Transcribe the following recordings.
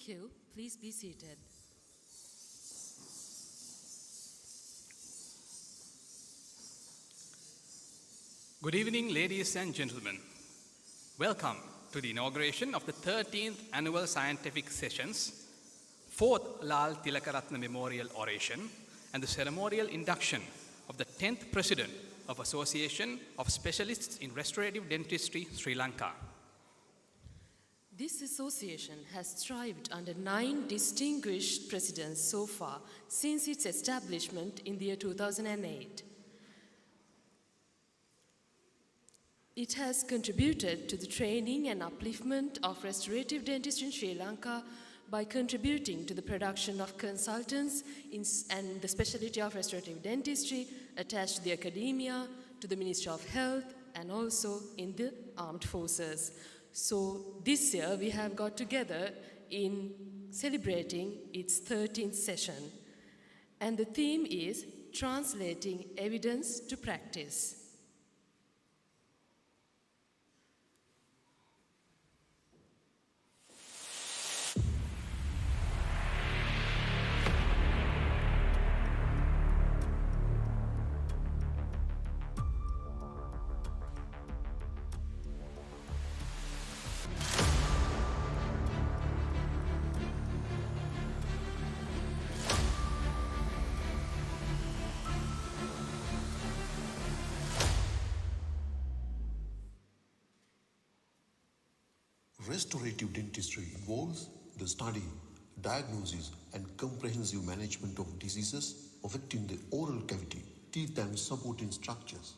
Thank you. Please be seated. Good evening, ladies and gentlemen. Welcome to the inauguration of the 13th Annual Scientific Sessions, 4th Lal Tilakaratne Memorial Oration, and the ceremonial induction of the 10th President of Association of Specialists in Restorative Dentistry, Sri Lanka. This association has thrived under 9 distinguished presidents so far since its establishment in the year 2008. It has contributed to the training and upliftment of restorative dentistry in Sri Lanka by contributing to the production of consultants and the specialty of restorative dentistry attached to the academia, to the Ministry of Health, and also in the armed forces. So this year we have got together in celebrating its 13th session. And the theme is translating evidence to practice. Restorative dentistry involves the study, diagnosis, and comprehensive management of diseases affecting the oral cavity, teeth, and supporting structures.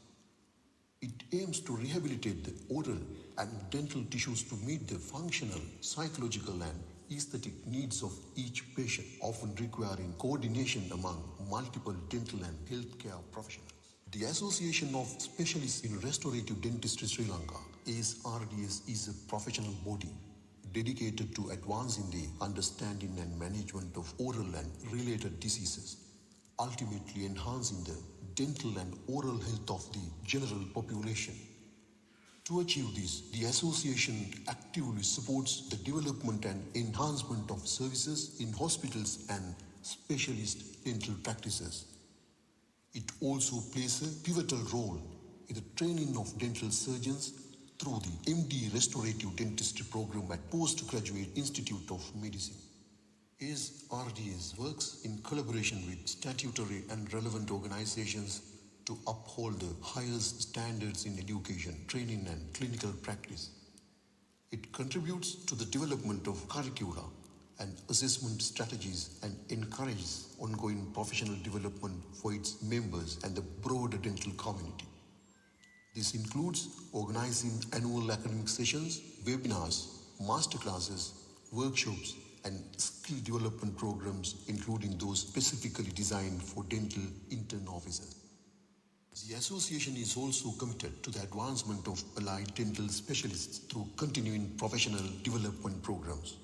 It aims to rehabilitate the oral and dental tissues to meet the functional, psychological, and aesthetic needs of each patient, often requiring coordination among multiple dental and healthcare professionals. The Association of Specialists in Restorative Dentistry Sri Lanka, ASRDS, is a professional body dedicated to advancing the understanding and management of oral and related diseases, ultimately enhancing the dental and oral health of the general population. To achieve this, the association actively supports the development and enhancement of services in hospitals and specialist dental practices. It also plays a pivotal role in the training of dental surgeons through the MD Restorative Dentistry program at Postgraduate Institute of Medicine. ASRDS works in collaboration with statutory and relevant organizations to uphold the highest standards in education, training, and clinical practice. It contributes to the development of curricula and assessment strategies and encourages ongoing professional development for its members and the broader dental community. This includes organizing annual academic sessions, webinars, masterclasses, workshops, and skill development programs, including those specifically designed for dental intern officers. The association is also committed to the advancement of allied dental specialists through continuing professional development programs.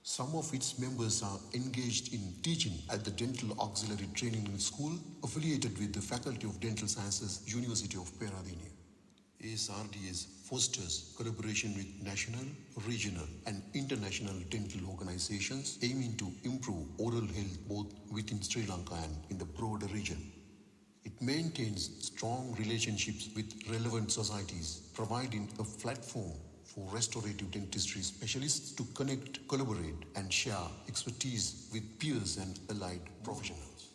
Some of its members are engaged in teaching at the Dental Auxiliary Training School affiliated with the Faculty of Dental Sciences, University of Peradeniya. ASRDS fosters collaboration with national, regional, and international dental organizations aiming to improve oral health both within Sri Lanka and in the broader region. It maintains strong relationships with relevant societies, providing a platform for restorative dentistry specialists to connect, collaborate, and share expertise with peers and allied professionals.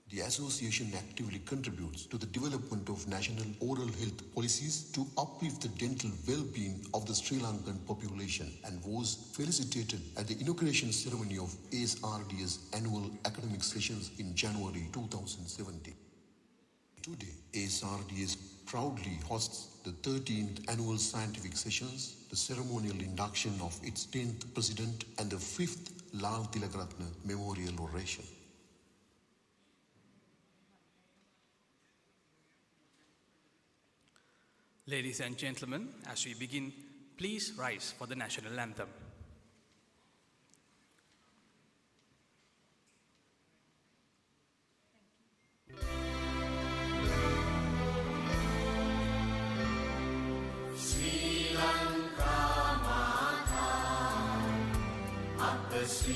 The association actively contributes to the development of national oral health policies to uplift the dental well-being of the Sri Lankan population and was felicitated at the inauguration ceremony of ASRDS annual academic sessions in January 2017. Today, ASRDS proudly hosts the 13th annual scientific sessions, the ceremonial induction of its 10th president, and the 5th Lal Tilakaratne Memorial Oration. Ladies and gentlemen, as we begin, please rise for the national anthem. Sri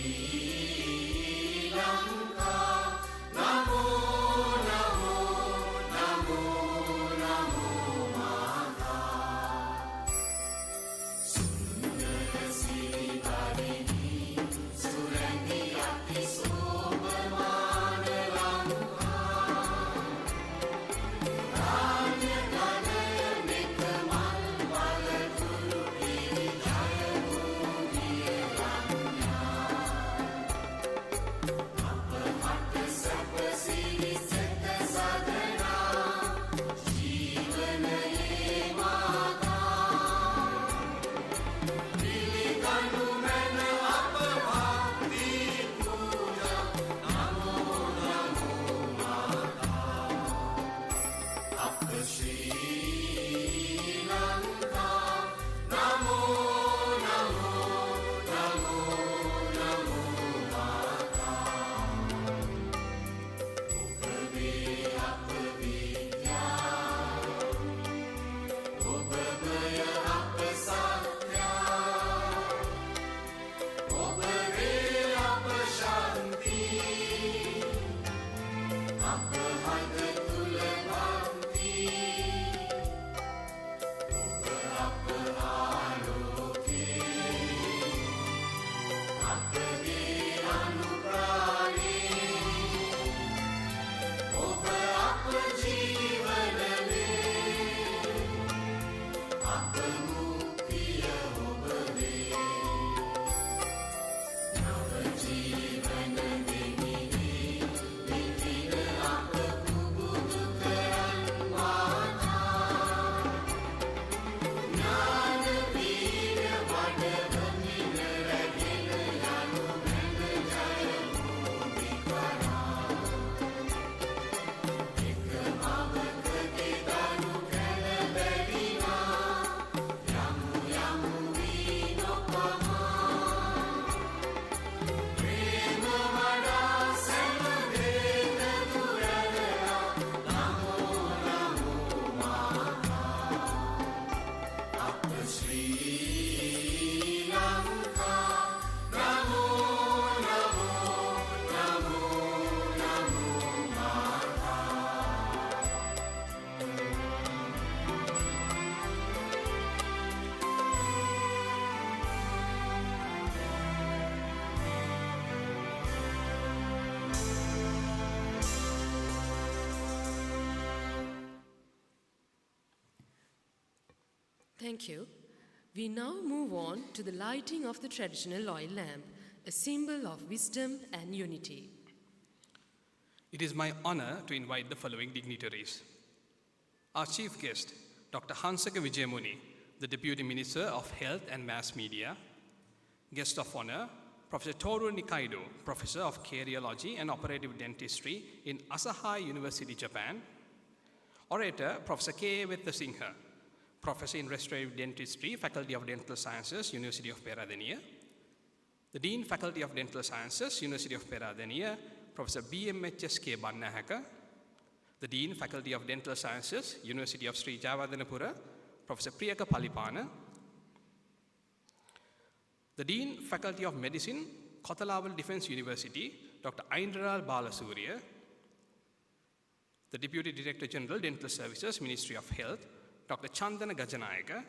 Thank you. We now move on to the lighting of the traditional oil lamp, a symbol of wisdom and unity. It is my honor to invite the following dignitaries. Our chief guest, Dr. Hansaka Wijayamuni, the Deputy Minister of Health and Mass Media. Guest of honor, Professor Toru Nikaido, Professor of Cardiology and Operative Dentistry in Asahi University, Japan. Orator, Professor K. Singha, Professor in Restorative Dentistry, Faculty of Dental Sciences, University of Peradeniya. The Dean, Faculty of Dental Sciences, University of Peradeniya, Professor B.M.H.S. K. Bannahaka. The Dean, Faculty of Dental Sciences, University of Sri Javadanapura, Professor Priyaka Palipana. The Dean, Faculty of Medicine, Kothalawal Defence University, Dr. Aindralal Balasuriya. The Deputy Director General, Dental Services, Ministry of Health, Dr. Chandana Gajanayaka.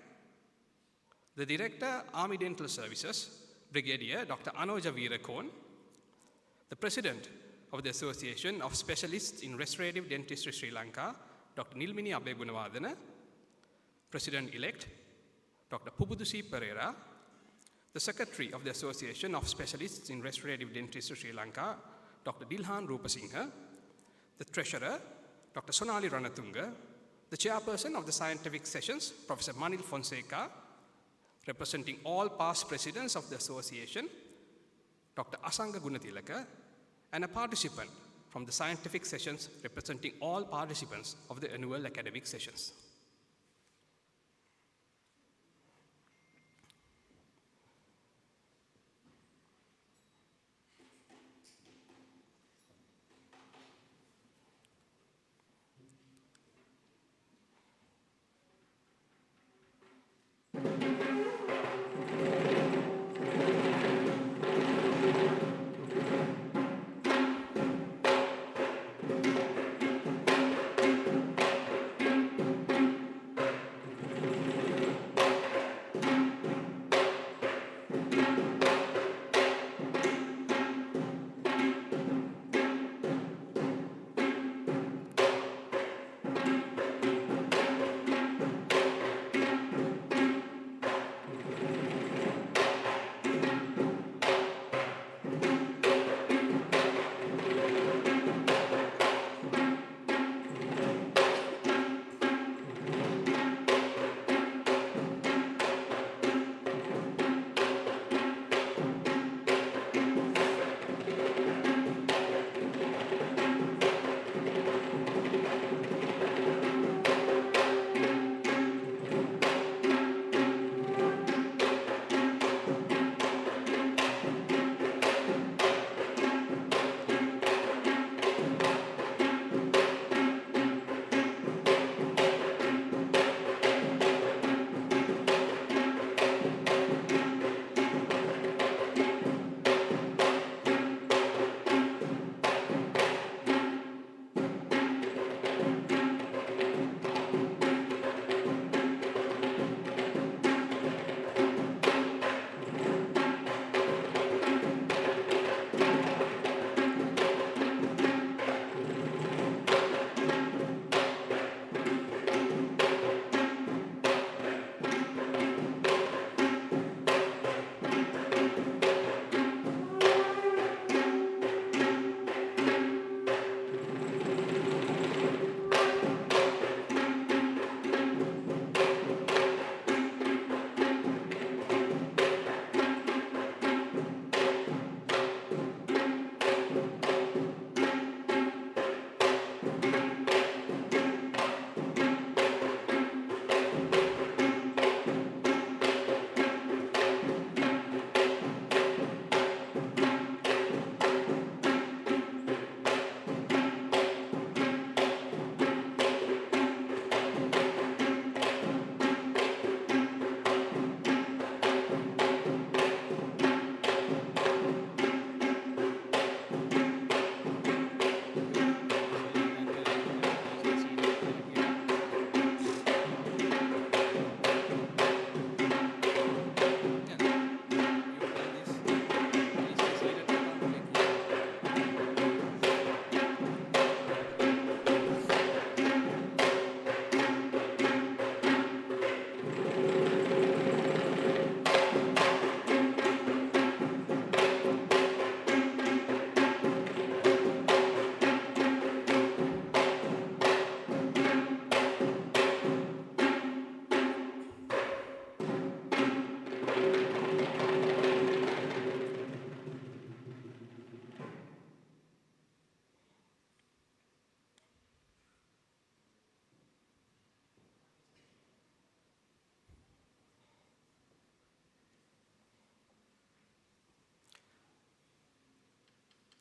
The Director, Army Dental Services, Brigadier Dr. Anoja Veerakon. The President of the Association of Specialists in Restorative Dentistry Sri Lanka, Dr. Nilmini Abegunawardena. President-elect, Dr. Pubudusi Pereira. The Secretary of the Association of Specialists in Restorative Dentistry Sri Lanka, Dr. Dilhan Rupasinghe. The Treasurer, Dr. Sonali Ranatunga. The Chairperson of the Scientific Sessions, Professor Manil Fonseca. Representing all past presidents of the association, Dr. Asanga Gunatilaka, and a participant from the scientific sessions representing all participants of the annual academic sessions.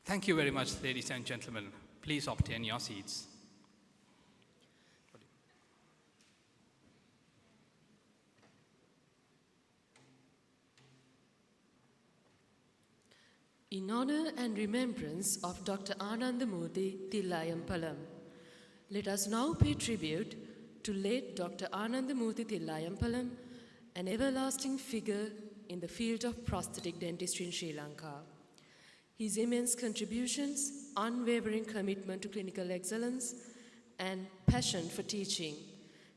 Thank you very much, ladies and gentlemen. Please obtain your seats. In honor and remembrance of Dr. Anandamurthy Thillayampalam, let us now pay tribute to late Dr. Anandamurthy Thillayampalam, an everlasting figure in the field of prosthetic dentistry in Sri Lanka. His immense contributions, unwavering commitment to clinical excellence, and passion for teaching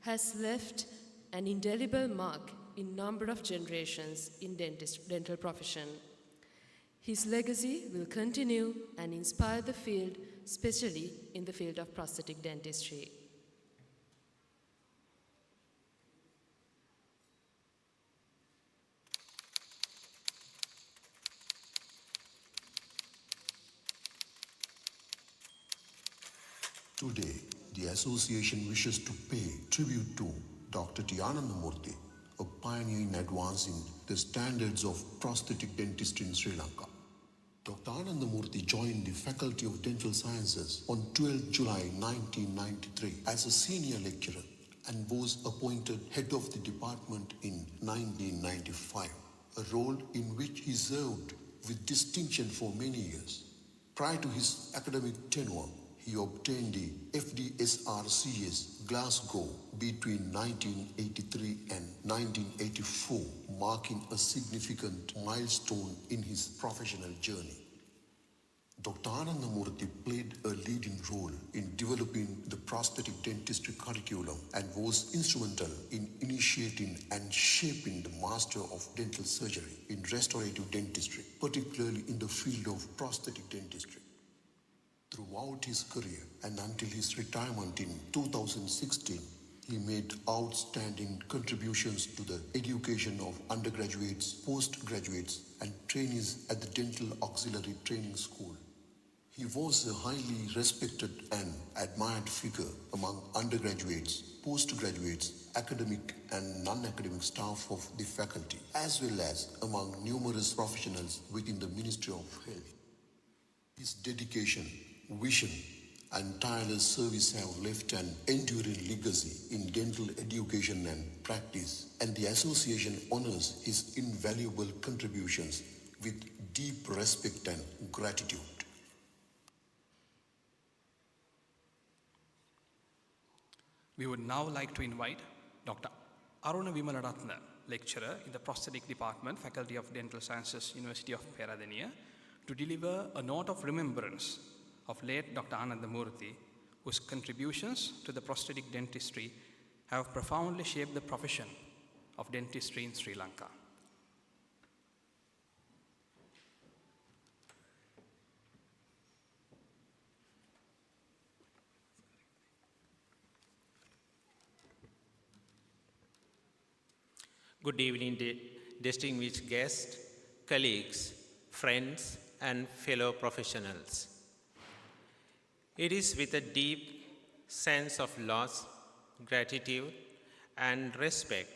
has left an indelible mark in number of generations in dental profession. His legacy will continue and inspire the field, especially in the field of prosthetic dentistry. Today, the association wishes to pay tribute to Dr. T. Anandamurthy, a pioneer in advancing the standards of prosthetic dentistry in Sri Lanka. Dr. Anandamurthy joined the Faculty of Dental Sciences on 12 July 1993 as a senior lecturer and was appointed head of the department in 1995, a role in which he served with distinction for many years. Prior to his academic tenure, he obtained the FDSRCS Glasgow between 1983 and 1984, marking a significant milestone in his professional journey. Dr. Anandamurthy played a leading role in developing the prosthetic dentistry curriculum and was instrumental in initiating and shaping the master of dental surgery in restorative dentistry, particularly in the field of prosthetic dentistry. Throughout his career and until his retirement in 2016, he made outstanding contributions to the education of undergraduates, postgraduates, and trainees at the Dental Auxiliary Training School. He was a highly respected and admired figure among undergraduates, postgraduates, academic and non-academic staff of the faculty, as well as among numerous professionals within the Ministry of Health. His dedication, vision, and tireless service have left an enduring legacy in dental education and practice, and the association honors his invaluable contributions with deep respect and gratitude. We would now like to invite Dr. Aruna Vimalaratna, lecturer in the Prosthetic Department, Faculty of Dental Sciences, University of Peradeniya, to deliver a note of remembrance of late Dr. Anandamurthy, whose contributions to the prosthetic dentistry have profoundly shaped the profession of dentistry in Sri Lanka. Good evening, distinguished guests, colleagues, friends, and fellow professionals. It is with a deep sense of loss, gratitude, and respect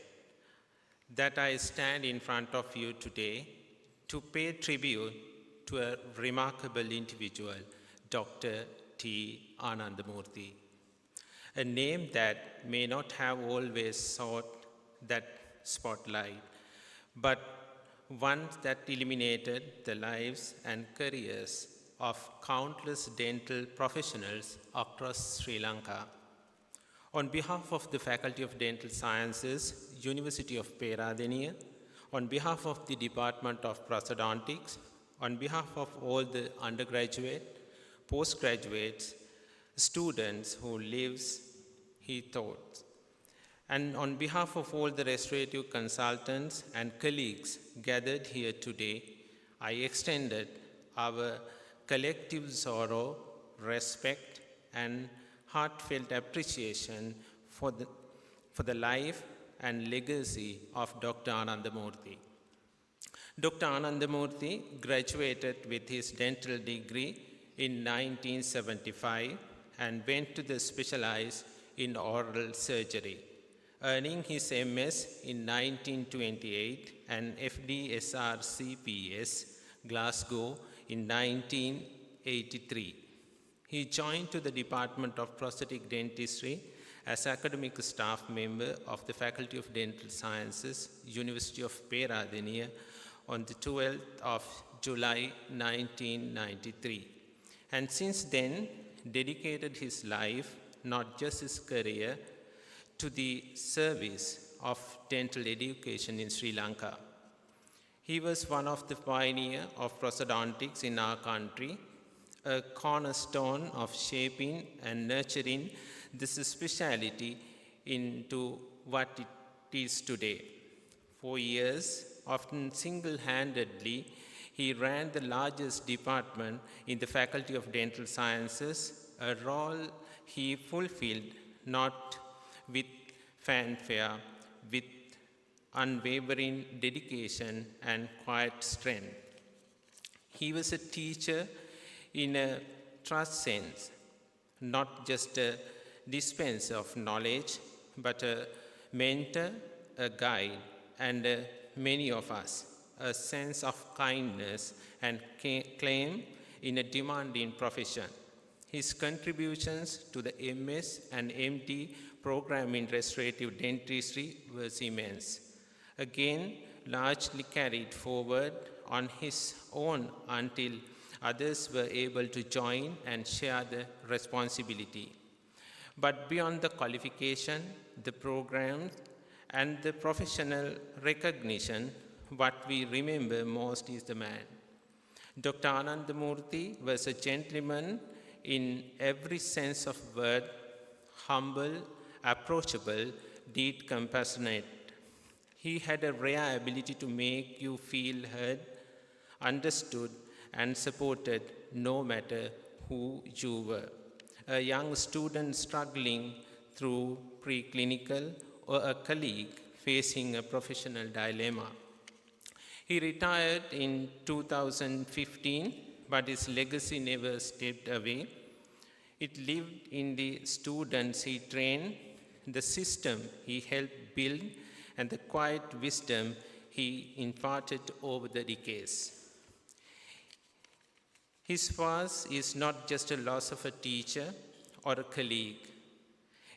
that I stand in front of you today to pay tribute to a remarkable individual, Dr. T. Anandamurthy, a name that may not have always sought that spotlight, but one that illuminated the lives and careers of countless dental professionals across Sri Lanka. On behalf of the Faculty of Dental Sciences, University of Peradeniya, on behalf of the Department of Prosthodontics, on behalf of all the undergraduate, postgraduates, students who lives, he taught, and on behalf of all the restorative consultants and colleagues gathered here today, I extended our collective sorrow, respect, and heartfelt appreciation for the life and legacy of Dr. Anandamurthy. Dr. Anandamurthy graduated with his dental degree in 1975 and went to specialize in oral surgery, earning his MS in 1928 and FDSR CPS Glasgow in 19 1983. He joined to the Department of Prosthetic Dentistry as academic staff member of the Faculty of Dental Sciences, University of Peradeniya, on the 12th of July 1993. And since then, dedicated his life, not just his career, to the service of dental education in Sri Lanka. He was one of the pioneers of prosthodontics in our country, a cornerstone of shaping and nurturing this specialty into what it is today. For years, often single-handedly, he ran the largest department in the Faculty of Dental Sciences, a role he fulfilled not with fanfare, with unwavering dedication and quiet strength. He was a teacher in a trust sense, not just a dispenser of knowledge, but a mentor, a guide, and many of us, a sense of kindness and claim in a demanding profession. His contributions to the MS and MD program in restorative dentistry was immense. Again, largely carried forward on his own until others were able to join and share the responsibility. But beyond the qualification, the program, and the professional recognition, what we remember most is the man. Dr. Anandamurthy was a gentleman in every sense of word, humble, approachable, deep compassionate. He had a rare ability to make you feel heard, understood, and supported no matter who you were. A young student struggling through preclinical or a colleague facing a professional dilemma. He retired in 2015, but his legacy never stepped away. It lived in the students he trained, the system he helped build, and the quiet wisdom he imparted over the decades. His loss is not just a loss of a teacher or a colleague.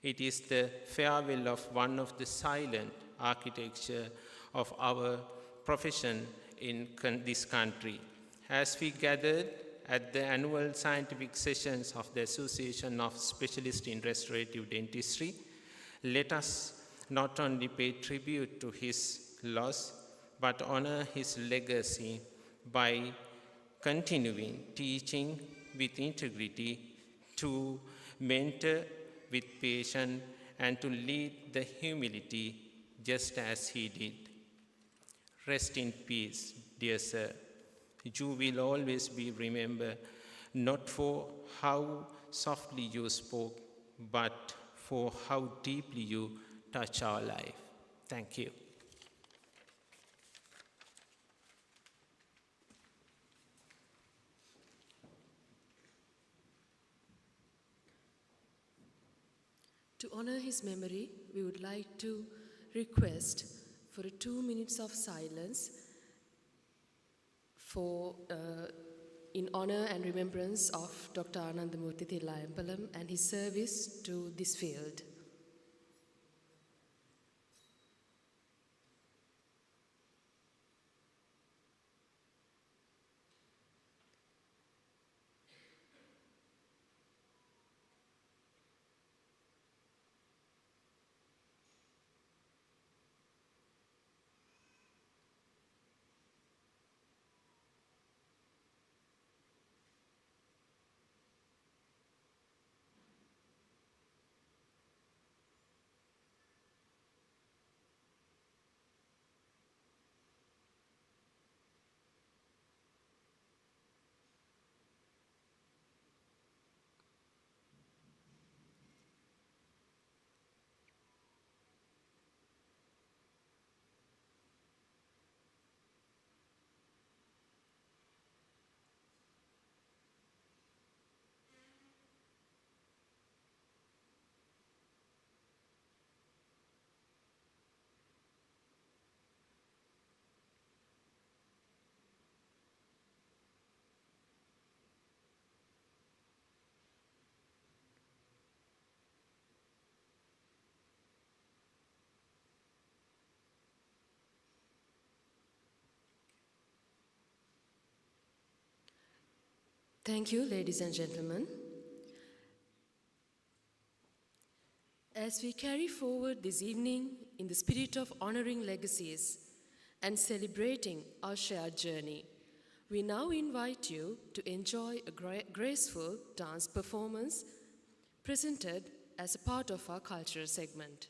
It is the farewell of one of the silent architecture of our profession in this country. As we gathered at the annual scientific sessions of the Association of Specialists in Restorative Dentistry, let us not only pay tribute to his loss, but honor his legacy by continuing teaching with integrity, to mentor with patience, and to lead the humility just as he did. Rest in peace, dear sir. You will always be remembered not for how softly you spoke, but for how deeply you touch our life. Thank you. To honor his memory, we would like to request for 2 minutes of silence in honor and remembrance of Dr. Anandamurthy Thillayampalam and his service to this field. Thank you, ladies and gentlemen. As we carry forward this evening in the spirit of honoring legacies and celebrating our shared journey, we now invite you to enjoy a graceful dance performance presented as a part of our cultural segment.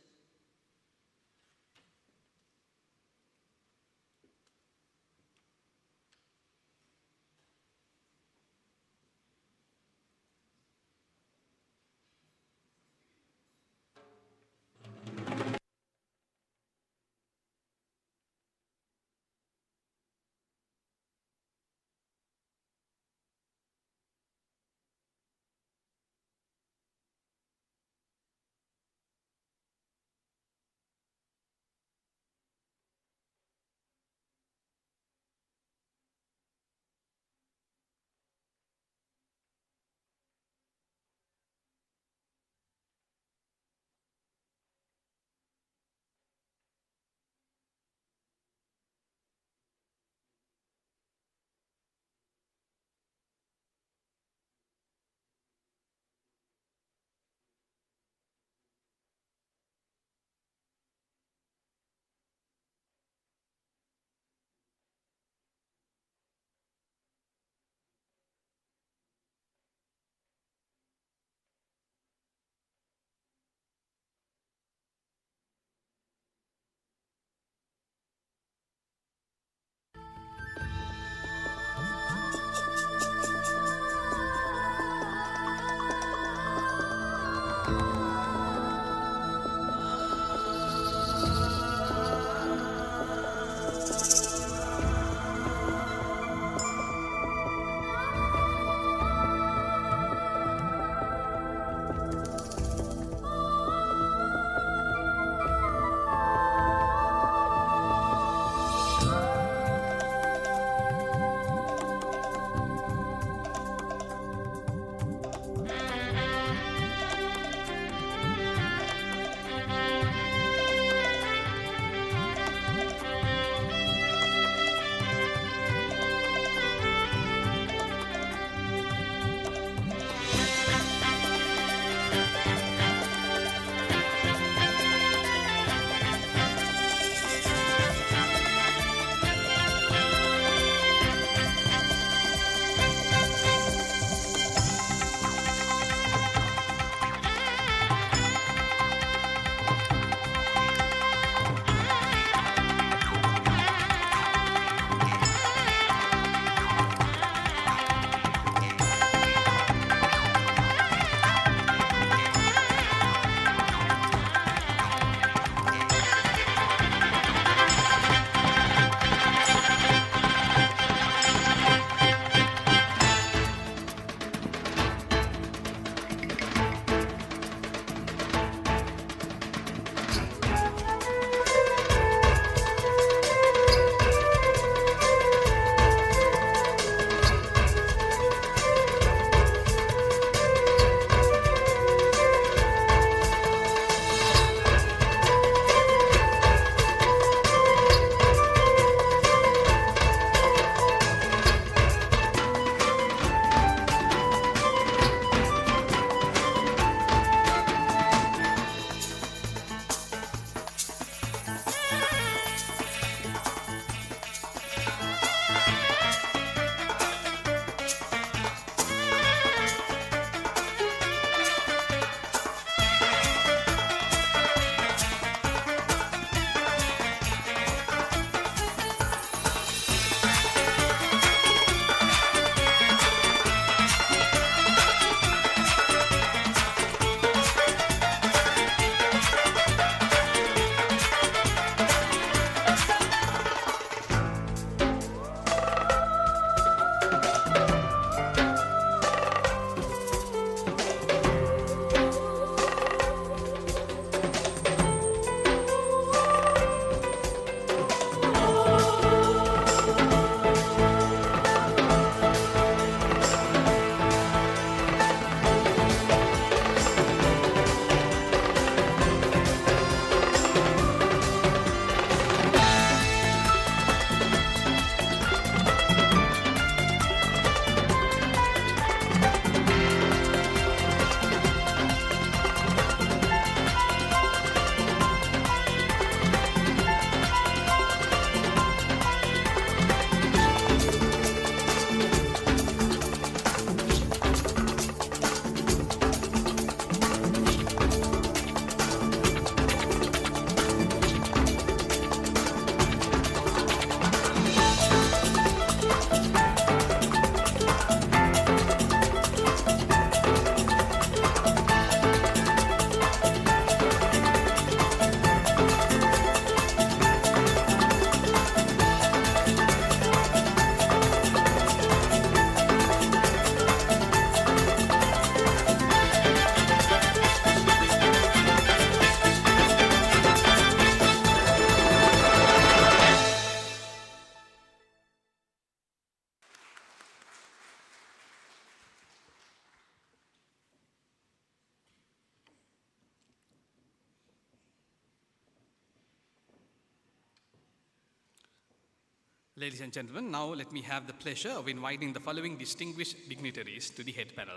Ladies and gentlemen, now let me have the pleasure of inviting the following distinguished dignitaries to the head panel.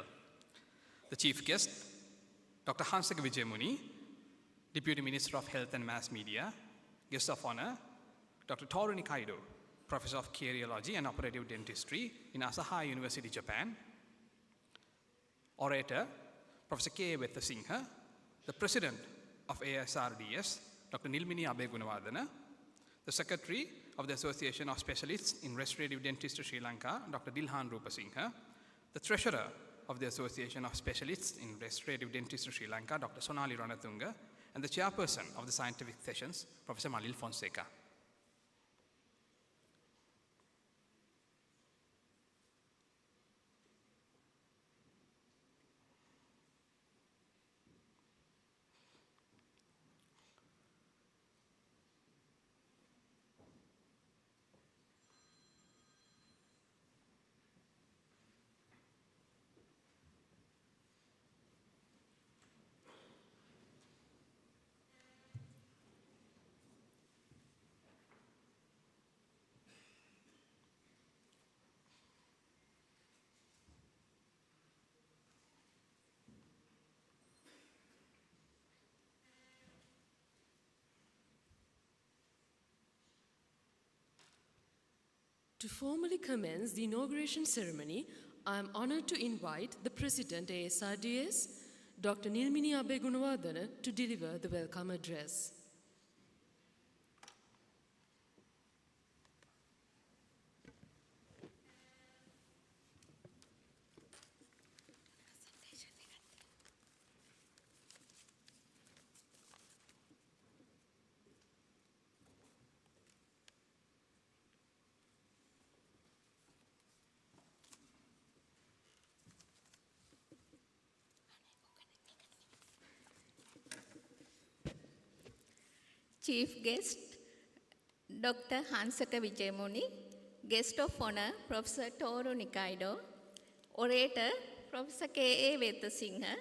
The chief guest, Dr. Hansaka Wijayamuni, Deputy Minister of Health and Mass Media. Guest of honor, Dr. Toru Nikaido, Professor of Cardiology and Operative Dentistry in Asahi University, Japan. Orator, Professor K. Wettasinghe, the President of ASRDS, Dr. Nilmini Abegunawardena, the Secretary of the Association of Specialists in Restorative Dentistry Sri Lanka, Dr. Dilhan Rupasinghe, the Treasurer of the Association of Specialists in Restorative Dentistry Sri Lanka, Dr. Sonali Ranatunga, and the Chairperson of the Scientific Sessions, Professor Malil Fonseca. To formally commence the inauguration ceremony, I am honored to invite the President ASRDS, Dr. Nilmini Abegunawardena, to deliver the welcome address. Chief guest, Dr. Hansaka Wijayamuni, guest of honor, Professor Toru Nikaido, orator, Professor K.A. Wettasinghe,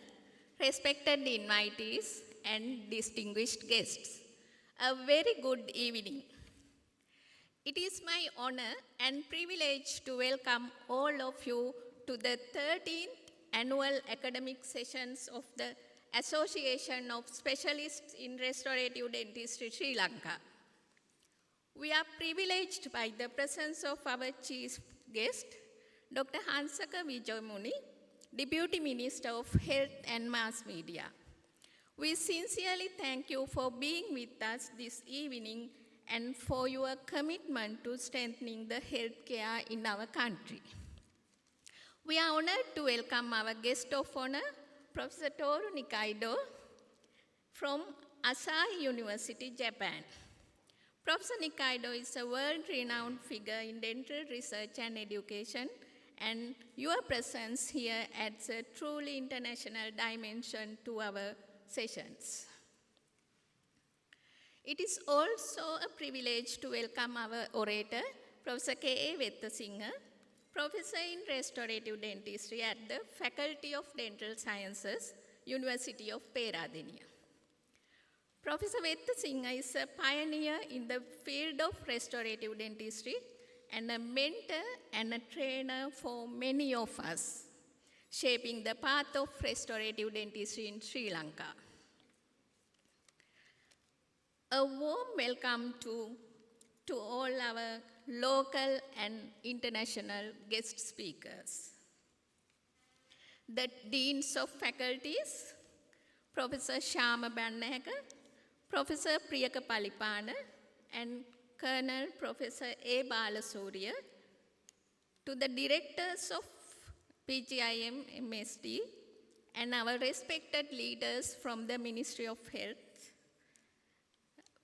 respected invitees and distinguished guests. A very good evening. It is my honor and privilege to welcome all of you to the 13th annual academic sessions of the Association of Specialists in Restorative Dentistry Sri Lanka. We are privileged by the presence of our chief guest, Dr. Hansaka Wijayamuni, Deputy Minister of Health and Mass Media. We sincerely thank you for being with us this evening and for your commitment to strengthening the healthcare in our country. We are honored to welcome our guest of honor, Professor Toru Nikaido from Asahi University, Japan. Professor Nikaido is a world-renowned figure in dental research and education, and your presence here adds a truly international dimension to our sessions. It is also a privilege to welcome our orator, Professor K.A. Wettasinghe, Professor in Restorative Dentistry at the Faculty of Dental Sciences, University of Peradeniya. Professor Wettasinghe is a pioneer in the field of restorative dentistry and a mentor and a trainer for many of us, shaping the path of restorative dentistry in Sri Lanka. A warm welcome to all our local and international guest speakers. The Deans of Faculties, Professor Shama Bannaka, Professor Priyaka Palipana, and Colonel Professor A. Balasuriya, to the directors of PGIM MSD, and our respected leaders from the Ministry of Health,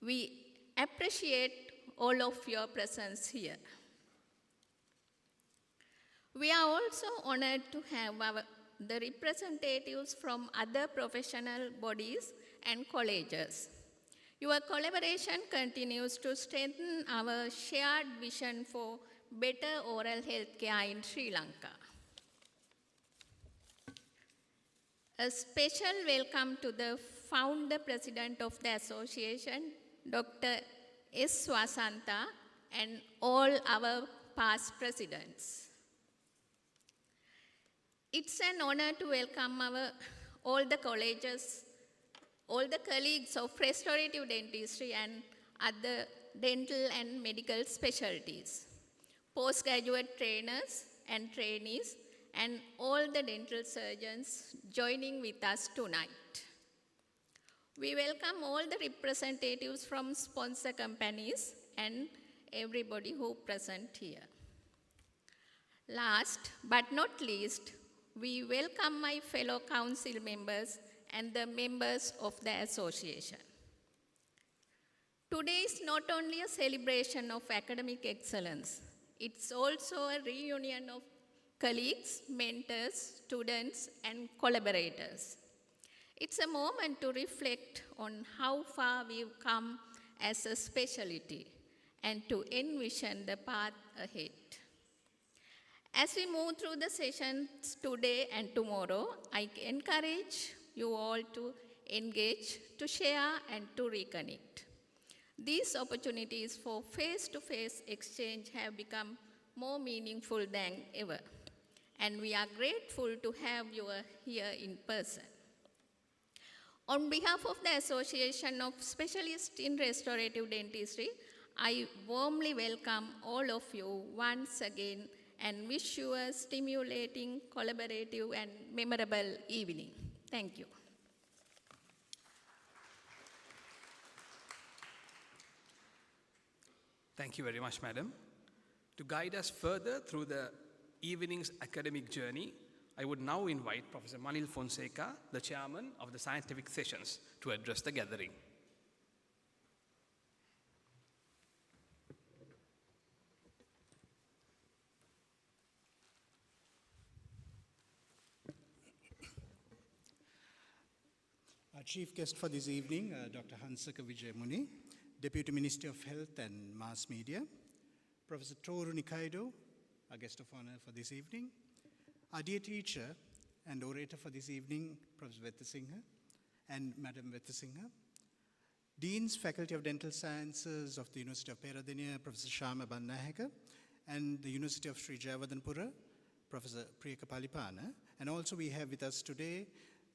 we appreciate all of your presence here. We are also honored to have the representatives from other professional bodies and colleges. Your collaboration continues to strengthen our shared vision for better oral health care in Sri Lanka. A special welcome to the founder president of the association, Dr. S. Wasanta, and all our past presidents. It's an honor to welcome all the colleges, all the colleagues of restorative dentistry and other dental and medical specialties, postgraduate trainers and trainees, and all the dental surgeons joining with us tonight. We welcome all the representatives from sponsor companies and everybody who present here. Last but not least, we welcome my fellow council members and the members of the association. Today is not only a celebration of academic excellence, it's also a reunion of colleagues, mentors, students, and collaborators. It's a moment to reflect on how far we've come as a specialty and to envision the path ahead. As we move through the sessions today and tomorrow, I encourage you all to engage, to share, and to reconnect. These opportunities for face-to-face exchange have become more meaningful than ever, and we are grateful to have you here in person. On behalf of the Association of Specialists in Restorative Dentistry, I warmly welcome all of you once again and wish you a stimulating, collaborative, and memorable evening. Thank you. Thank you very much, Madam. To guide us further through the evening's academic journey, I would now invite Professor Manil Fonseca, the chairman of the scientific sessions, to address the gathering. Our chief guest for this evening, Dr. Hansaka Vijayamuni, Deputy Minister of Health and Mass Media, Professor Toru Nikaido, our guest of honor for this evening, our dear teacher and orator for this evening, Professor Vetasinghe and Madam Vetasinghe, Deans, Faculty of Dental Sciences of the University of Peradeniya, Professor Shama Bannaheka, and the University of Sri Jayawardenepura, Professor Priyaka Palipana, and also we have with us today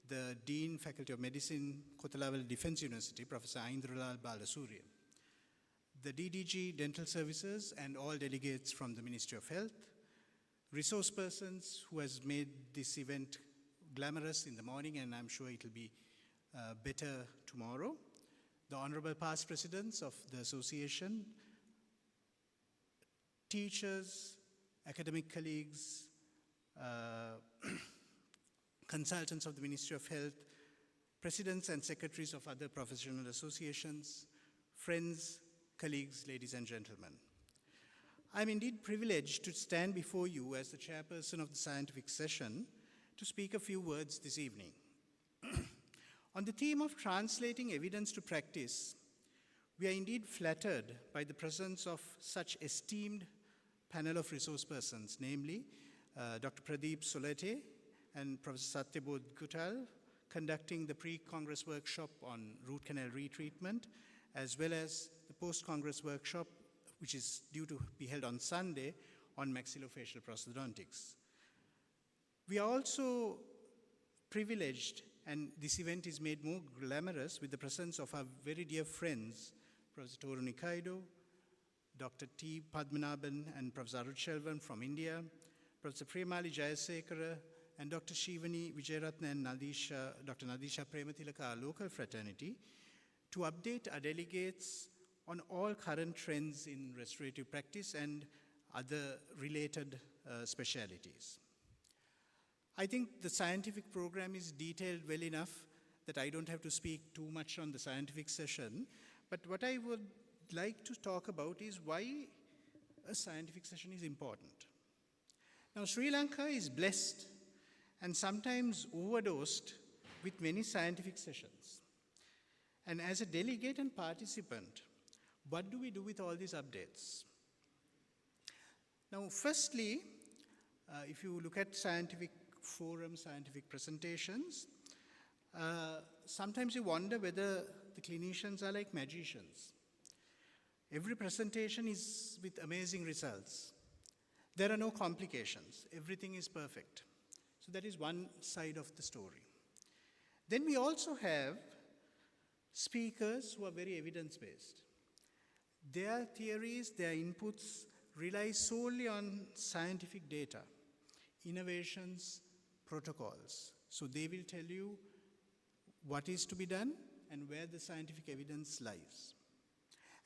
the Dean, Faculty of Medicine, Kotalawala Defense University, Professor Aindralal Balasuriya, the DDG Dental Services and all delegates from the Ministry of Health, resource persons who has made this event glamorous in the morning, and I'm sure it will be better tomorrow, the honorable past presidents of the association, teachers, academic colleagues, consultants of the Ministry of Health, presidents and secretaries of other professional associations, friends, colleagues, ladies and gentlemen. I'm indeed privileged to stand before you as the chairperson of the scientific session to speak a few words this evening. On the theme of translating evidence to practice, we are indeed flattered by the presence of such esteemed panel of resource persons, namely Dr. Pradeep Solete and Professor Satyabodh Gutal, conducting the pre-Congress workshop on root canal retreatment, as well as the post-Congress workshop, which is due to be held on Sunday, on maxillofacial prosthodontics. We are also privileged, and this event is made more glamorous with the presence of our very dear friends, Professor Toru Nikaido, Dr. T. Padmanabhan and Professor Arutselvan from India, Professor Premali Jayasekara, and Dr. Shivani Vijayaratne and Dr. Nadisha Prematilaka, our local fraternity, to update our delegates on all current trends in restorative practice and other related specialities. I think the scientific program is detailed well enough that I don't have to speak too much on the scientific session, but what I would like to talk about is why a scientific session is important. Now, Sri Lanka is blessed and sometimes overdosed with many scientific sessions. And as a delegate and participant, what do we do with all these updates? Now, firstly, if you look at scientific forums, scientific presentations, sometimes you wonder whether the clinicians are like magicians. Every presentation is with amazing results. There are no complications. Everything is perfect. So that is one side of the story. Then we also have speakers who are very evidence-based. Their theories, their inputs rely solely on scientific data, innovations, protocols. So they will tell you what is to be done and where the scientific evidence lies.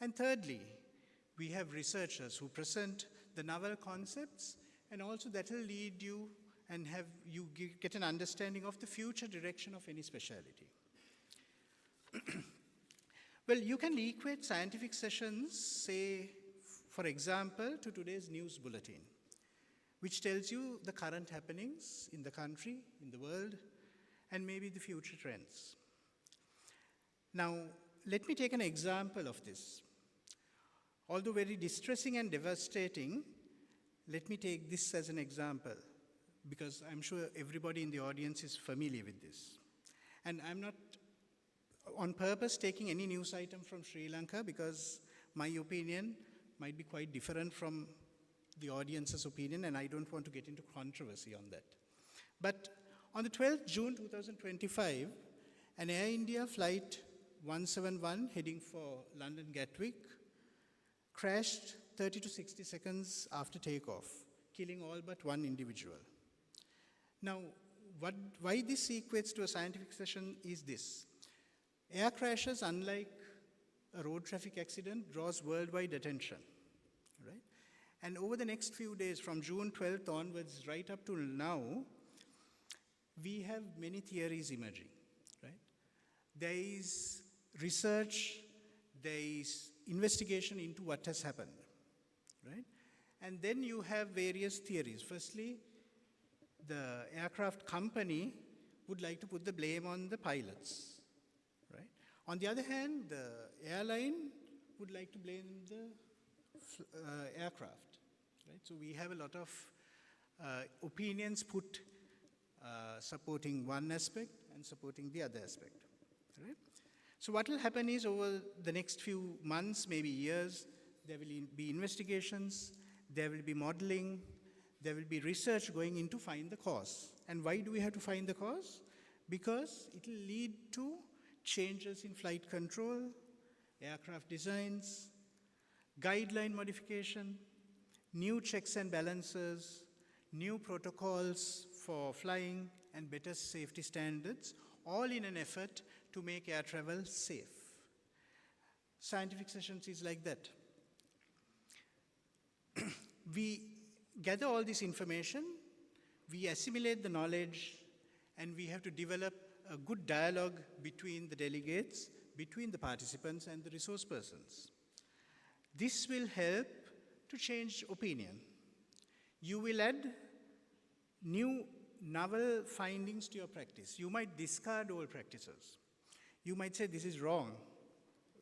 And thirdly, we have researchers who present the novel concepts, and also that will lead you and have you get an understanding of the future direction of any specialty. Well, you can equate scientific sessions, say, for example, to today's news bulletin, which tells you the current happenings in the country, in the world, and maybe the future trends. Now, let me take an example of this. Although very distressing and devastating, let me take this as an example, because I'm sure everybody in the audience is familiar with this. And I'm not on purpose taking any news item from Sri Lanka, because my opinion might be quite different from the audience's opinion, and I don't want to get into controversy on that. But on the 12th June 2025, an Air India flight 171 heading for London Gatwick crashed 30 to 60 seconds after takeoff, killing all but one individual. Now, why this equates to a scientific session is this. Air crashes, unlike a road traffic accident, draws worldwide attention, right? And over the next few days, from June 12th onwards, right up to now, we have many theories emerging, right? There is research, there is investigation into what has happened, right? And then you have various theories. Firstly, the aircraft company would like to put the blame on the pilots, right? On the other hand, the airline would like to blame the aircraft, right? So we have a lot of opinions put supporting one aspect and supporting the other aspect, right? So what will happen is over the next few months, maybe years, there will be investigations, there will be modeling, there will be research going in to find the cause. And why do we have to find the cause? Because it will lead to changes in flight control, aircraft designs, guideline modification, new checks and balances, new protocols for flying, and better safety standards, all in an effort to make air travel safe. Scientific sessions is like that. We gather all this information, we assimilate the knowledge, and we have to develop a good dialogue between the delegates, between the participants and the resource persons. This will help to change opinion. You will add new novel findings to your practice. You might discard old practices. You might say, this is wrong.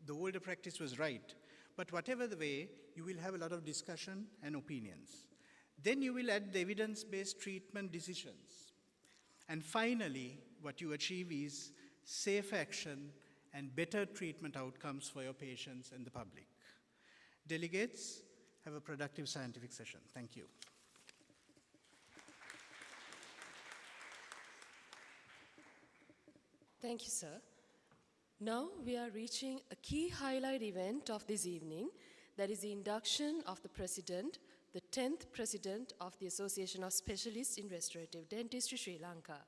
The older practice was right. But whatever the way, you will have a lot of discussion and opinions. Then you will add the evidence-based treatment decisions. And finally, what you achieve is safe action and better treatment outcomes for your patients and the public. Delegates, have a productive scientific session. Thank you. Thank you, sir. Now we are reaching a key highlight event of this evening, that is the induction of the President, the 10th President of the Association of Specialists in Restorative Dentistry, Sri Lanka.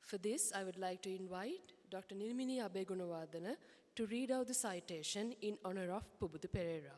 For this, I would like to invite Dr. Nilmini Abegunawardana to read out the citation in honor of Pubudu Pereira.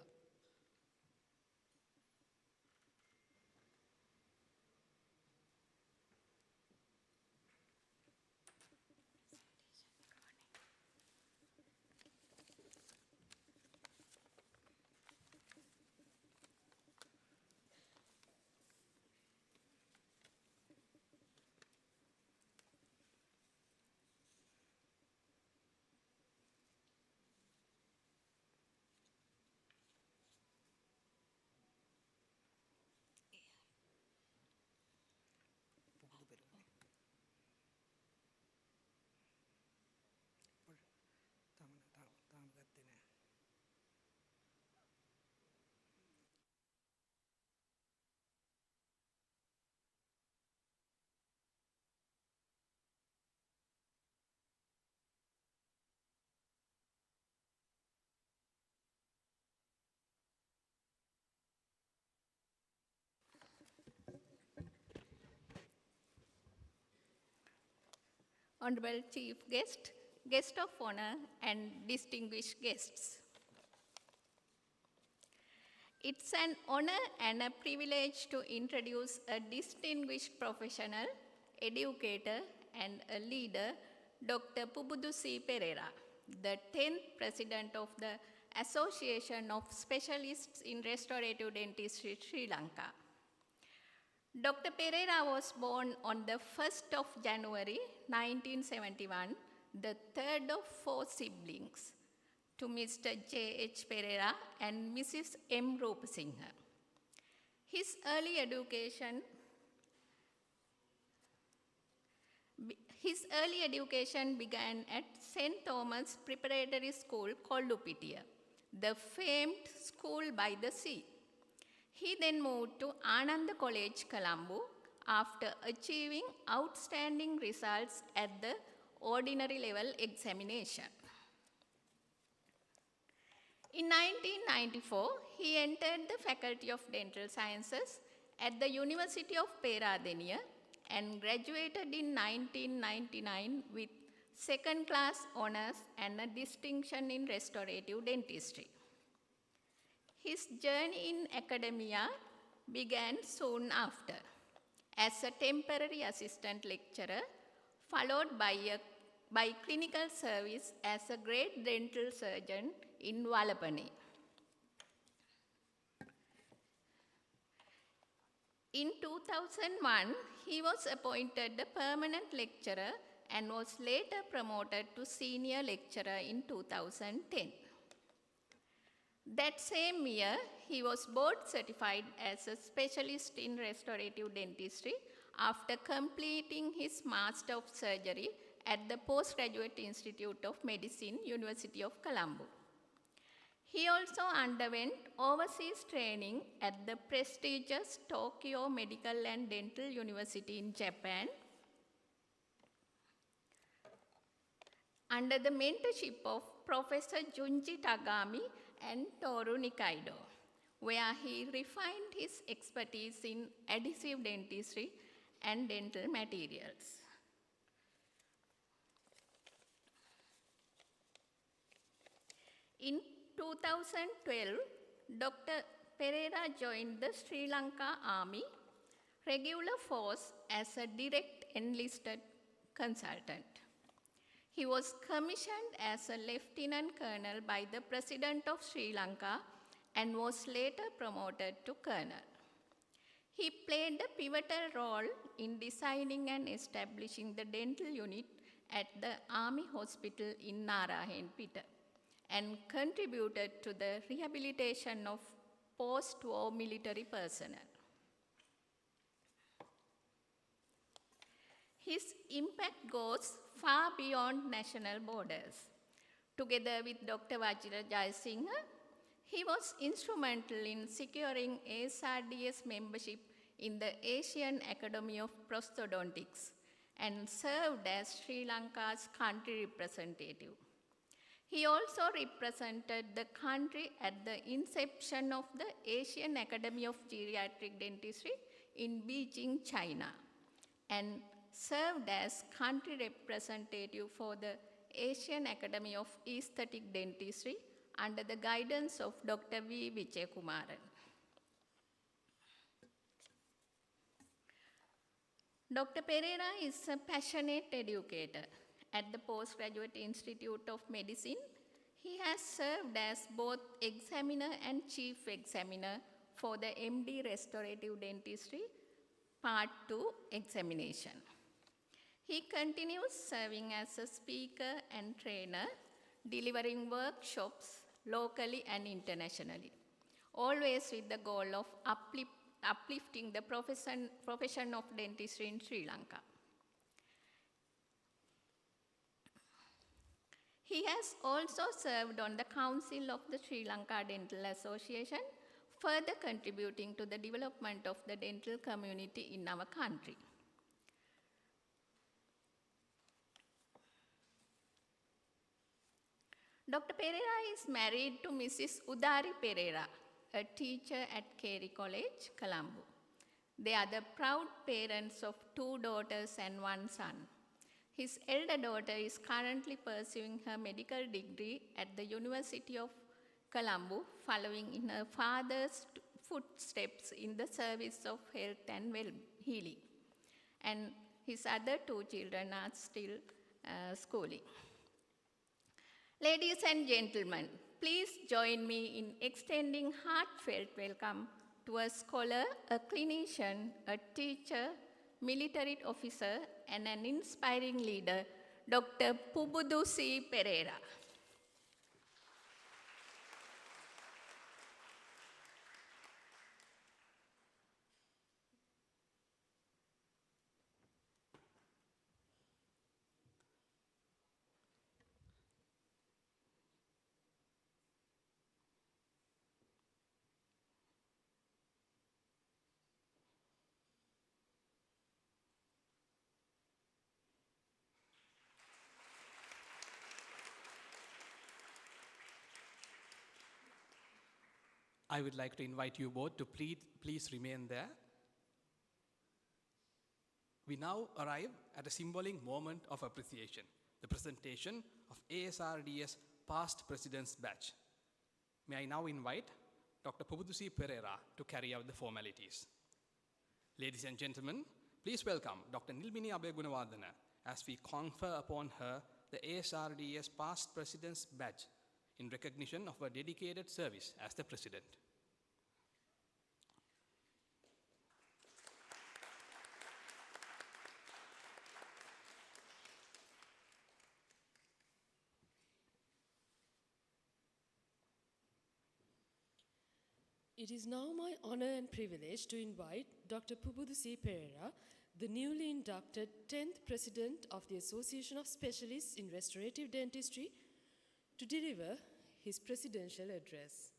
Honorable Chief Guest, Guest of Honor, and distinguished guests. It's an honor and a privilege to introduce a distinguished professional, educator, and a leader, Dr. Pubudusi Pereira, the 10th President of the Association of Specialists in Restorative Dentistry, Sri Lanka. Dr. Pereira was born on the 1st of January 1971, the third of 4 siblings, to Mr. J.H. Pereira and Mrs. M. Rupasinghe. His early education began at St. Thomas Preparatory School, Kollupitiya, the famed school by the sea. He then moved to Ananda College, Colombo, after achieving outstanding results at the ordinary level examination. In 1994, he entered the Faculty of Dental Sciences at the University of Peradeniya and graduated in 1999 with second-class honors and a distinction in restorative dentistry. His journey in academia began soon after as a temporary assistant lecturer, followed by clinical service as a great dental surgeon in Walapani. In 2001, he was appointed a permanent lecturer and was later promoted to senior lecturer in 2010. That same year, he was board certified as a specialist in restorative dentistry after completing his Master of Surgery at the Postgraduate Institute of Medicine, University of Colombo. He also underwent overseas training at the prestigious Tokyo Medical and Dental University in Japan under the mentorship of Professor Junji Tagami and Toru Nikaido, where he refined his expertise in adhesive dentistry and dental materials. In 2012, Dr. Pereira joined the Sri Lanka Army Regular Force as a direct enlisted consultant. He was commissioned as a lieutenant colonel by the President of Sri Lanka and was later promoted to colonel. He played a pivotal role in designing and establishing the dental unit at the Army Hospital in Narahenpita and contributed to the rehabilitation of post-war military personnel. His impact goes far beyond national borders. Together with Dr. Vajra Jayasinghe, he was instrumental in securing ASRDS membership in the Asian Academy of Prosthodontics and served as Sri Lanka's country representative. He also represented the country at the inception of the Asian Academy of Geriatric Dentistry in Beijing, China, and served as country representative for the Asian Academy of Aesthetic Dentistry under the guidance of Dr. V. Vijayakumaran. Dr. Pereira is a passionate educator. At the Postgraduate Institute of Medicine, he has served as both examiner and chief examiner for the MD Restorative Dentistry Part 2 examination. He continues serving as a speaker and trainer, delivering workshops locally and internationally, always with the goal of uplifting the profession of dentistry in Sri Lanka. He has also served on the Council of the Sri Lanka Dental Association, further contributing to the development of the dental community in our country. Dr. Pereira is married to Mrs. Udari Pereira, a teacher at Carey College, Colombo. They are the proud parents of 2 daughters and 1 son. His elder daughter is currently pursuing her medical degree at the University of Colombo, following in her father's footsteps in the service of health and healing. And his other two children are still schooling. Ladies and gentlemen, please join me in extending heartfelt welcome to a scholar, a clinician, a teacher, military officer, and an inspiring leader, Dr. Pubudusi Pereira. I would like to invite you both to please remain there. We now arrive at a symbolic moment of appreciation, the presentation of ASRDS Past President's Badge. May I now invite Dr. Pubudusi Pereira to carry out the formalities. Ladies and gentlemen, please welcome Dr. Nilmini Abegunawardana as we confer upon her the ASRDS Past President's Badge in recognition of her dedicated service as the President. It is now my honor and privilege to invite Dr. Pubudusi Pereira, the newly inducted 10th President of the Association of Specialists in Restorative Dentistry, to deliver his presidential address.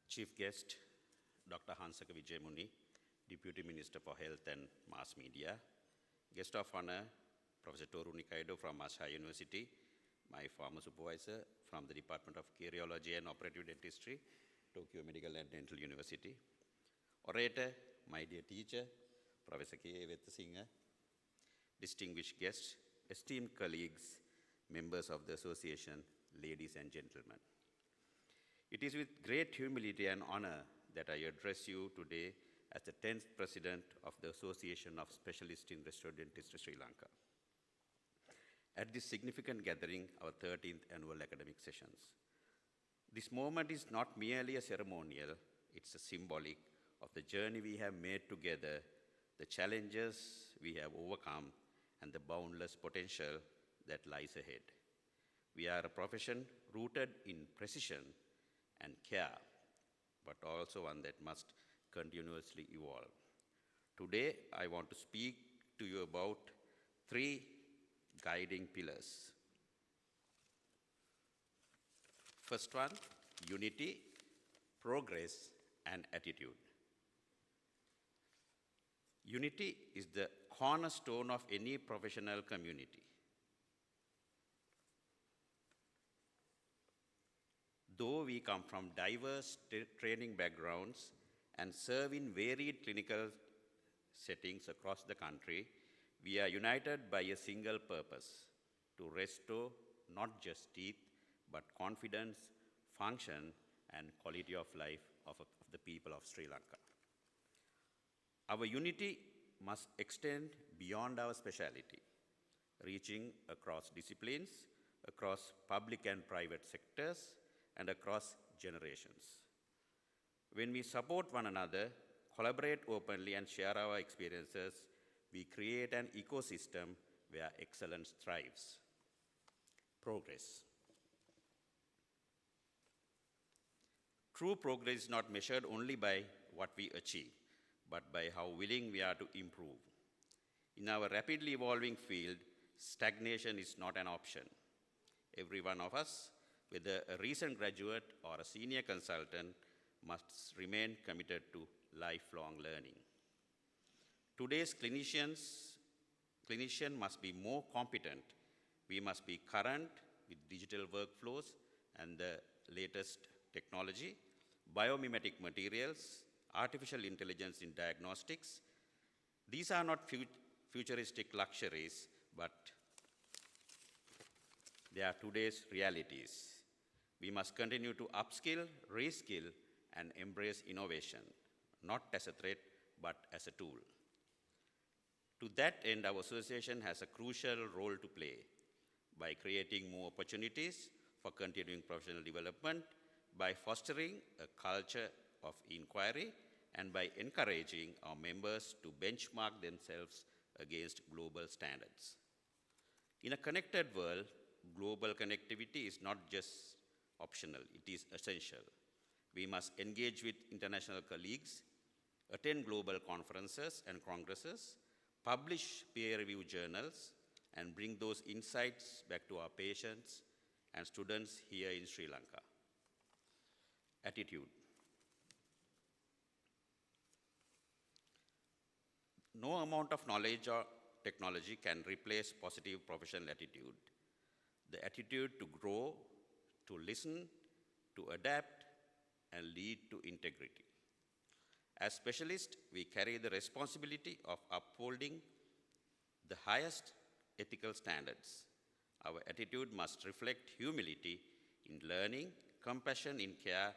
Chief guest, Dr. Hansaka Vijayamuni, Deputy Minister for Health and Mass Media. Guest of honor, Professor Toru Nikaido from Masai University, my former supervisor from the Department of Cardiology and Operative Dentistry, Tokyo Medical and Dental University. Orator, my dear teacher, Professor K.A. Vettasinga. Distinguished guests, esteemed colleagues, members of the association, ladies and gentlemen. It is with great humility and honor that I address you today as the 10th President of the Association of Specialists in Restorative Dentistry, Sri Lanka. At this significant gathering, our 13th annual academic sessions. This moment is not merely a ceremonial, it's a symbolic of the journey we have made together, the challenges we have overcome, and the boundless potential that lies ahead. We are a profession rooted in precision and care, but also one that must continuously evolve. Today, I want to speak to you about 3 guiding pillars. First one, unity, progress, and attitude. Unity is the cornerstone of any professional community. Though we come from diverse training backgrounds and serve in varied clinical settings across the country, we are united by a single purpose: to restore not just teeth, but confidence, function, and quality of life of the people of Sri Lanka. Our unity must extend beyond our specialty, reaching across disciplines, across public and private sectors, and across generations. When we support one another, collaborate openly, and share our experiences, we create an ecosystem where excellence thrives. Progress. True progress is not measured only by what we achieve, but by how willing we are to improve. In our rapidly evolving field, stagnation is not an option. Every one of us, whether a recent graduate or a senior consultant, must remain committed to lifelong learning. Today's clinician must be more competent. We must be current with digital workflows and the latest technology, biomimetic materials, artificial intelligence in diagnostics. These are not futuristic luxuries, but they are today's realities. We must continue to upskill, reskill, and embrace innovation, not as a threat, but as a tool. To that end, our association has a crucial role to play by creating more opportunities for continuing professional development, by fostering a culture of inquiry, and by encouraging our members to benchmark themselves against global standards. In a connected world, global connectivity is not just optional, it is essential. We must engage with international colleagues, attend global conferences and congresses, publish peer-reviewed journals, and bring those insights back to our patients and students here in Sri Lanka. Attitude. No amount of knowledge or technology can replace positive professional attitude. The attitude to grow, to listen, to adapt, and lead to integrity. As specialists, we carry the responsibility of upholding the highest ethical standards. Our attitude must reflect humility in learning, compassion in care,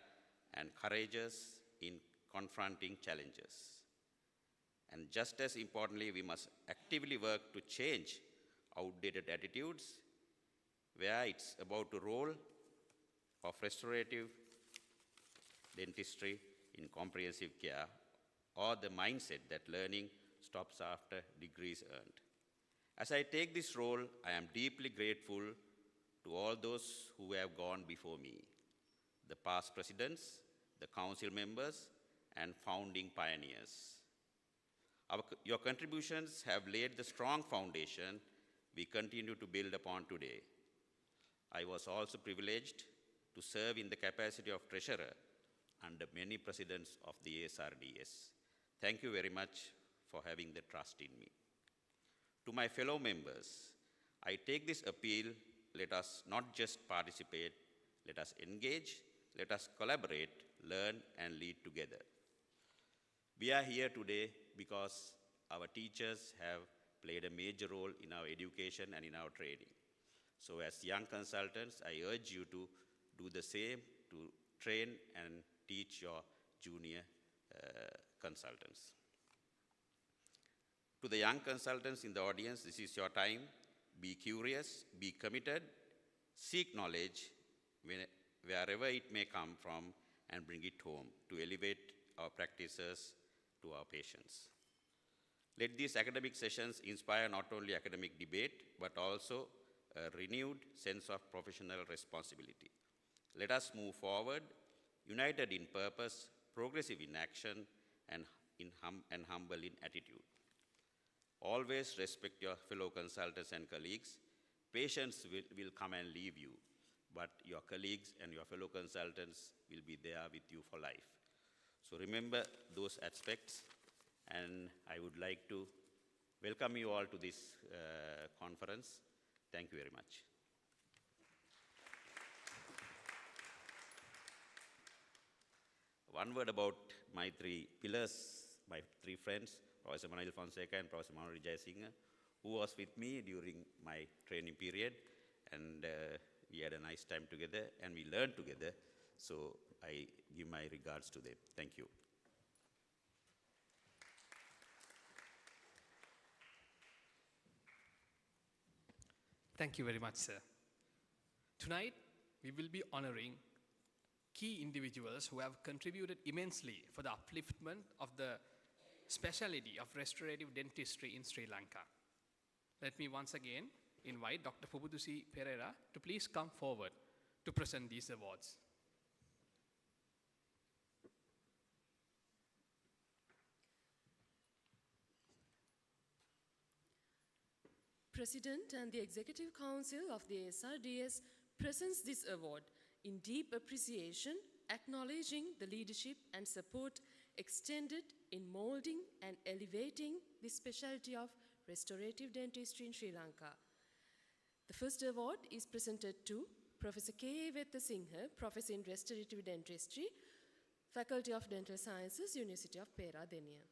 and courageous in confronting challenges. And just as importantly, we must actively work to change outdated attitudes where it's about the role of restorative dentistry in comprehensive care, or the mindset that learning stops after degrees earned. As I take this role, I am deeply grateful to all those who have gone before me, the past presidents, the council members, and founding pioneers. Your contributions have laid the strong foundation we continue to build upon today. I was also privileged to serve in the capacity of treasurer under many presidents of the ASRDS. Thank you very much for having the trust in me. To my fellow members, I take this appeal, let us not just participate, let us engage, let us collaborate, learn, and lead together. We are here today because our teachers have played a major role in our education and in our training. So as young consultants, I urge you to do the same, to train and teach your junior consultants. To the young consultants in the audience, this is your time. Be curious, be committed, seek knowledge wherever it may come from, and bring it home to elevate our practices to our patients. Let these academic sessions inspire not only academic debate, but also a renewed sense of professional responsibility. Let us move forward, united in purpose, progressive in action, and humble in attitude. Always respect your fellow consultants and colleagues. Patients will come and leave you, but your colleagues and your fellow consultants will be there with you for life. So remember those aspects, and I would like to welcome you all to this conference. Thank you very much. One word about my three pillars, my three friends, Professor Manil Fonseca and Professor Manohar Jayasinghe, who was with me during my training period, and we had a nice time together, and we learned together, so I give my regards to them. Thank you. Thank you very much, sir. Tonight, we will be honoring key individuals who have contributed immensely for the upliftment of the specialty of restorative dentistry in Sri Lanka. Let me once again invite Dr. Pubudusi Pereira to please come forward to present these awards. President and the Executive Council of the ASRDS presents this award in deep appreciation, acknowledging the leadership and support extended in molding and elevating the specialty of restorative dentistry in Sri Lanka. The first award is presented to Professor K. A. Vettasinghe, Professor in Restorative Dentistry, Faculty of Dental Sciences, University of Peradeniya.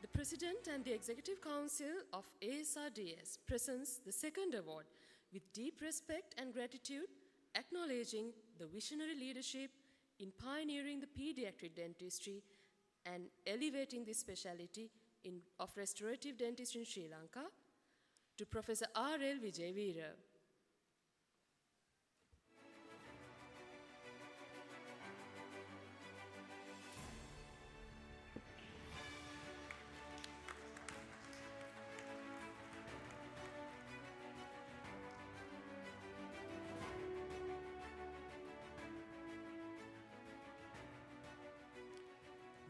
The President and the Executive Council of ASRDS presents the second award with deep respect and gratitude, acknowledging the visionary leadership in pioneering the pediatric dentistry and elevating the specialty of restorative dentistry in Sri Lanka, to Professor R.L. Vijayveera.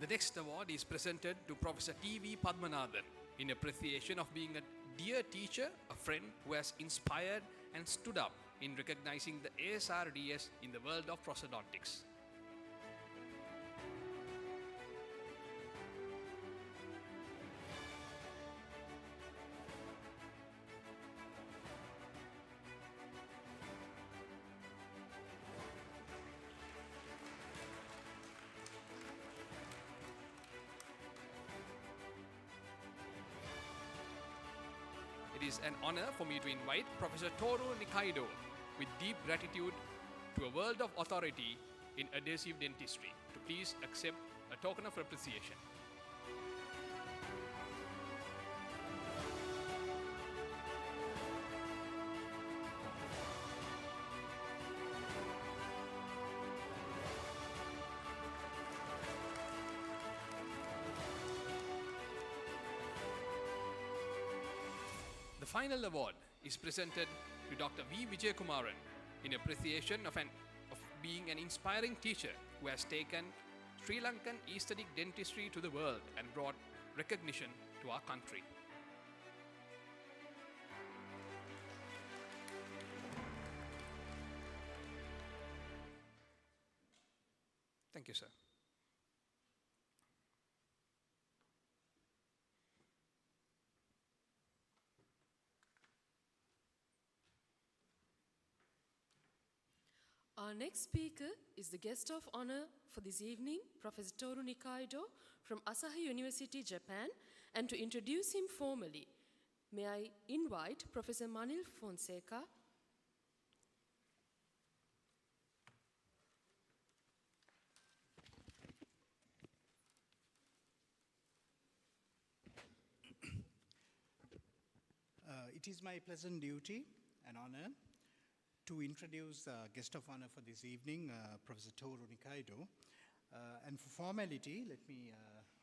The next award is presented to Professor T.V. Padmanathan in appreciation of being a dear teacher, a friend who has inspired and stood up in recognizing the ASRDS in the world of prosthodontics. It is an honor for me to invite Professor Toru Nikaido with deep gratitude to a world of authority in adhesive dentistry to please accept a token of appreciation. The final award is presented to Dr. V. Vijaykumaran in appreciation of being an inspiring teacher who has taken Sri Lankan aesthetic dentistry to the world and brought recognition to our country. Thank you, sir. Our next speaker is the guest of honor for this evening, Professor Toru Nikaido from Asahi University, Japan, and to introduce him formally, may I invite Professor Manil Fonseca. It is my pleasant duty and honor to introduce the guest of honor for this evening, Professor Toru Nikaido. And for formality, let me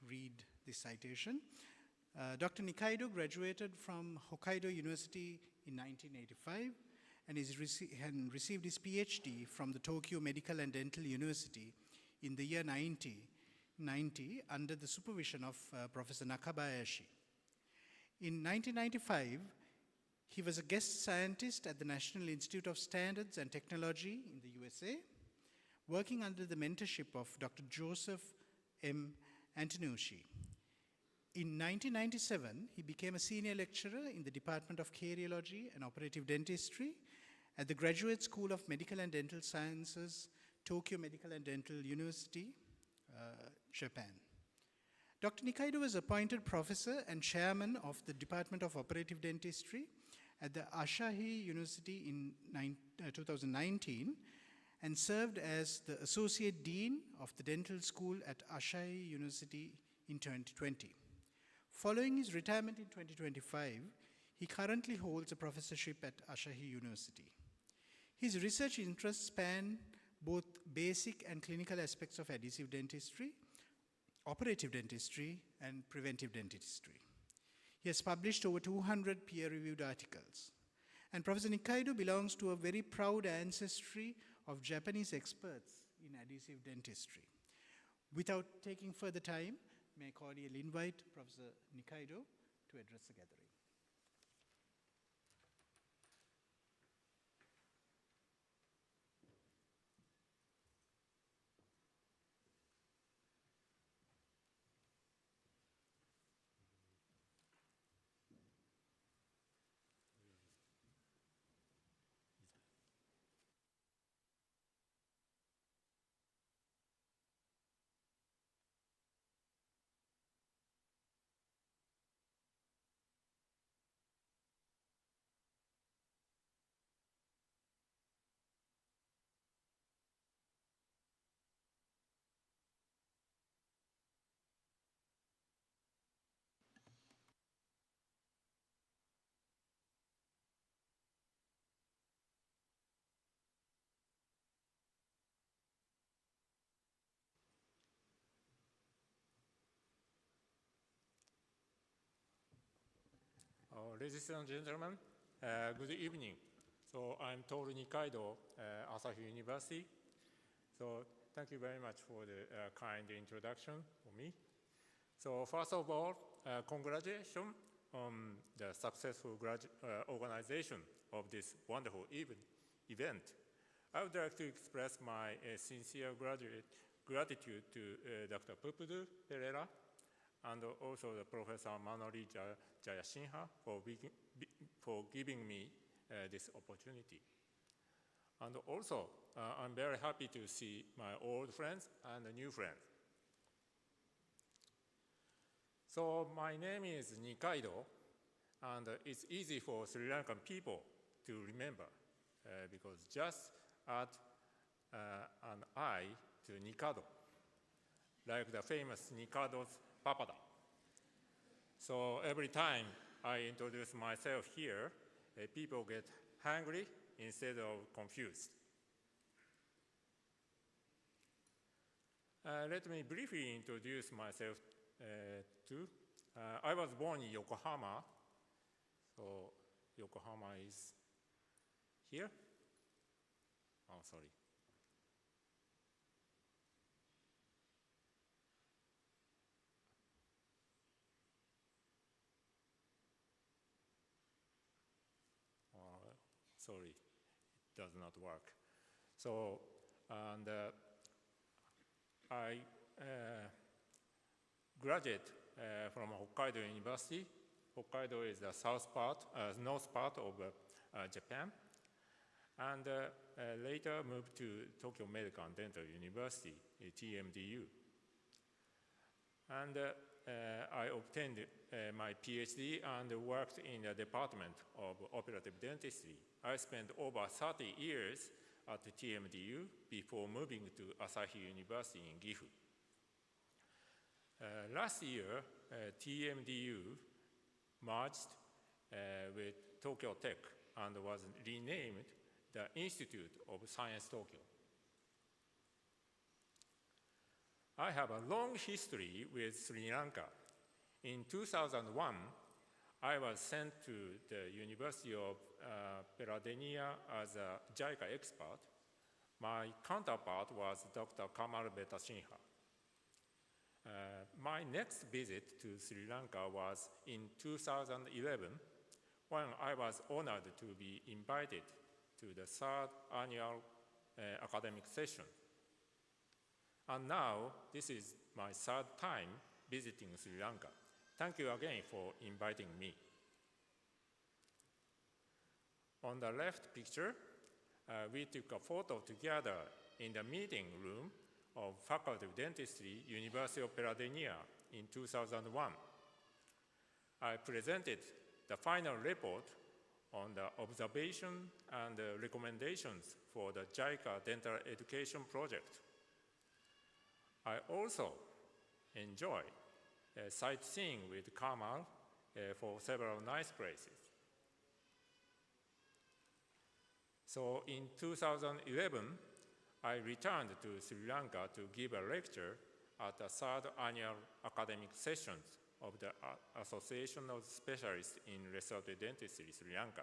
read this citation. Dr. Nikaido graduated from Hokkaido University in 1985 and received his PhD from the Tokyo Medical and Dental University in the year 1990 under the supervision of Professor Nakabayashi. In 1995, he was a guest scientist at the National Institute of Standards and Technology in the USA, working under the mentorship of Dr. Joseph M. Antonucci. In 1997, he became a senior lecturer in the Department of Cardiology and Operative Dentistry at the Graduate School of Medical and Dental Sciences, Tokyo Medical and Dental University, Japan. Dr. Nikaido was appointed professor and chairman of the Department of Operative Dentistry at the Asahi University in 2019 and served as the Associate Dean of the Dental School at Asahi University in 2020. Following his retirement in 2025, he currently holds a professorship at Asahi University. His research interests span both basic and clinical aspects of adhesive dentistry, operative dentistry, and preventive dentistry. He has published over 200 peer-reviewed articles. And Professor Nikaido belongs to a very proud ancestry of Japanese experts in adhesive dentistry. Without taking further time, may I cordially invite Professor Nikaido to address the gathering. Ladies and gentlemen, good evening. So I'm Toru Nikaido, Asahi University. So thank you very much for the kind introduction for me. So first of all, congratulations on the successful organization of this wonderful event. I would like to express my sincere gratitude to Dr. Pupudu Pereira and also the Professor Manori Jayashinha for giving me this opportunity. And also, I'm very happy to see my old friends and new friends. So my name is Nikaido, and it's easy for Sri Lankan people to remember because just add an I to Nikado, like the famous Nikado's papada. So every time I introduce myself here, people get hungry instead of confused. Let me briefly introduce myself too. I was born in Yokohama, so Yokohama is here. Oh, sorry. Sorry, it does not work. So, and I graduated from Hokkaido University. Hokkaido is the north part of Japan. And later moved to Tokyo Medical and Dental University, TMDU. And I obtained my PhD and worked in the Department of Operative Dentistry. I spent over 30 years at the TMDU before moving to Asahi University in Gifu. Last year, TMDU merged with Tokyo Tech and was renamed the Institute of Science Tokyo. I have a long history with Sri Lanka. In 2001, I was sent to the University of Peradeniya as a JICA expert. My counterpart was Dr. Kamal Betashinha. My next visit to Sri Lanka was in 2011 when I was honored to be invited to the third annual academic session. And now, this is my third time visiting Sri Lanka. Thank you again for inviting me. On the left picture, we took a photo together in the meeting room of Faculty of Dentistry, University of Peradeniya in 2001. I presented the final report on the observation and recommendations for the JICA dental education project. I also enjoy sightseeing with Kamal for several nice places. So in 2011, I returned to Sri Lanka to give a lecture at the 3rd annual academic sessions of the Association of Specialists in Restorative Dentistry, Sri Lanka.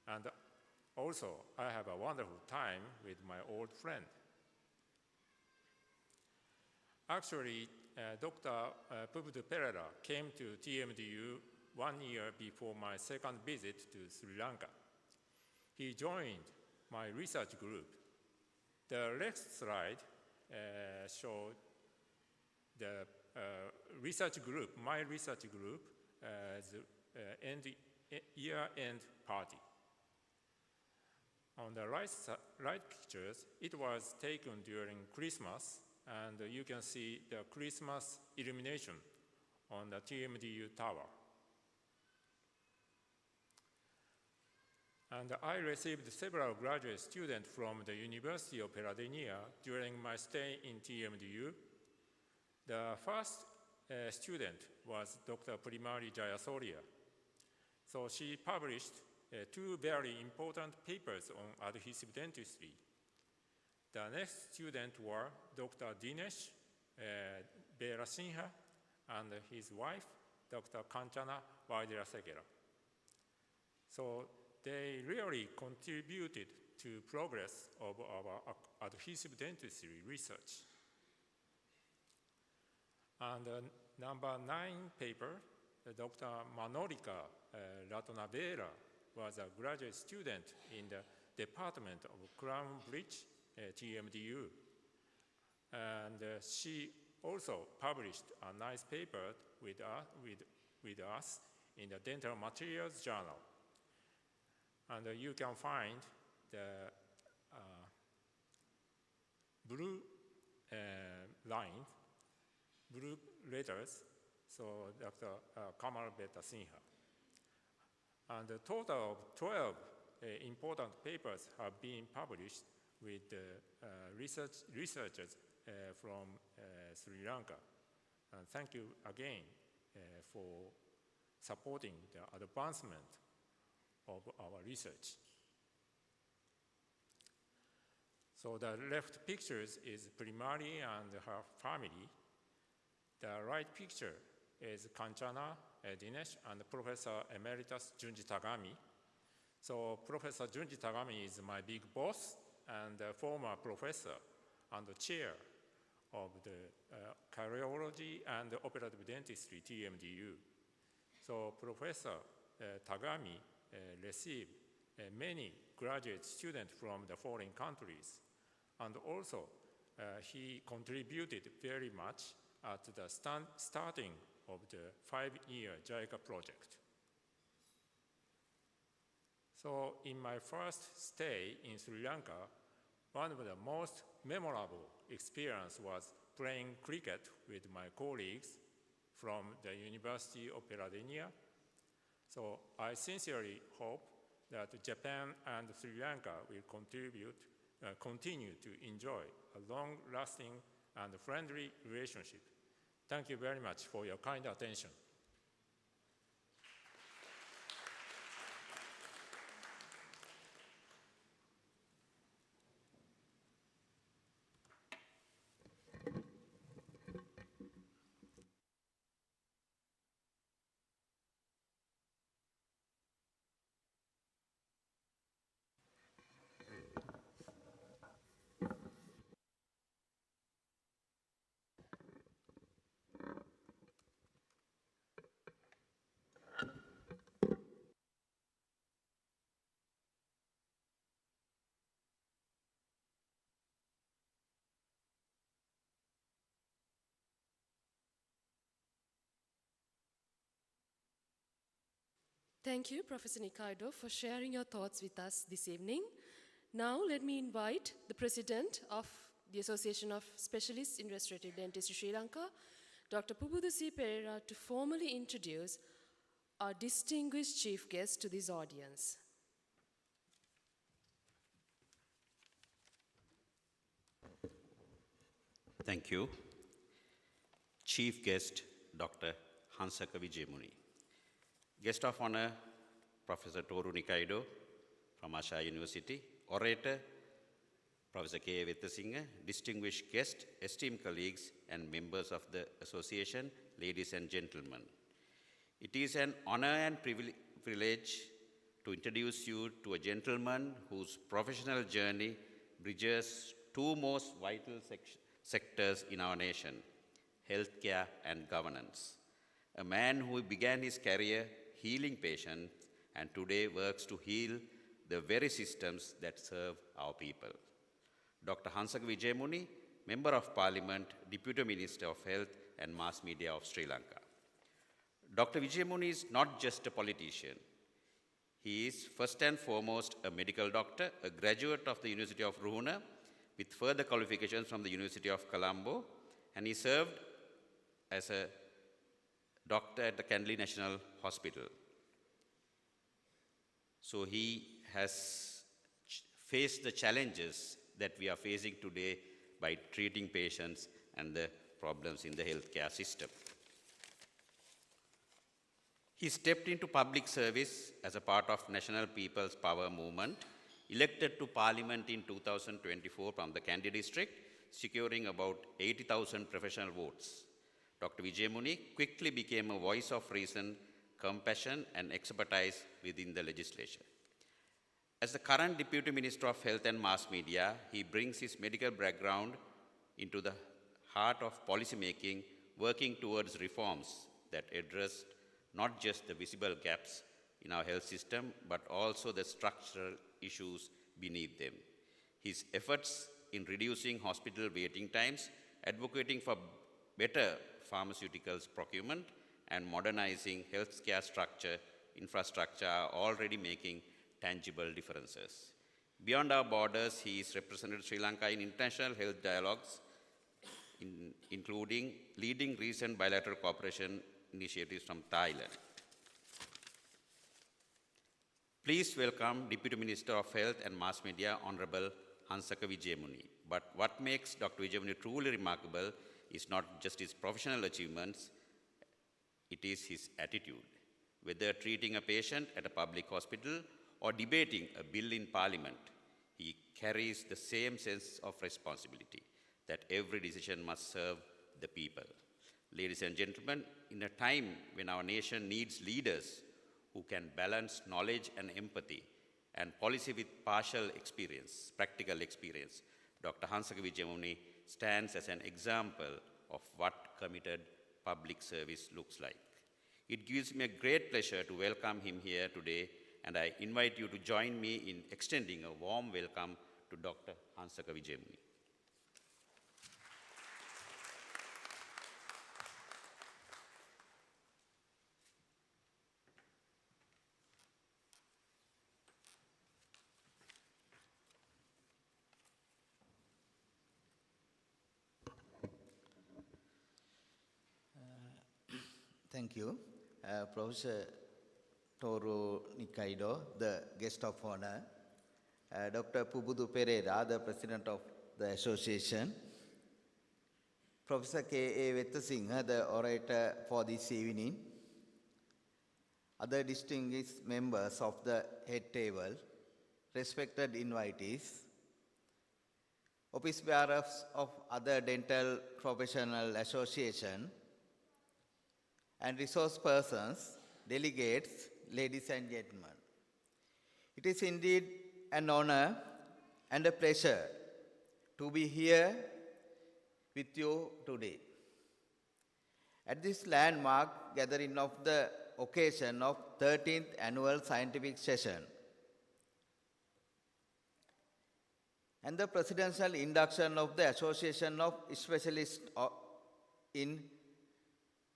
And also, I have a wonderful time with my old friend. Actually, Dr. Pubudu Pereira came to TMDU 1 year before my second visit to Sri Lanka. He joined my research group. The next slide showed the research group, my research group, year-end party. On the right pictures, it was taken during Christmas, and you can see the Christmas illumination on the TMDU tower. And I received several graduate students from the University of Peradeniya during my stay in TMDU. The first student was Dr. Primari Jayasurya. So she published 2 very important papers on adhesive dentistry. The next student were Dr. Dinesh Veerasimha and his wife, Dr. Kanchana Vaidyasekera. So they really contributed to progress of our adhesive dentistry research. And number 9 paper, Dr. Manolika Ratnavera was a graduate student in the Department of Crown Bridge, TMDU. And she also published a nice paper with us in the Dental Materials Journal. And you can find the blue line, blue letters, so Dr. Kamal Veerasimha. And a total of 12 important papers have been published with researchers from Sri Lanka. And thank you again for supporting the advancement of our research. So the left pictures is Primari and her family. The right picture is Kanchana, Dinesh, and Professor Emeritus Junji Tagami. So Professor Junji Tagami is my big boss and a former professor and the chair of the Cardiology and Operative Dentistry, TMDU. So Professor Tagami received many graduate students from the foreign countries, and also he contributed very much at the starting of the 5-year JICA project. So in my first stay in Sri Lanka, one of the most memorable experience was playing cricket with my colleagues from the University of Peradeniya. So I sincerely hope that Japan and Sri Lanka will continue to enjoy a long-lasting and friendly relationship. Thank you very much for your kind attention. Thank you, Professor Nikaido, for sharing your thoughts with us this evening. Now, let me invite the President of the Association of Specialists in Restorative Dentistry, Sri Lanka, Dr. Pubudu C. Pereira, to formally introduce our distinguished chief guest to this audience. Thank you. Chief guest, Dr. Hansaka Vijayamuni. Guest of honor, Professor Toru Nikaido from Asha University. Orator, Professor K. Vettasinga. Distinguished guest, esteemed colleagues and members of the association, ladies and gentlemen. It is an honor and privilege to introduce you to a gentleman whose professional journey bridges two most vital sectors in our nation, healthcare and governance. A man who began his career healing patients and today works to heal the very systems that serve our people. Dr. Hansaka Vijayamuni, Member of Parliament, Deputy Minister of Health and Mass Media of Sri Lanka. Dr. Vijayamuni is not just a politician. He is first and foremost a medical doctor, a graduate of the University of Ruhuna, with further qualifications from the University of Colombo, and he served as a doctor at the Kandy National Hospital. So he has faced the challenges that we are facing today by treating patients and the problems in the healthcare system. He stepped into public service as a part of National People's Power movement, elected to Parliament in 2024 from the Kandy district, securing about 80,000 professional votes. Dr. Vijayamuni quickly became a voice of reason, compassion, and expertise within the legislature. As the current Deputy Minister of Health and Mass Media, he brings his medical background into the heart of policy making, working towards reforms that address not just the visible gaps in our health system, but also the structural issues beneath them. His efforts in reducing hospital waiting times, advocating for better pharmaceuticals procurement, and modernizing healthcare infrastructure are already making tangible differences. Beyond our borders, he has represented Sri Lanka in international health dialogues, including leading recent bilateral cooperation initiatives from Thailand. Please welcome Deputy Minister of Health and Mass Media, Honorable Hansaka Vijayamuni. But what makes Dr. Vijayamuni truly remarkable is not just his professional achievements, it is his attitude. Whether treating a patient at a public hospital or debating a bill in Parliament, he carries the same sense of responsibility that every decision must serve the people. Ladies and gentlemen, in a time when our nation needs leaders who can balance knowledge and empathy and policy with practical experience, Dr. Hansaka Vijayamuni stands as an example of what committed public service looks like. It gives me a great pleasure to welcome him here today, and I invite you to join me in extending a warm welcome to Dr. Hansaka Vijayamuni. Thank you. Professor Toru Nikaido, the guest of honor, Dr. Pubudu Pereira, the president of the association, Professor K.A. Vettasinga, the orator for this evening, other distinguished members of the head table, respected invitees, office bearers of other dental professional association, and resource persons, delegates, ladies and gentlemen. It is indeed an honor and a pleasure to be here with you today. At this landmark gathering of the occasion of 13th Annual Scientific Session and the presidential induction of the Association of Specialists in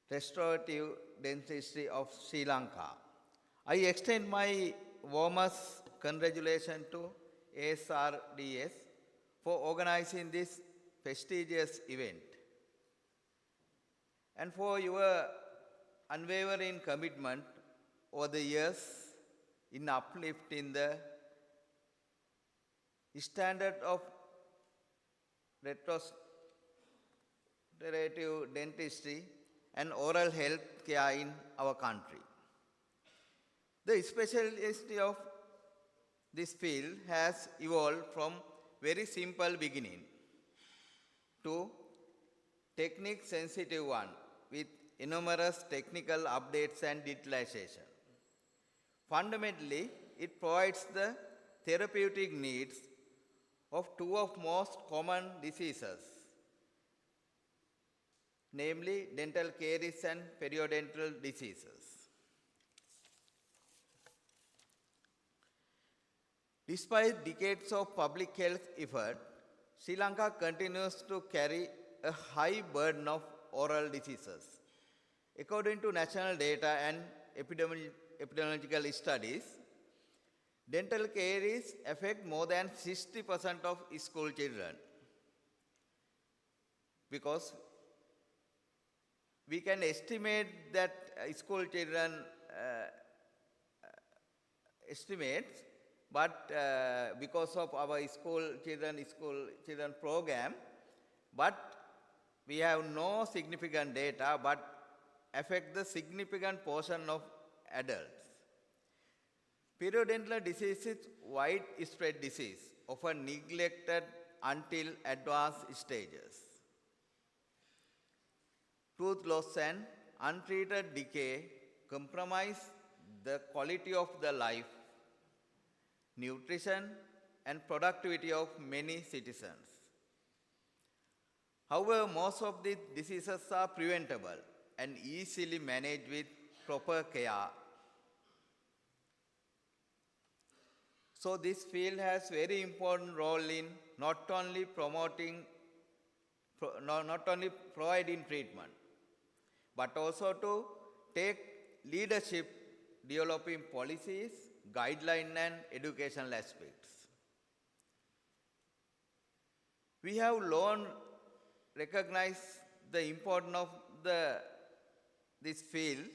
Restorative Dentistry of Sri Lanka, I extend my warmest congratulations to ASRDS for organizing this prestigious event and for your unwavering commitment over the years in uplift in the standard of restorative dentistry and oral health care in our country. The specialty of this field has evolved from very simple beginning to technique sensitive one with numerous technical updates and digitalization. Fundamentally, it provides the therapeutic needs of two of most common diseases, namely dental caries and periodontal diseases. Despite decades of public health effort, Sri Lanka continues to carry a high burden of oral diseases. According to national data and epidemiological studies, dental caries affect more than 60% of school children, because we can estimate that school children estimates, but because of our school children program, but we have no significant data, but affect the significant portion of adults. Periodontal disease is widespread disease, often neglected until advanced stages. Tooth loss and untreated decay compromise the quality of the life, nutrition, and productivity of many citizens. However, most of these diseases are preventable and easily managed with proper care. So this field has very important role in not only providing treatment, but also to take leadership, developing policies, guidelines, and educational aspects. We have long recognized the importance of this field,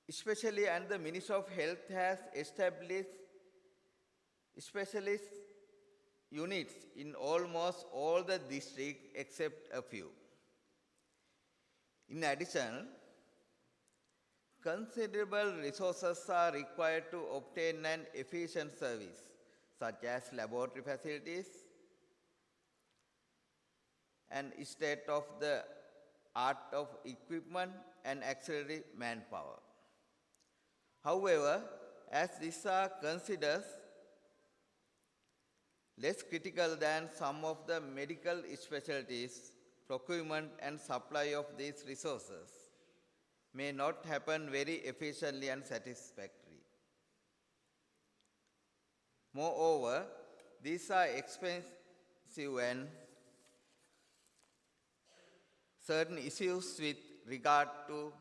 especially, and the Ministry of Health has established specialist units in almost all the districts except a few. In addition, considerable resources are required to obtain an efficient service, such as laboratory facilities and state-of-the-art of equipment and auxiliary manpower. However, as these are considered less critical than some of the medical specialties, procurement and supply of these resources may not happen very efficiently and satisfactorily. Moreover, these are expensive and certain issues with regard to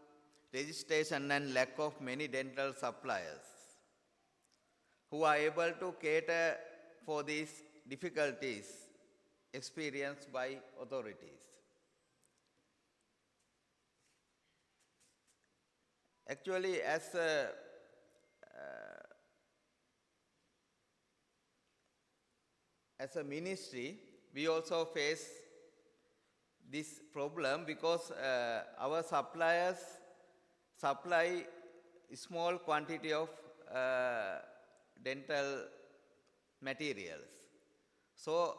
registration and lack of many dental suppliers who are able to cater for these difficulties experienced by authorities. Actually, as a ministry, we also face this problem because our suppliers supply small quantity of dental materials. So,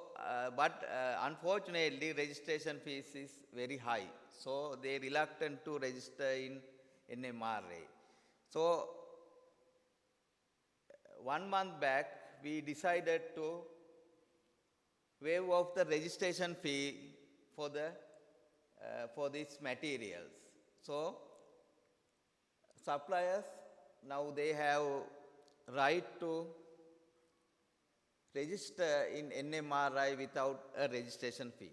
but unfortunately, registration fees is very high. So, they reluctant to register in NMRA. So, 1 month back, we decided to waive off the registration fee for these materials. So, suppliers now they have right to register in NMRI without a registration fee.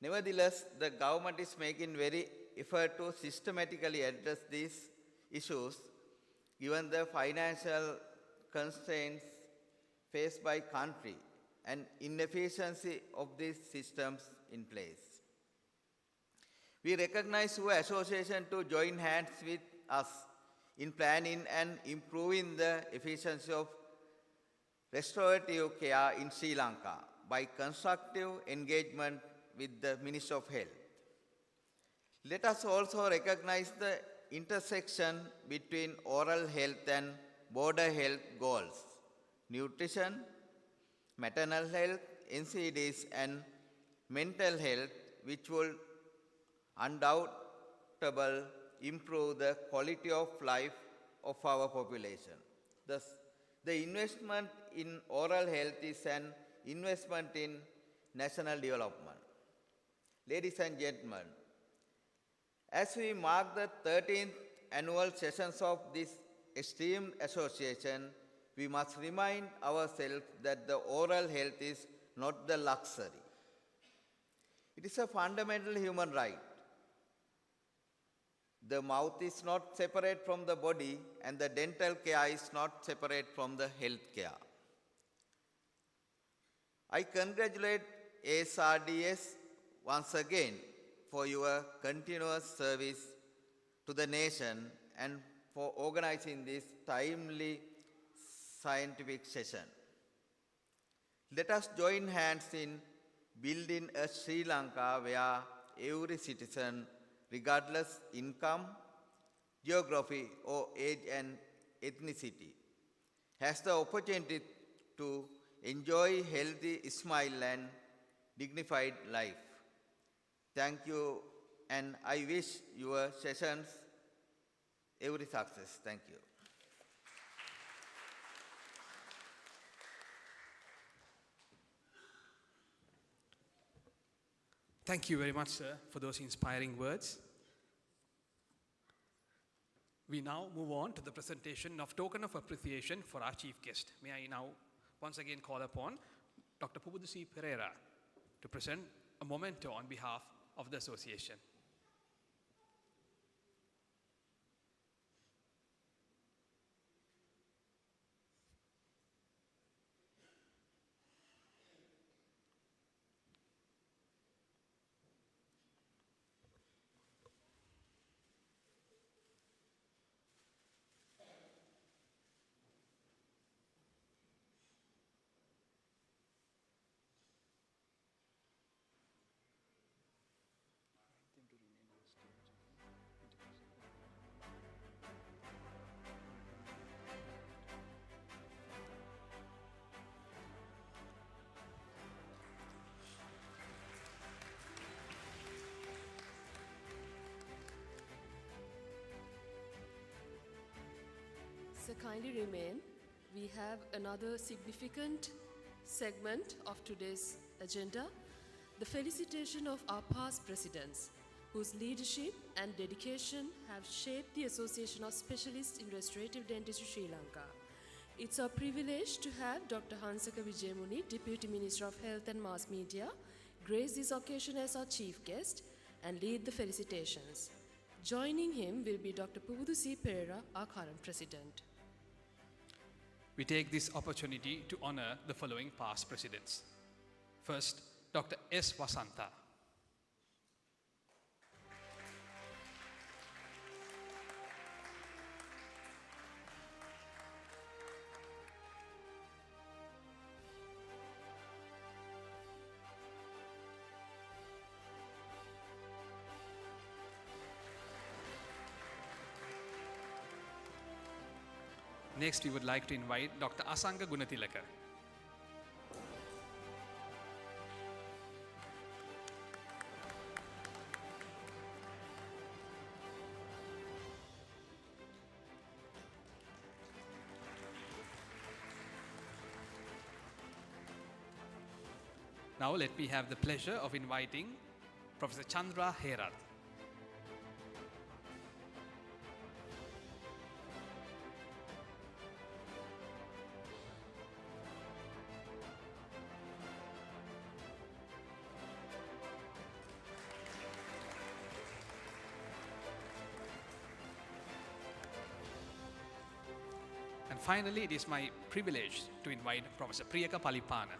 Nevertheless, the government is making very effort to systematically address these issues given the financial constraints faced by country and inefficiency of these systems in place. We recognize your association to join hands with us in planning and improving the efficiency of restorative care in Sri Lanka by constructive engagement with the Ministry of Health. Let us also recognize the intersection between oral health and border health goals, nutrition, maternal health, NCDs, and mental health, which will undoubtedly improve the quality of life of our population. Thus, the investment in oral health is an investment in national development. Ladies and gentlemen, as we mark the 13th annual sessions of this esteemed association, we must remind ourselves that the oral health is not the luxury. It is a fundamental human right. The mouth is not separate from the body, and the dental care is not separate from the health care. I congratulate ASRDS once again for your continuous service to the nation and for organizing this timely scientific session. Let us join hands in building a Sri Lanka where every citizen, regardless income, geography, or age and ethnicity, has the opportunity to enjoy healthy smile and dignified life. Thank you, and I wish your sessions every success. Thank you. Thank you very much, sir, for those inspiring words. We now move on to the presentation of token of appreciation for our chief guest. May I now once again call upon Dr. Pubudusi Pereira to present a memento on behalf of the association. So kindly remain. We have another significant segment of today's agenda, the felicitation of our past presidents, whose leadership and dedication have shaped the Association of Specialists in Restorative Dentistry Sri Lanka. It's our privilege to have Dr. Hansaka Wijayamuni, Deputy Minister of Health and Mass Media, grace this occasion as our chief guest and lead the felicitations. Joining him will be Dr. Pubudusi Pereira, our current president. We take this opportunity to honor the following past presidents. First, Dr. S. Vasantha. Next, we would like to invite Dr. Asanga Gunatilaka. Now let me have the pleasure of inviting Professor Chandra Herath. And finally, it is my privilege to invite Professor Priyaka Palipana.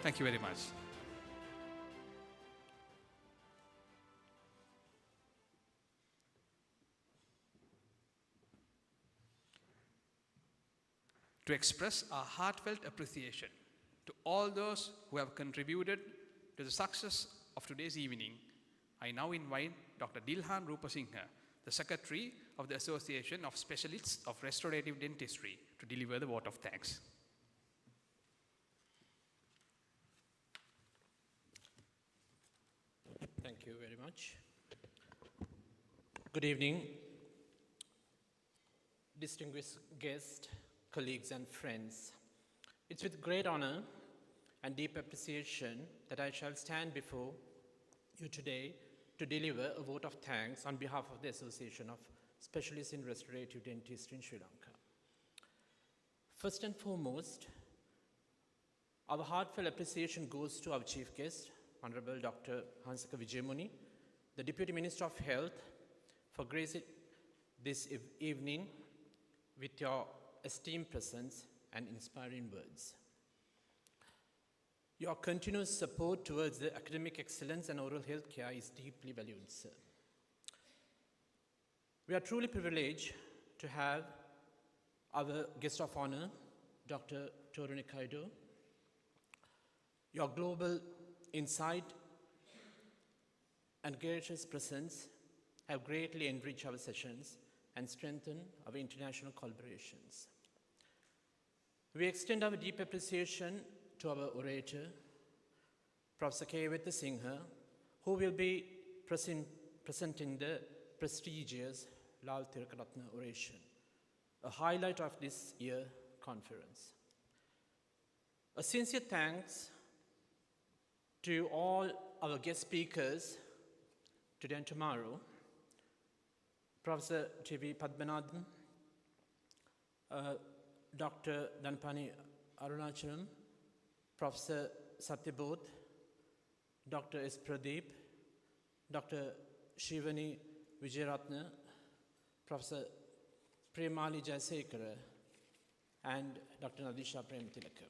Thank you very much. To express our heartfelt appreciation to all those who have contributed to the success of today's evening, I now invite Dr. Dilhan Rupasinghe, the Secretary of the Association of Specialists of Restorative Dentistry, to deliver the vote of thanks. Thank you very much. Good evening, distinguished guests, colleagues and friends. It's with great honor and deep appreciation that I shall stand before you today to deliver a vote of thanks on behalf of the Association of Specialists in Restorative Dentistry in Sri Lanka. First and foremost, our heartfelt appreciation goes to our chief guest, Honorable Dr. Hansaka Wijayamuni, the Deputy Minister of Health, for gracing this evening with your esteemed presence and inspiring words. Your continuous support towards the academic excellence and oral health care is deeply valued, sir. We are truly privileged to have our guest of honor, Dr. Toru Nikaido. Your global insight and gracious presence have greatly enriched our sessions and strengthened our international collaborations. We extend our deep appreciation to our orator, Professor K. Singha, who will be presenting the prestigious Lal Tirakaratna oration, a highlight of this year's conference. A sincere thanks to all our guest speakers today and tomorrow, Professor T.V. Padmanabhan, Dr. Danpani Arunachalam, Professor Satyabodh, Dr. S. Pradeep, Dr. Shivani Vijayaratna, Professor Premali Jayasekara, and Dr. Nadisha Premtilaka.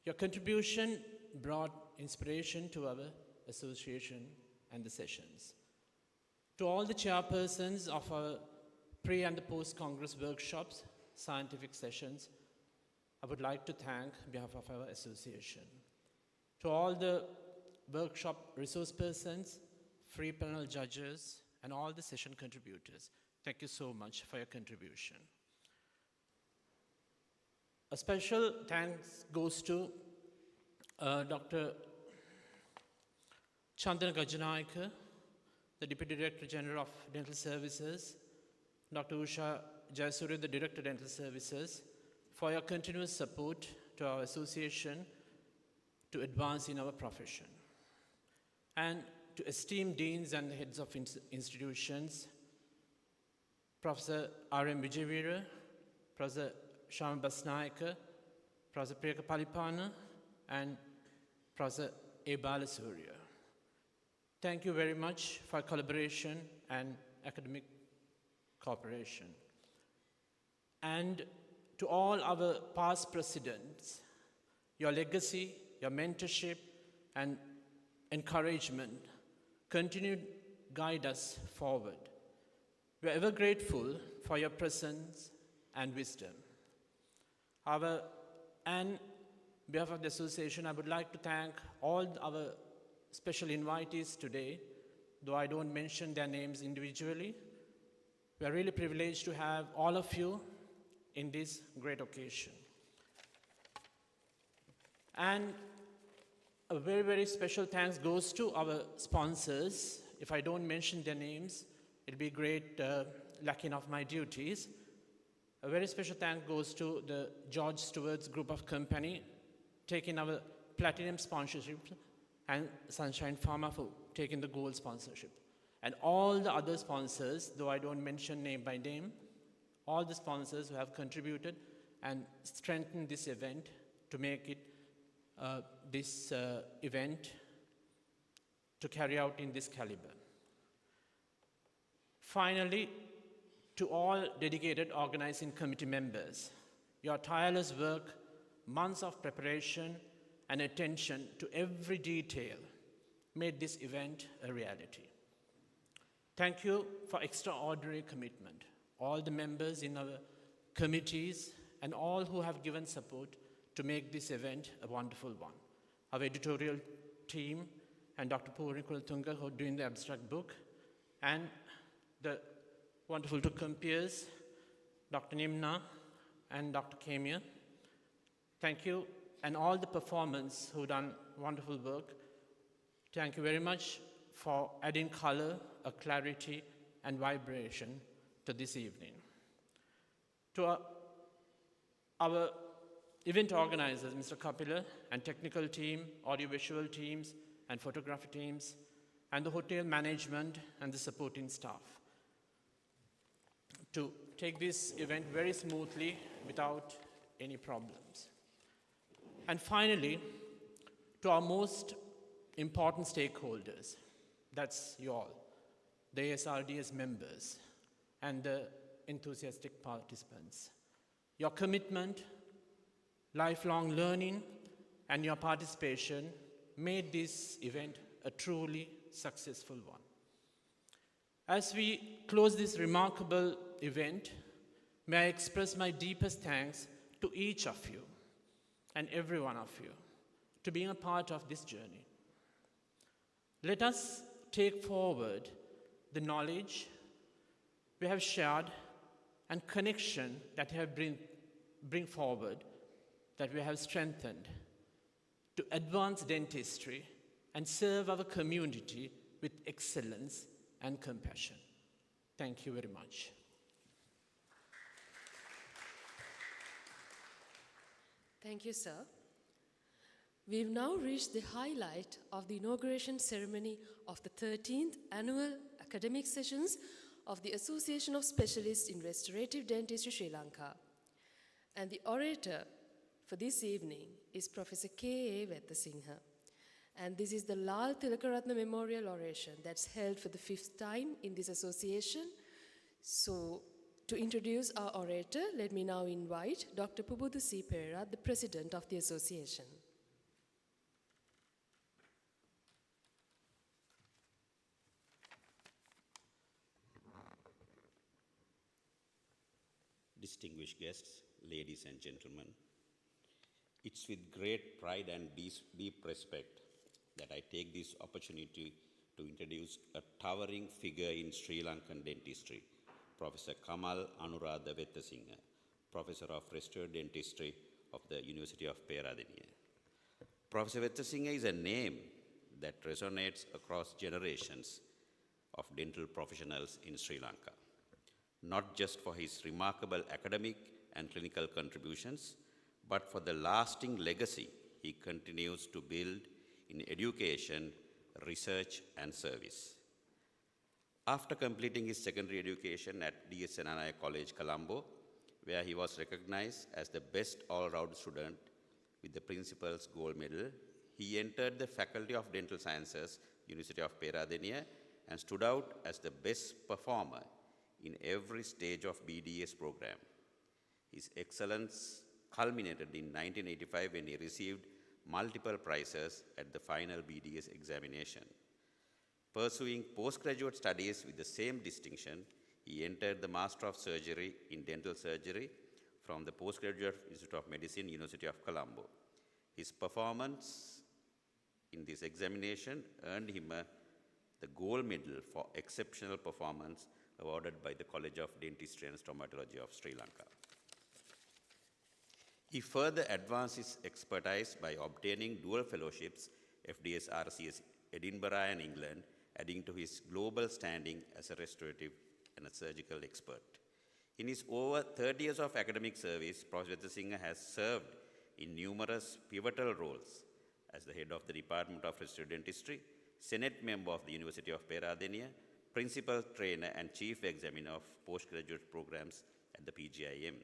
Your contribution brought inspiration to our association and the sessions. To all the chairpersons of our pre- and the post-Congress workshops, scientific sessions, I would like to thank on behalf of our association. To all the workshop resource persons, free panel judges, and all the session contributors, thank you so much for your contribution. A special thanks goes to Dr. Chandana Gajanayaka, the Deputy Director General of Dental Services, Dr. Usha Jayasuriya, the Director of Dental Services, for your continuous support to our association to advance in our profession. And to esteemed deans and heads of institutions, Professor R.M. Vijayveera, Professor Shama Basnayaka, Professor Priyaka Palipana, and Professor A. Balasurya. Thank you very much for collaboration and academic cooperation. And to all our past presidents, your legacy, your mentorship, and encouragement continue to guide us forward. We are ever grateful for your presence and wisdom. And on behalf of the association, I would like to thank all our special invitees today, though I don't mention their names individually. We are really privileged to have all of you in this great occasion. And a very, very special thanks goes to our sponsors. If I don't mention their names, it'll be great lacking of my duties. A very special thank goes to the George Stewart's group of company, taking our platinum sponsorship, and Sunshine Pharma for taking the gold sponsorship. And all the other sponsors, though I don't mention name by name, all the sponsors who have contributed and strengthened this event to make it this event to carry out in this caliber. Finally, to all dedicated organizing committee members, your tireless work, months of preparation, and attention to every detail made this event a reality. Thank you for extraordinary commitment, all the members in our committees and all who have given support to make this event a wonderful one. Our editorial team and Dr. Puri Kulatunga who are doing the abstract book, and the wonderful two compeers, Dr. Nimna and Dr. Kemia. Thank you, and all the performers who done wonderful work. Thank you very much for adding color, a clarity, and vibration to this evening. To our event organizers, Mr. Kapila, and technical team, audiovisual teams, and photography teams, and the hotel management and the supporting staff, to take this event very smoothly without any problems. And finally, to our most important stakeholders, that's you all, the ASRDS members and the enthusiastic participants. Your commitment, lifelong learning, and your participation made this event a truly successful one. As we close this remarkable event, may I express my deepest thanks to each of you and every one of you to being a part of this journey. Let us take forward the knowledge we have shared and connection that we have bring forward, that we have strengthened to advance dentistry and serve our community with excellence and compassion. Thank you very much. Thank you, sir. We've now reached the highlight of the inauguration ceremony of the 13th Annual Academic Sessions of the Association of Specialists in Restorative Dentistry, Sri Lanka. And the orator for this evening is Professor K.A. Vettasinghe. And this is the Lal Tilakaratne Memorial Oration that's held for the 5th time in this association. So, to introduce our orator, let me now invite Dr. Pubudu C. Pereira, the President of the Association. Distinguished guests, ladies and gentlemen, it's with great pride and deep respect that I take this opportunity to introduce a towering figure in Sri Lankan dentistry, Professor Kamal Anuradha Vettasinghe, Professor of Restorative Dentistry of the University of Peradeniya. Professor Vettasinghe is a name that resonates across generations of dental professionals in Sri Lanka, not just for his remarkable academic and clinical contributions, but for the lasting legacy he continues to build in education, research, and service. After completing his secondary education at D.S. Senanaya College, Colombo, where he was recognized as the best all-round student with the principal's gold medal, he entered the Faculty of Dental Sciences, University of Peradeniya, and stood out as the best performer in every stage of BDS program. His excellence culminated in 1985 when he received multiple prizes at the final BDS examination. Pursuing postgraduate studies with the same distinction, he entered the Master of Surgery in Dental Surgery from the Postgraduate Institute of Medicine, University of Colombo. His performance in this examination earned him the gold medal for exceptional performance awarded by the College of Dentistry and Stomatology of Sri Lanka. He further advanced his expertise by obtaining dual fellowships, FDS RCS Edinburgh and England, adding to his global standing as a restorative and a surgical expert. In his over 30 years of academic service, Professor Vettasinghe has served in numerous pivotal roles as the head of the Department of Restorative Dentistry, Senate member of the University of Peradeniya, principal trainer and chief examiner of postgraduate programs at the PGIM,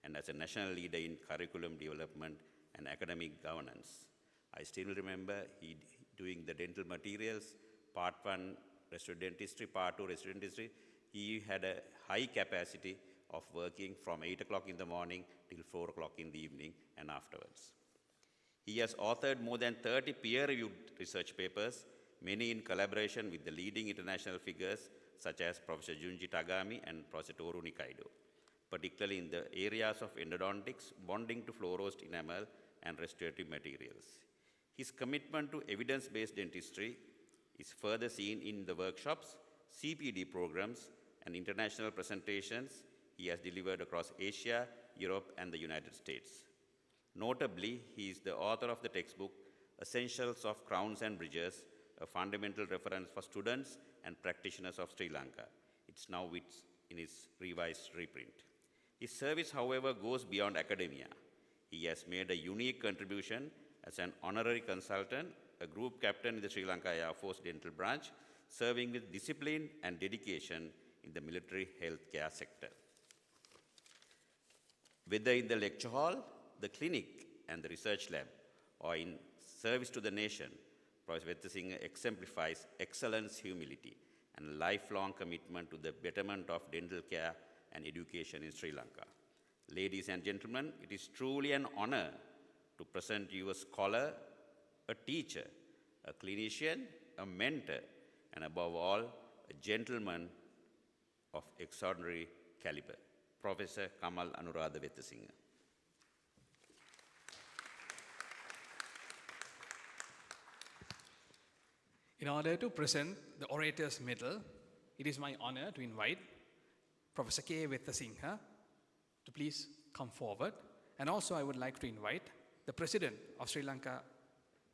and as a national leader in curriculum development and academic governance. I still remember he doing the dental materials, part 1 restorative dentistry, part 2 restorative dentistry. He had a high capacity of working from 8 o'clock in the morning till 4 o'clock in the evening and afterwards. He has authored more than 30 peer-reviewed research papers, many in collaboration with the leading international figures such as Professor Junji Tagami and Professor Toru Nikaido, particularly in the areas of endodontics, bonding to fluorosed enamel, and restorative materials. His commitment to evidence-based dentistry is further seen in the workshops, CPD programs, and international presentations he has delivered across Asia, Europe, and the United States. Notably, he is the author of the textbook Essentials of Crowns and Bridges, a fundamental reference for students and practitioners of Sri Lanka. It's now in its revised reprint. His service, however, goes beyond academia. He has made a unique contribution as an honorary consultant, a group captain in the Sri Lanka Air Force Dental Branch, serving with discipline and dedication in the military healthcare sector. Whether in the lecture hall, the clinic, and the research lab, or in service to the nation, Professor Wettasinghe exemplifies excellence, humility, and a lifelong commitment to the betterment of dental care and education in Sri Lanka. Ladies and gentlemen, it is truly an honor to present you a scholar, a teacher, a clinician, a mentor, and above all, a gentleman of extraordinary caliber, Professor Kamal Anuradha Wettasinghe. In order to present the orator's medal, it is my honor to invite Professor K. Wettasinghe to please come forward. And also I would like to invite the President of Sri Lanka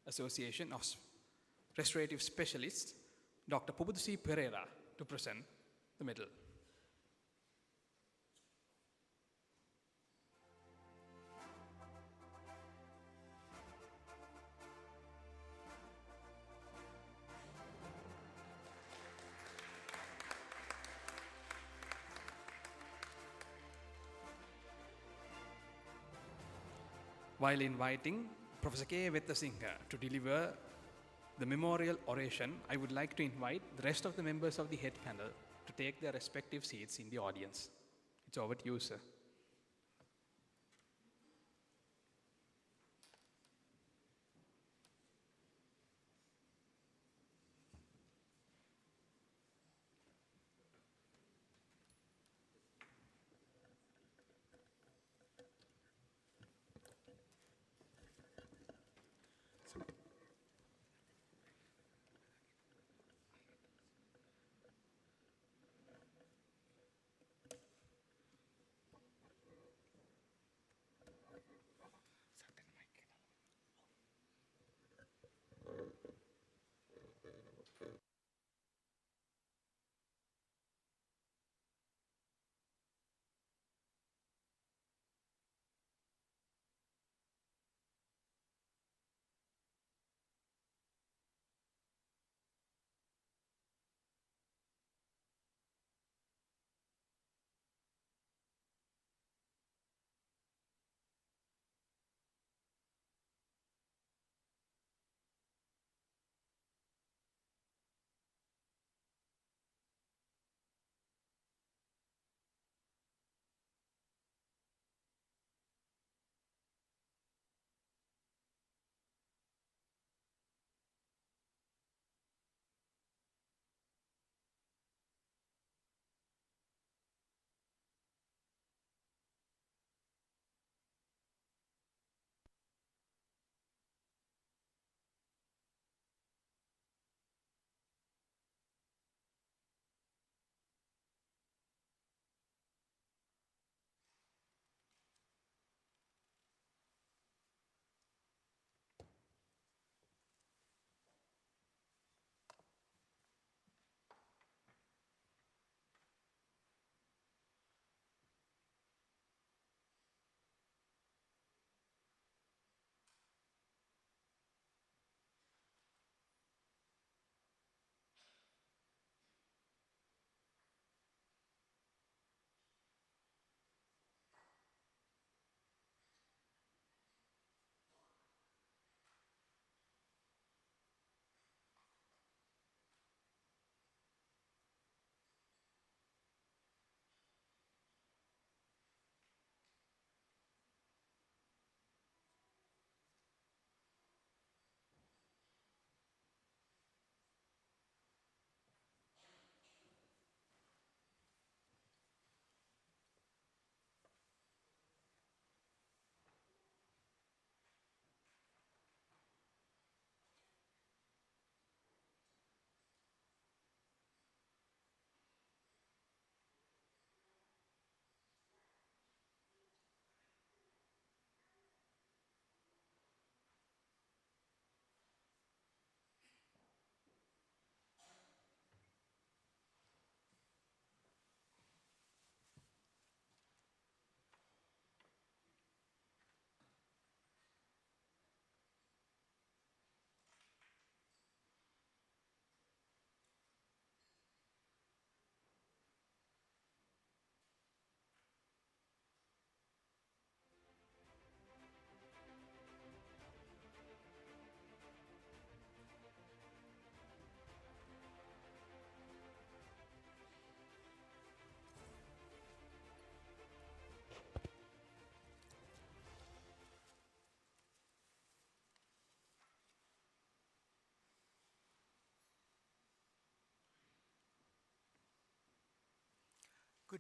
Association of Restorative Specialists, Dr. Pubudusi Pereira, to present the medal. While inviting Professor K. Wettasinghe to deliver the memorial oration, I would like to invite the rest of the members of the head panel to take their respective seats in the audience. It's over to you, sir.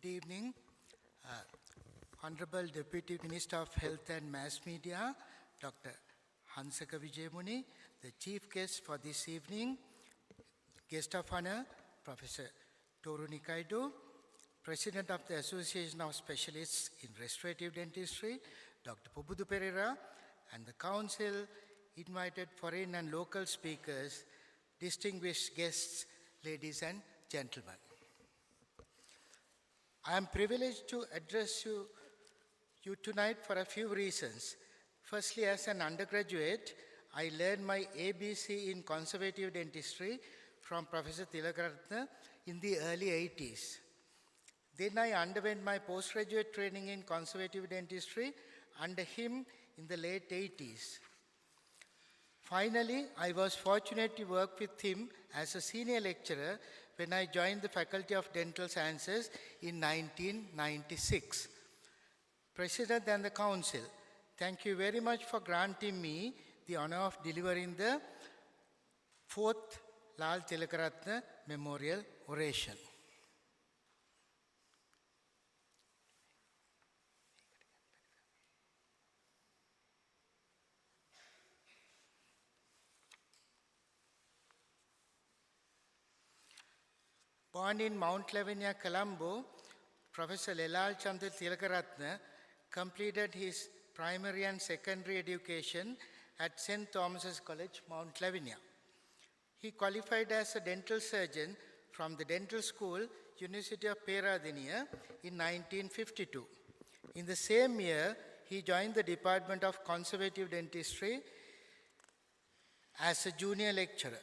Good evening. Honorable Deputy Minister of Health and Mass Media, Dr. Hansaka Vijayamuni, the chief guest for this evening, guest of honor, Professor Toru Nikaido, President of the Association of Specialists in Restorative Dentistry, Dr. Pubudu Pereira, and the Council, invited foreign and local speakers, distinguished guests, ladies and gentlemen. I am privileged to address you tonight for a few reasons. Firstly, as an undergraduate, I learned my ABC in conservative dentistry from Professor Tilakaratne in the early 80s. Then I underwent my postgraduate training in conservative dentistry under him in the late 80s. Finally, I was fortunate to work with him as a senior lecturer when I joined the Faculty of Dental Sciences in 1996. President and the Council, thank you very much for granting me the honor of delivering the 4th Lal Tilakaratne Memorial Oration. Born in Mount Lavinia, Colombo, Professor Lelal Chandra Tilakaratne completed his primary and secondary education at St. Thomas's College, Mount Lavinia. He qualified as a dental surgeon from the dental school, University of Peradeniya in 1952. In the same year, he joined the Department of Conservative Dentistry as a junior lecturer.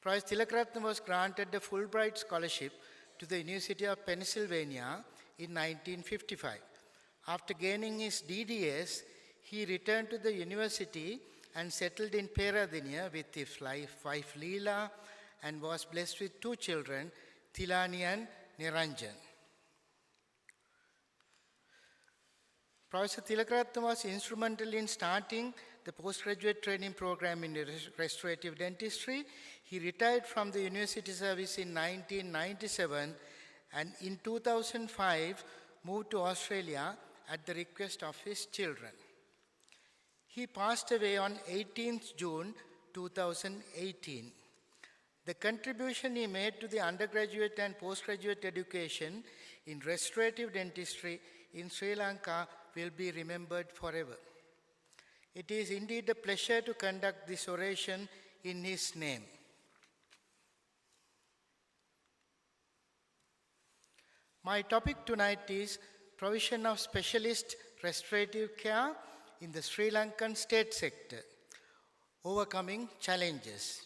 Professor Tilakaratne was granted a Fulbright scholarship to the University of Pennsylvania in 1955. After gaining his DDS, he returned to the university and settled in Peradeniya with his wife Leela and was blessed with 2 children, Tilani and Niranjan. Professor Tilakaratne was instrumental in starting the postgraduate training program in restorative dentistry. He retired from the university service in 1997 and in 2005 moved to Australia at the request of his children. He passed away on 18th June 2018. The contribution he made to the undergraduate and postgraduate education in restorative dentistry in Sri Lanka will be remembered forever. It is indeed a pleasure to conduct this oration in his name. My topic tonight is provision of specialist restorative care in the Sri Lankan state sector, overcoming challenges.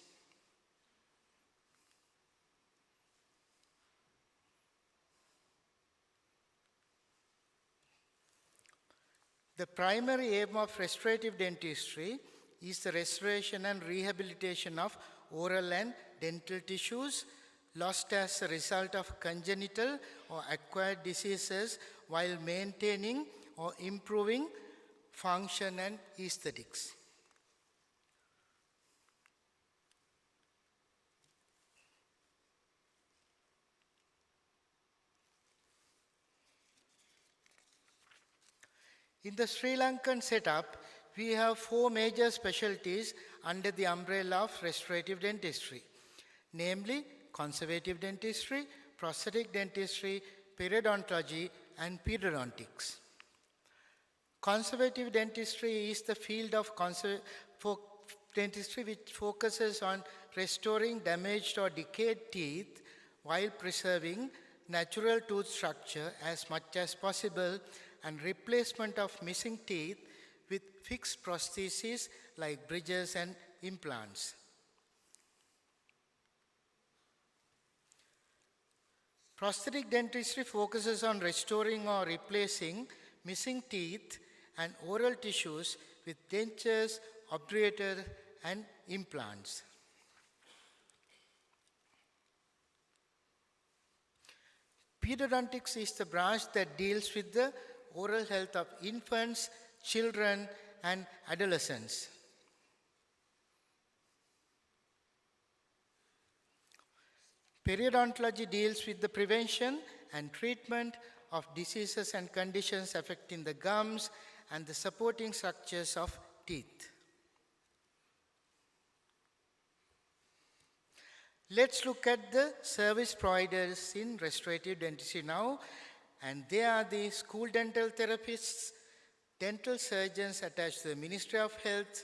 The primary aim of restorative dentistry is the restoration and rehabilitation of oral and dental tissues lost as a result of congenital or acquired diseases while maintaining or improving function and aesthetics. In the Sri Lankan setup, we have 4 major specialties under the umbrella of restorative dentistry, namely conservative dentistry, prosthetic dentistry, periodontology, and periodontics. Conservative dentistry is the field of dentistry which focuses on restoring damaged or decayed teeth while preserving natural tooth structure as much as possible and replacement of missing teeth with fixed prostheses like bridges and implants. Prosthetic dentistry focuses on restoring or replacing missing teeth and oral tissues with dentures, obturators, and implants. Periodontics is the branch that deals with the oral health of infants, children, and adolescents. Periodontology deals with the prevention and treatment of diseases and conditions affecting the gums and the supporting structures of teeth. Let's look at the service providers in restorative dentistry now, and they are the school dental therapists, dental surgeons attached to the Ministry of Health,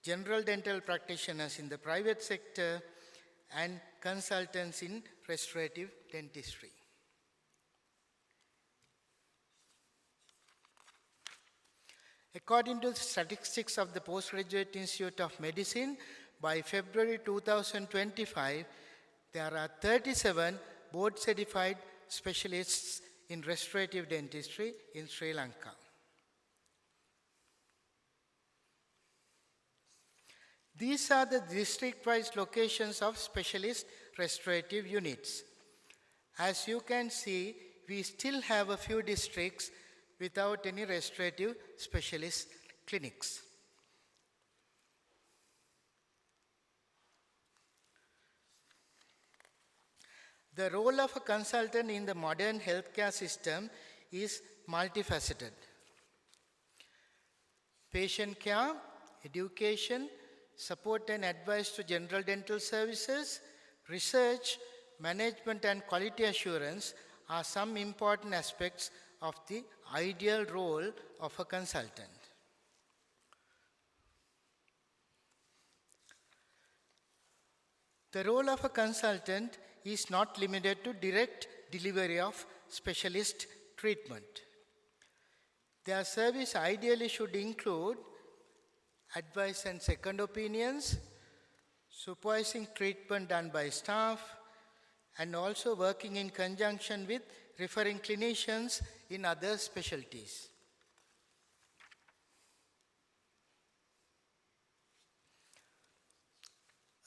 general dental practitioners in the private sector, and consultants in restorative dentistry. According to the statistics of the Postgraduate Institute of Medicine, by February 2025, there are 37 board-certified specialists in restorative dentistry in Sri Lanka. These are the district-wise locations of specialist restorative units. As you can see, we still have a few districts without any restorative specialist clinics. The role of a consultant in the modern healthcare system is multifaceted. Patient care, education, support and advice to general dental services, research, management and quality assurance are some important aspects of the ideal role of a consultant. The role of a consultant is not limited to direct delivery of specialist treatment. Their service ideally should include advice and second opinions, supervising treatment done by staff, and also working in conjunction with referring clinicians in other specialties.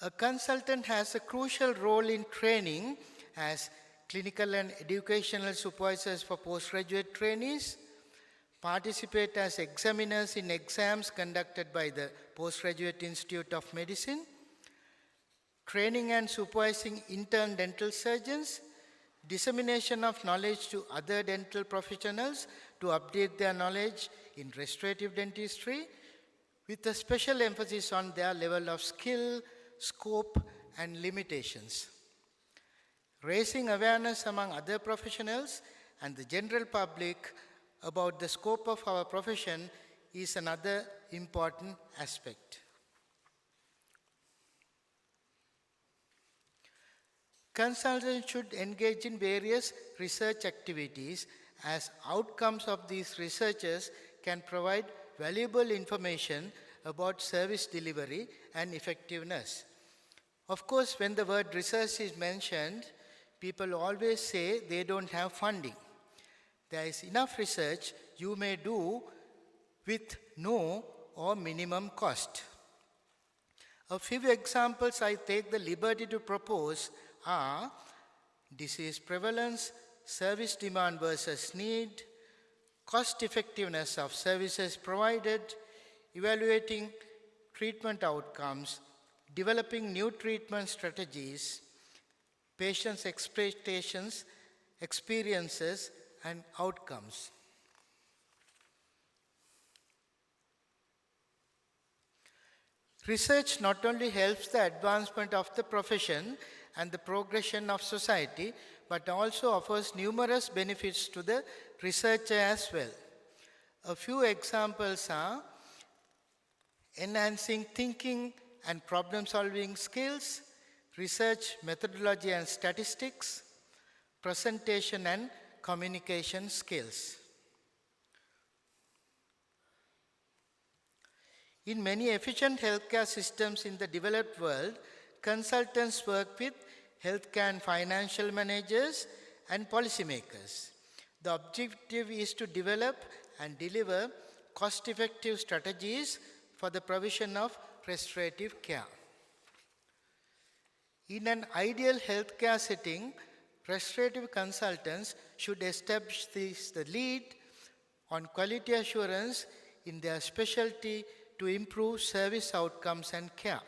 A consultant has a crucial role in training as clinical and educational supervisors for postgraduate trainees, participate as examiners in exams conducted by the Postgraduate Institute of Medicine, training and supervising intern dental surgeons, dissemination of knowledge to other dental professionals to update their knowledge in restorative dentistry, with a special emphasis on their level of skill, scope, and limitations. Raising awareness among other professionals and the general public about the scope of our profession is another important aspect. Consultants should engage in various research activities, as outcomes of these researches can provide valuable information about service delivery and effectiveness. Of course, when the word research is mentioned, people always say they don't have funding. There is enough research you may do with no or minimum cost. A few examples I take the liberty to propose are disease prevalence, service demand versus need, cost effectiveness of services provided, evaluating treatment outcomes, developing new treatment strategies, patients' expectations, experiences, and outcomes. Research not only helps the advancement of the profession and the progression of society, but also offers numerous benefits to the researcher as well. A few examples are enhancing thinking and problem-solving skills, research methodology and statistics, presentation and communication skills. In many efficient healthcare systems in the developed world, consultants work with healthcare and financial managers and policymakers. The objective is to develop and deliver cost-effective strategies for the provision of restorative care. In an ideal healthcare setting, restorative consultants should establish the lead on quality assurance in their specialty to improve service outcomes and care.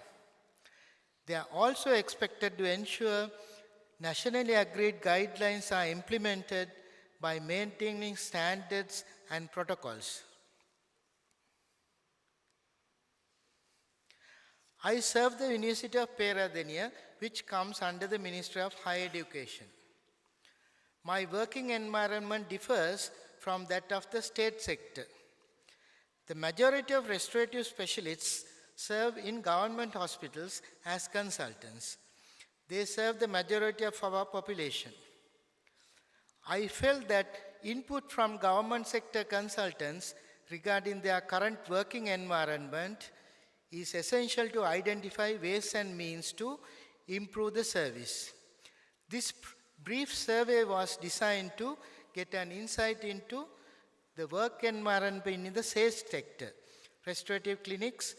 They are also expected to ensure nationally agreed guidelines are implemented by maintaining standards and protocols. I serve the University of Peradeniya, which comes under the Ministry of Higher Education. My working environment differs from that of the state sector. The majority of restorative specialists serve in government hospitals as consultants. They serve the majority of our population. I felt that input from government sector consultants regarding their current working environment is essential to identify ways and means to improve the service. This brief survey was designed to get an insight into the work environment in the sales sector, restorative clinics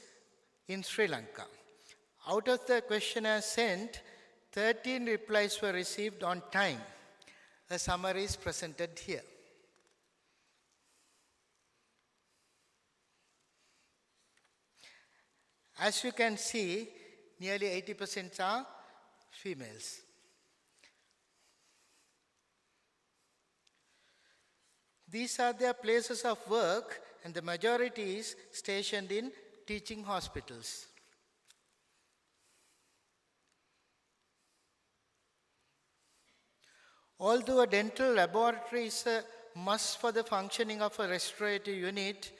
in Sri Lanka. Out of the questionnaire sent, 13 replies were received on time. A summary is presented here. As you can see, nearly 80% are females. These are their places of work, and the majority is stationed in teaching hospitals. Although a dental laboratory is a must for the functioning of a restorative unit,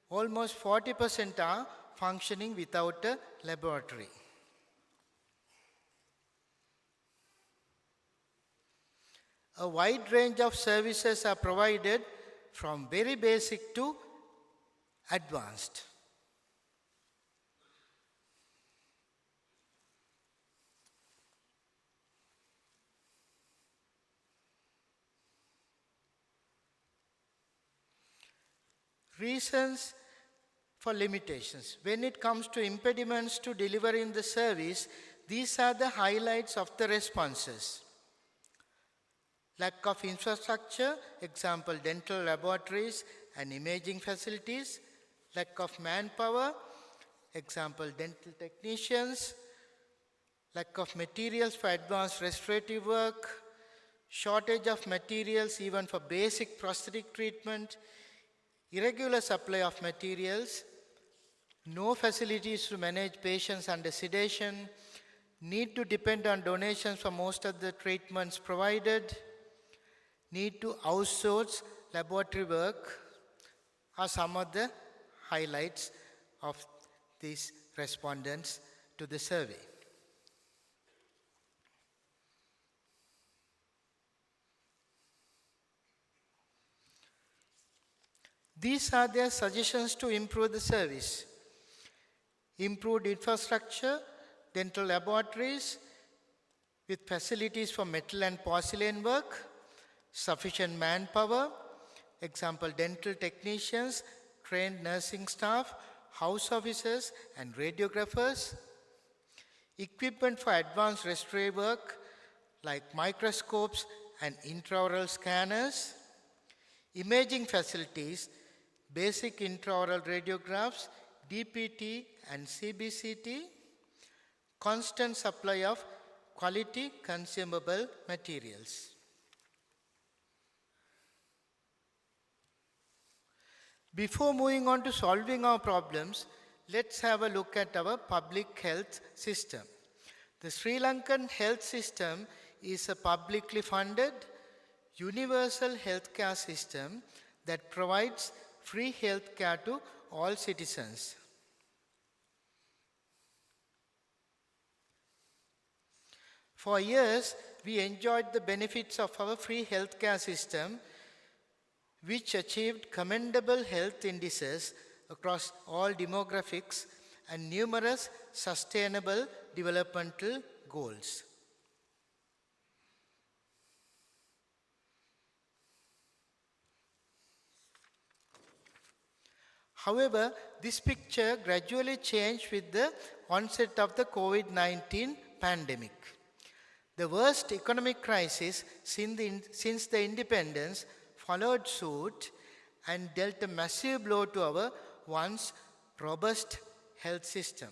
almost 40% are functioning without a laboratory. A wide range of services are provided from very basic to advanced. Reasons for limitations. When it comes to impediments to delivering the service, these are the highlights of the responses. Lack of infrastructure, example dental laboratories and imaging facilities. Lack of manpower, example dental technicians. Lack of materials for advanced restorative work. Shortage of materials even for basic prosthetic treatment. Irregular supply of materials. No facilities to manage patients under sedation. Need to depend on donations for most of the treatments provided. Need to outsource laboratory work are some of the highlights of these respondents to the survey. These are their suggestions to improve the service. Improved infrastructure, dental laboratories with facilities for metal and porcelain work, sufficient manpower, example dental technicians, trained nursing staff, house officers and radiographers, equipment for advanced restorative work like microscopes and intraoral scanners, imaging facilities, basic intraoral radiographs, DPT and CBCT, constant supply of quality consumable materials. Before moving on to solving our problems, let's have a look at our public health system. The Sri Lankan health system is a publicly funded, universal healthcare system that provides free healthcare to all citizens. For years, we enjoyed the benefits of our free healthcare system, which achieved commendable health indices across all demographics and numerous sustainable developmental goals. However, this picture gradually changed with the onset of the COVID-19 pandemic. The worst economic crisis since the independence followed suit and dealt a massive blow to our once robust health system.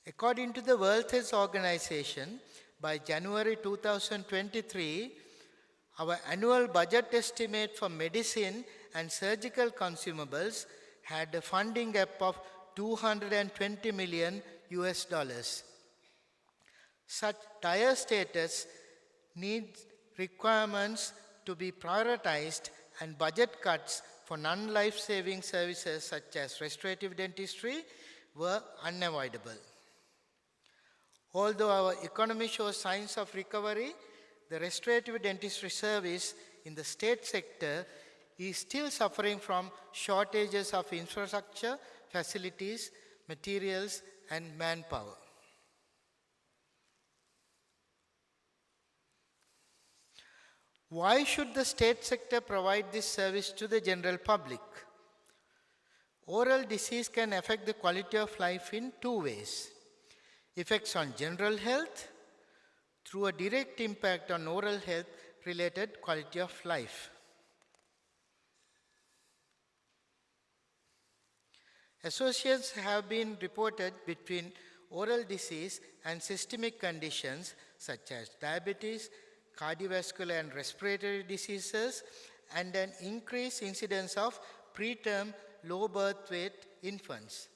According to the World Health Organization, by January 2023, our annual budget estimate for medicine and surgical consumables had a funding gap of 220 million US dollars. Such dire status needs requirements to be prioritized, and budget cuts for non-life-saving services such as restorative dentistry were unavoidable. Although our economy shows signs of recovery, the restorative dentistry service in the state sector is still suffering from shortages of infrastructure, facilities, materials, and manpower. Why should the state sector provide this service to the general public? Oral disease can affect the quality of life in two ways. Effects on general health through a direct impact on oral health related quality of life. Associations have been reported between oral disease and systemic conditions such as diabetes, cardiovascular and respiratory diseases, and an increased incidence of preterm low birth weight infants.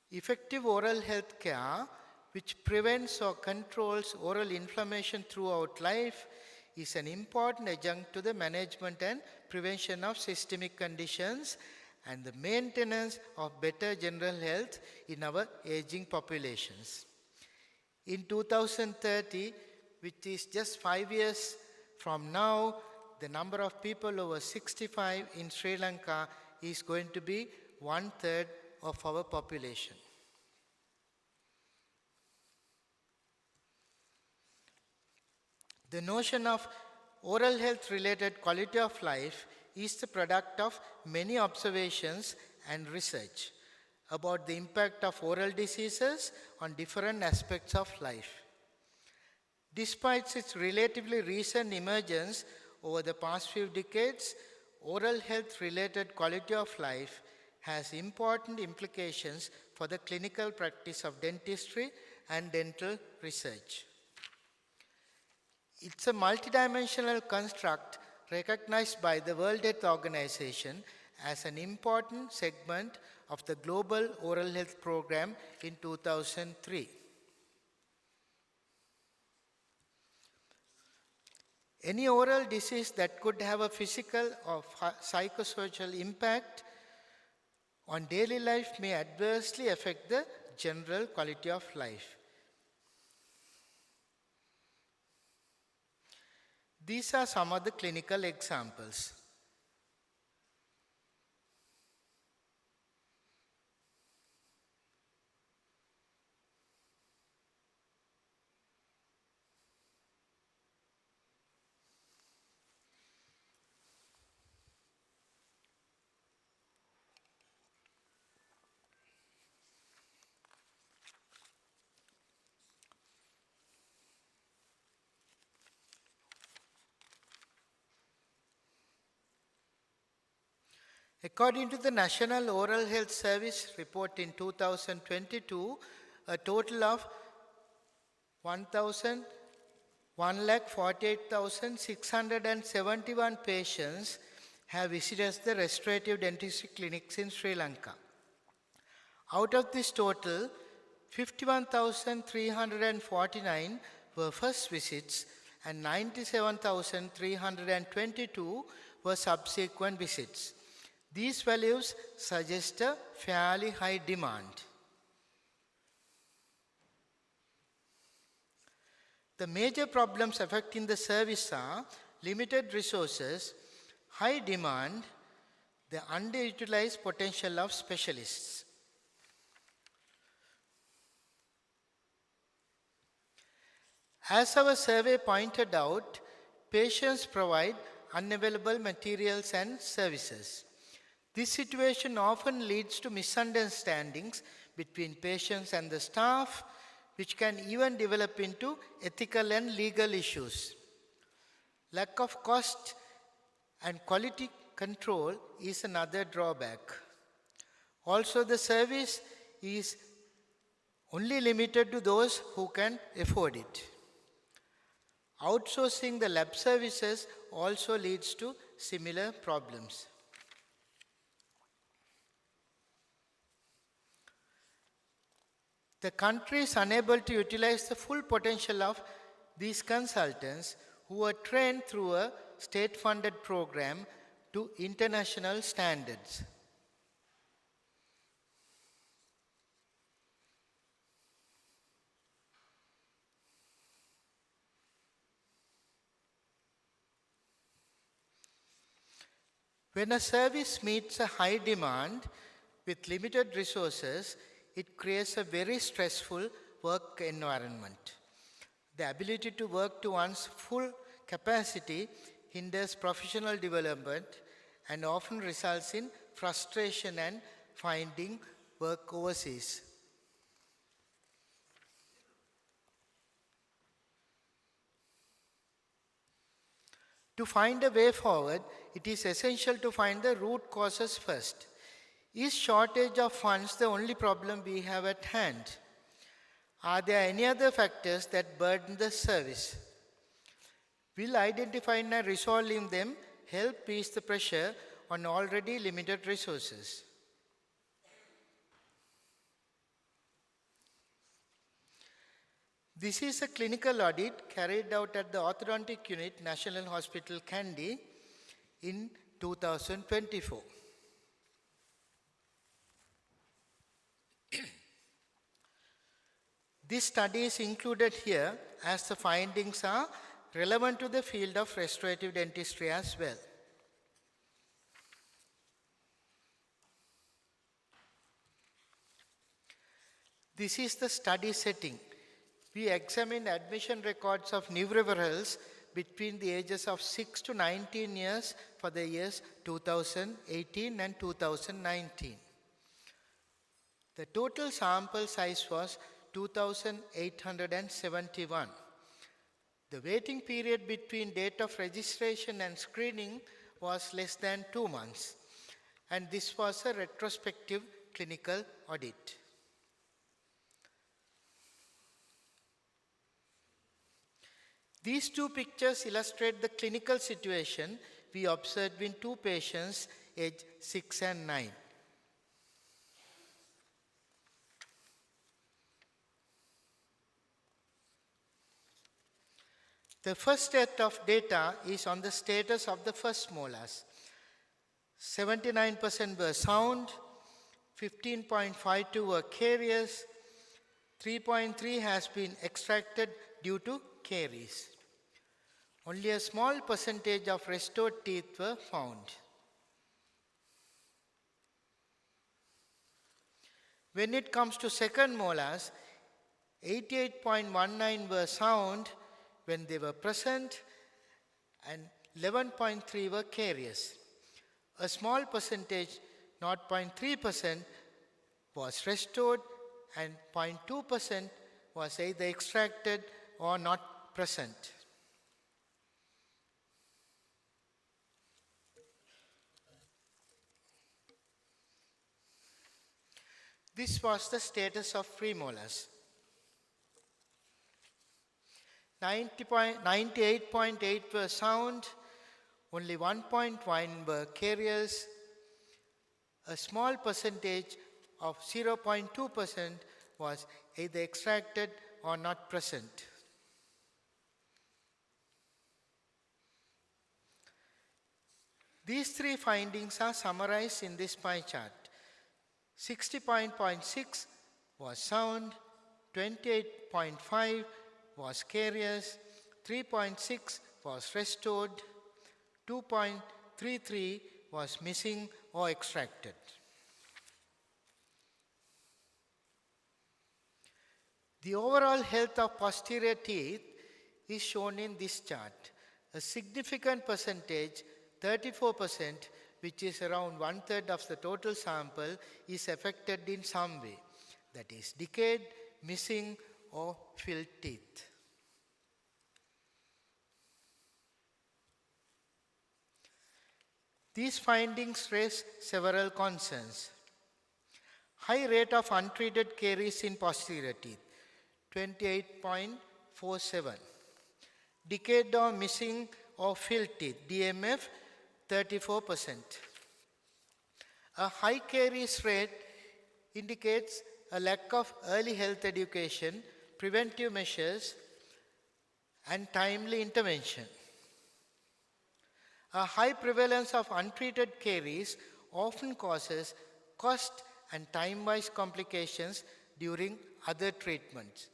Effective oral health care, which prevents or controls oral inflammation throughout life, is an important adjunct to the management and prevention of systemic conditions and the maintenance of better general health in our aging populations. In 2030, which is just 5 years from now, the number of people over 65 in Sri Lanka is going to be 1/3 of our population. The notion of oral health related quality of life is the product of many observations and research about the impact of oral diseases on different aspects of life. Despite its relatively recent emergence over the past few decades, oral health related quality of life has important implications for the clinical practice of dentistry and dental research. It's a multidimensional construct recognized by the World Health Organization as an important segment of the Global Oral Health Program in 2003. Any oral disease that could have a physical or psychosocial impact on daily life may adversely affect the general quality of life. These are some of the clinical examples. According to the National Oral Health Service report in 2022, a total of 1,48,671 patients have visited the restorative dentistry clinics in Sri Lanka. Out of this total, 51,349 were first visits and 97,322 were subsequent visits. These values suggest a fairly high demand. The major problems affecting the service are limited resources, high demand, the underutilized potential of specialists. As our survey pointed out, patients provide unavailable materials and services. This situation often leads to misunderstandings between patients and the staff, which can even develop into ethical and legal issues. Lack of cost and quality control is another drawback. Also, the service is only limited to those who can afford it. Outsourcing the lab services also leads to similar problems. The country is unable to utilize the full potential of these consultants who are trained through a state-funded program to international standards. When a service meets a high demand with limited resources, it creates a very stressful work environment. The ability to work to one's full capacity hinders professional development and often results in frustration and finding work overseas. To find a way forward, it is essential to find the root causes first. Is shortage of funds the only problem we have at hand? Are there any other factors that burden the service? Will identifying and resolving them help ease the pressure on already limited resources? This is a clinical audit carried out at the Orthodontic Unit, National Hospital, Kandy in 2024. This study is included here as the findings are relevant to the field of restorative dentistry as well. This is the study setting. We examined admission records of neurovirals between the ages of 6 to 19 years for the years 2018 and 2019. The total sample size was 2,871. The waiting period between date of registration and screening was less than 2 months, and this was a retrospective clinical audit. These two pictures illustrate the clinical situation we observed in two patients aged 6 and 9. The first set of data is on the status of the first molars. 79% were sound, 15.52 were caries, 3.3 has been extracted due to caries. Only a small percentage of restored teeth were found. When it comes to second molars, 88.19 were sound when they were present and 11.3 were caries. A small percentage, 0.3%, was restored and 0.2% was either extracted or not present. This was the status of premolars. 98.8 were sound, only 1.1 were caries. A small percentage of 0.2% was either extracted or not present. These three findings are summarized in this pie chart. 60.6 was sound, 28.5 was caries, 3.6 was restored, 2.33 was missing or extracted. The overall health of posterior teeth is shown in this chart. A significant percentage, 34%, which is around 1/3 of the total sample, is affected in some way, that is decayed, missing, or filled teeth. These findings raise several concerns. High rate of untreated caries in posterior teeth, 28.47. Decayed or missing or filled teeth, DMF, 34%. A high caries rate indicates a lack of early health education, preventive measures, and timely intervention. A high prevalence of untreated caries often causes cost and time-wise complications during other treatments.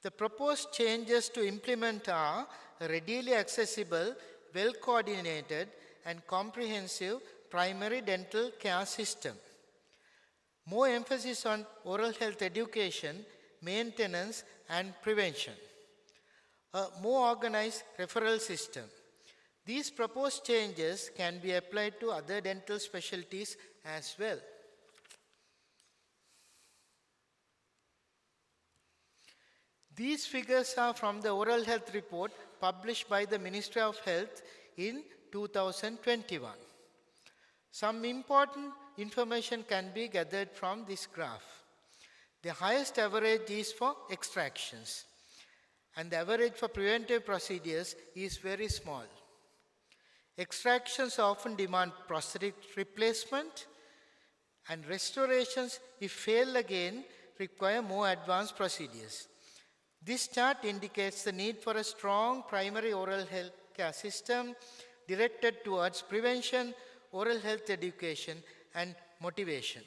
The proposed changes to implement are a readily accessible, well-coordinated, and comprehensive primary dental care system. More emphasis on oral health education, maintenance, and prevention. A more organized referral system. These proposed changes can be applied to other dental specialties as well. These figures are from the Oral Health Report published by the Ministry of Health in 2021. Some important information can be gathered from this graph. The highest average is for extractions, and the average for preventive procedures is very small. Extractions often demand prosthetic replacement, and restorations, if fail again, require more advanced procedures. This chart indicates the need for a strong primary oral health care system directed towards prevention, oral health education, and motivation.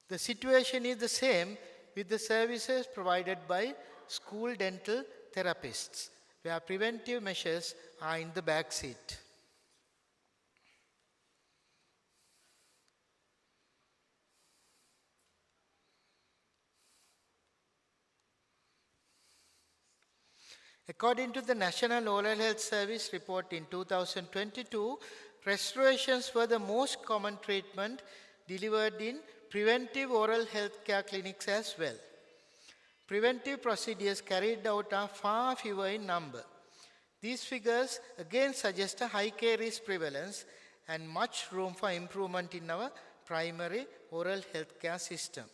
The situation is the same with the services provided by school dental therapists, where preventive measures are in the back seat. According to the National Oral Health Service report in 2022, restorations were the most common treatment delivered in preventive oral health care clinics as well. Preventive procedures carried out are far fewer in number. These figures again suggest a high caries prevalence and much room for improvement in our primary oral health care system.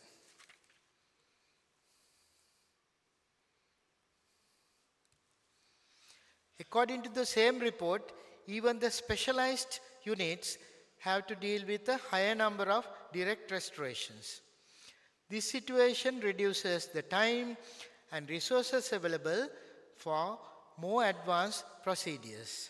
According to the same report, even the specialized units have to deal with a higher number of direct restorations. This situation reduces the time and resources available for more advanced procedures.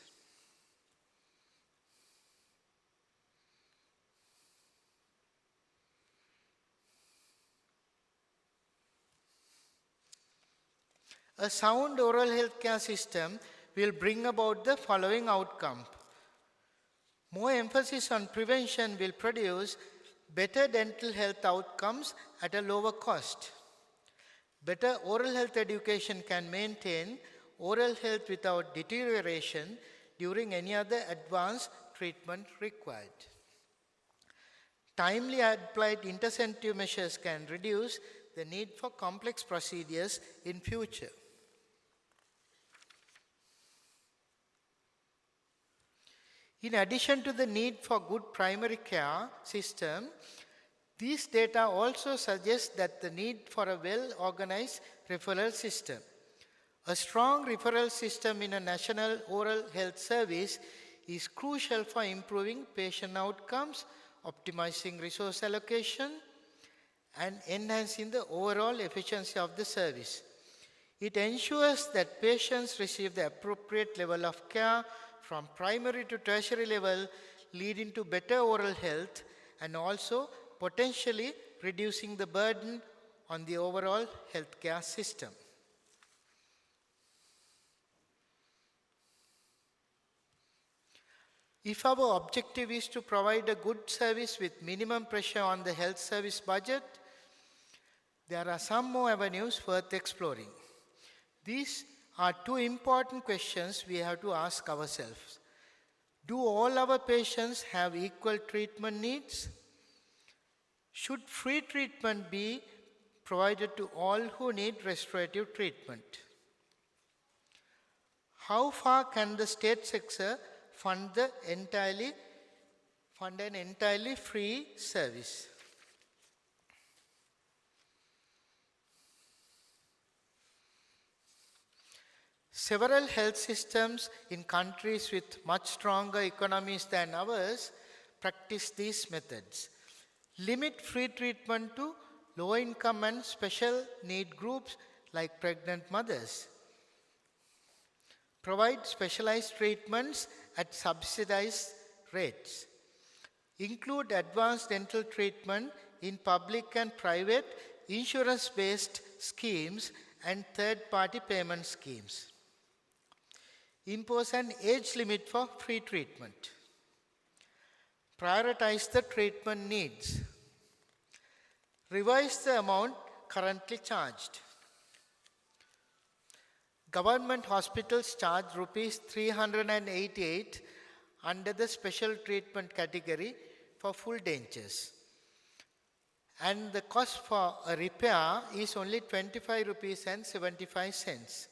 A sound oral health care system will bring about the following outcome. More emphasis on prevention will produce better dental health outcomes at a lower cost. Better oral health education can maintain oral health without deterioration during any other advanced treatment required. Timely applied interventive measures can reduce the need for complex procedures in future. In addition to the need for good primary care system, these data also suggest that the need for a well-organized referral system. A strong referral system in a national oral health service is crucial for improving patient outcomes, optimizing resource allocation, and enhancing the overall efficiency of the service. It ensures that patients receive the appropriate level of care from primary to tertiary level, leading to better oral health and also potentially reducing the burden on the overall healthcare system. If our objective is to provide a good service with minimum pressure on the health service budget, there are some more avenues worth exploring. These are two important questions we have to ask ourselves. Do all our patients have equal treatment needs? Should free treatment be provided to all who need restorative treatment? how far can the state sector fund an entirely free service? Several health systems in countries with much stronger economies than ours practice these methods. Limit free treatment to low-income and special need groups like pregnant mothers. Provide specialized treatments at subsidized rates. Include advanced dental treatment in public and private insurance-based schemes and third-party payment schemes. Impose an age limit for free treatment. Prioritize the treatment needs. Revise the amount currently charged. Government hospitals charge rupees 388 under the special treatment category for full dentures. And the cost for a repair is only 25 rupees and 75 cents.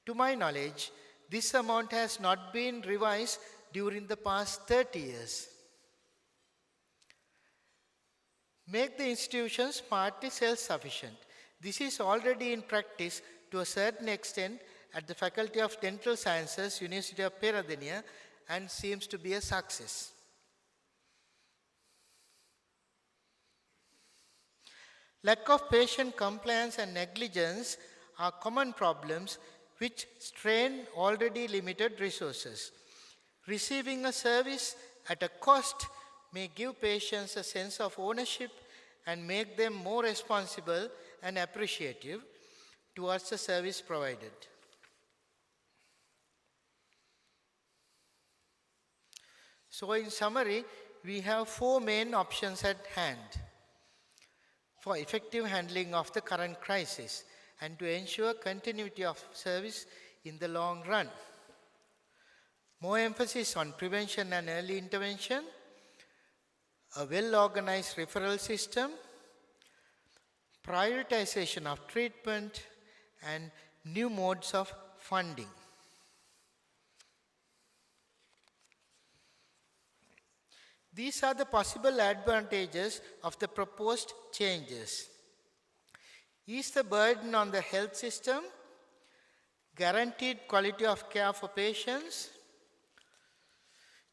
To my knowledge, this amount has not been revised during the past 30 years. Make the institutions partly self-sufficient. This is already in practice to a certain extent at the Faculty of Dental Sciences, University of Peradeniya, and seems to be a success. Lack of patient compliance and negligence are common problems which strain already limited resources. Receiving a service at a cost may give patients a sense of ownership and make them more responsible and appreciative towards the service provided. So in summary, we have 4 main options at hand for effective handling of the current crisis and to ensure continuity of service in the long run. More emphasis on prevention and early intervention, a well-organized referral system, prioritization of treatment, and new modes of funding. These are the possible advantages of the proposed changes. Ease the burden on the health system, guaranteed quality of care for patients,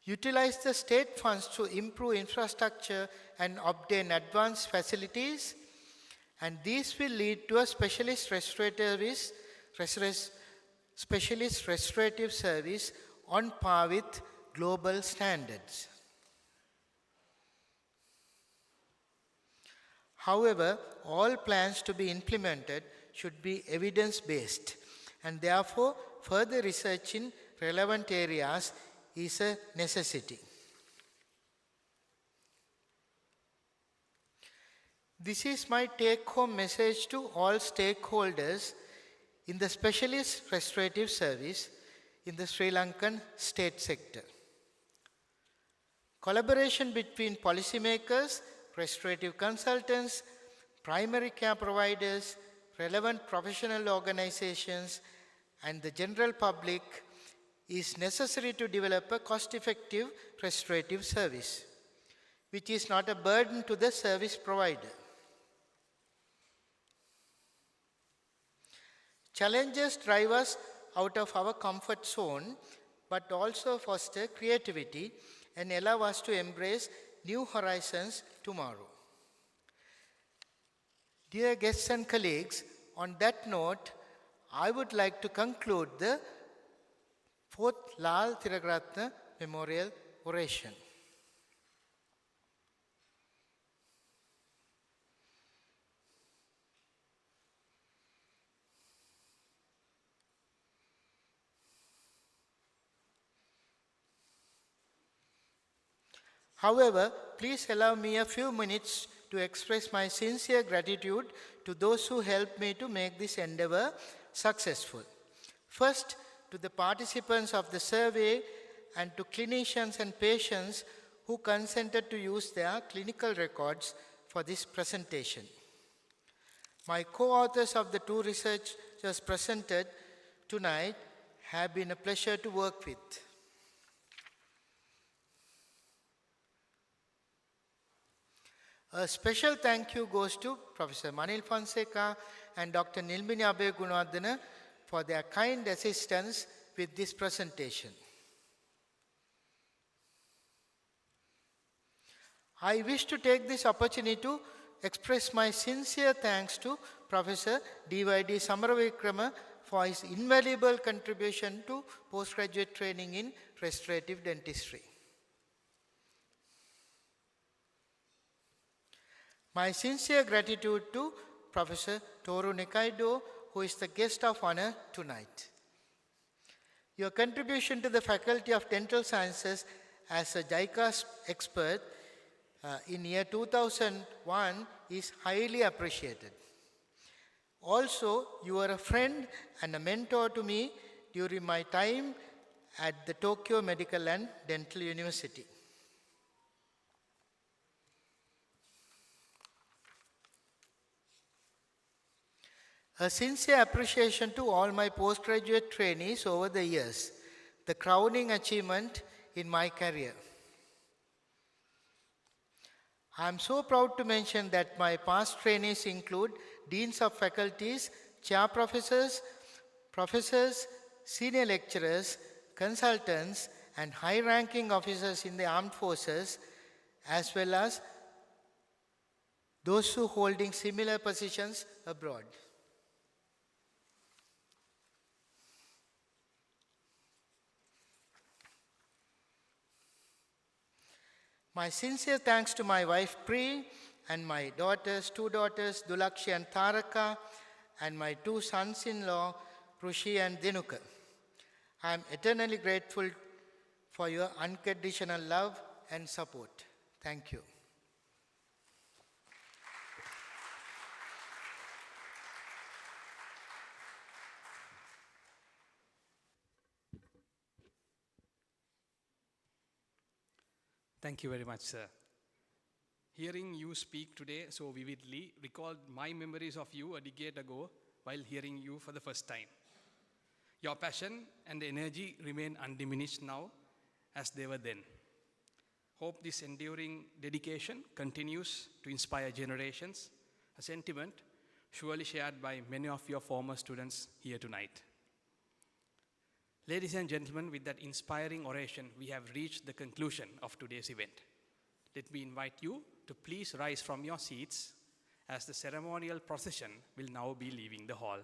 utilize the state funds to improve infrastructure and obtain advanced facilities, and these will lead to a specialist restorative service on par with global standards. However, all plans to be implemented should be evidence-based, and therefore further research in relevant areas is a necessity. This is my take-home message to all stakeholders in the specialist restorative service in the Sri Lankan state sector. Collaboration between policymakers, restorative consultants, primary care providers, relevant professional organizations, and the general public is necessary to develop a cost-effective restorative service, which is not a burden to the service provider. Challenges drive us out of our comfort zone, but also foster creativity and allow us to embrace new horizons tomorrow. Dear guests and colleagues, on that note, I would like to conclude the 4th Lal Tilakaratne Memorial Oration. However, please allow me a few minutes to express my sincere gratitude to those who helped me to make this endeavor successful. First, to the participants of the survey and to clinicians and patients who consented to use their clinical records for this presentation. My co-authors of the 2 researchers presented tonight have been a pleasure to work with. A special thank you goes to Professor Manil Fonseca and Dr. Nilmini Abhay Gunawardena for their kind assistance with this presentation. I wish to take this opportunity to express my sincere thanks to Professor D.Y.D. Samaravikrama for his invaluable contribution to postgraduate training in restorative dentistry. My sincere gratitude to Professor Toru Nikaido, who is the guest of honor tonight. Your contribution to the Faculty of Dental Sciences as a JICA expert in year 2001 is highly appreciated. Also, you are a friend and a mentor to me during my time at the Tokyo Medical and Dental University. A sincere appreciation to all my postgraduate trainees over the years, the crowning achievement in my career. I am so proud to mention that my past trainees include deans of faculties, chair professors, professors, senior lecturers, consultants, and high-ranking officers in the armed forces, as well as those who holding similar positions abroad. My sincere thanks to my wife Pri and my daughters, two daughters, Dulakshi and Taraka, and my two sons-in-law, Rushi and Dinuka. I am eternally grateful for your unconditional love and support. Thank you. Thank you very much, sir. Hearing you speak today so vividly recalled my memories of you a decade ago while hearing you for the first time. Your passion and energy remain undiminished now as they were then. Hope this enduring dedication continues to inspire generations, a sentiment surely shared by many of your former students here tonight. Ladies and gentlemen, with that inspiring oration, we have reached the conclusion of today's event. Let me invite you to please rise from your seats as the ceremonial procession will now be leaving the hall.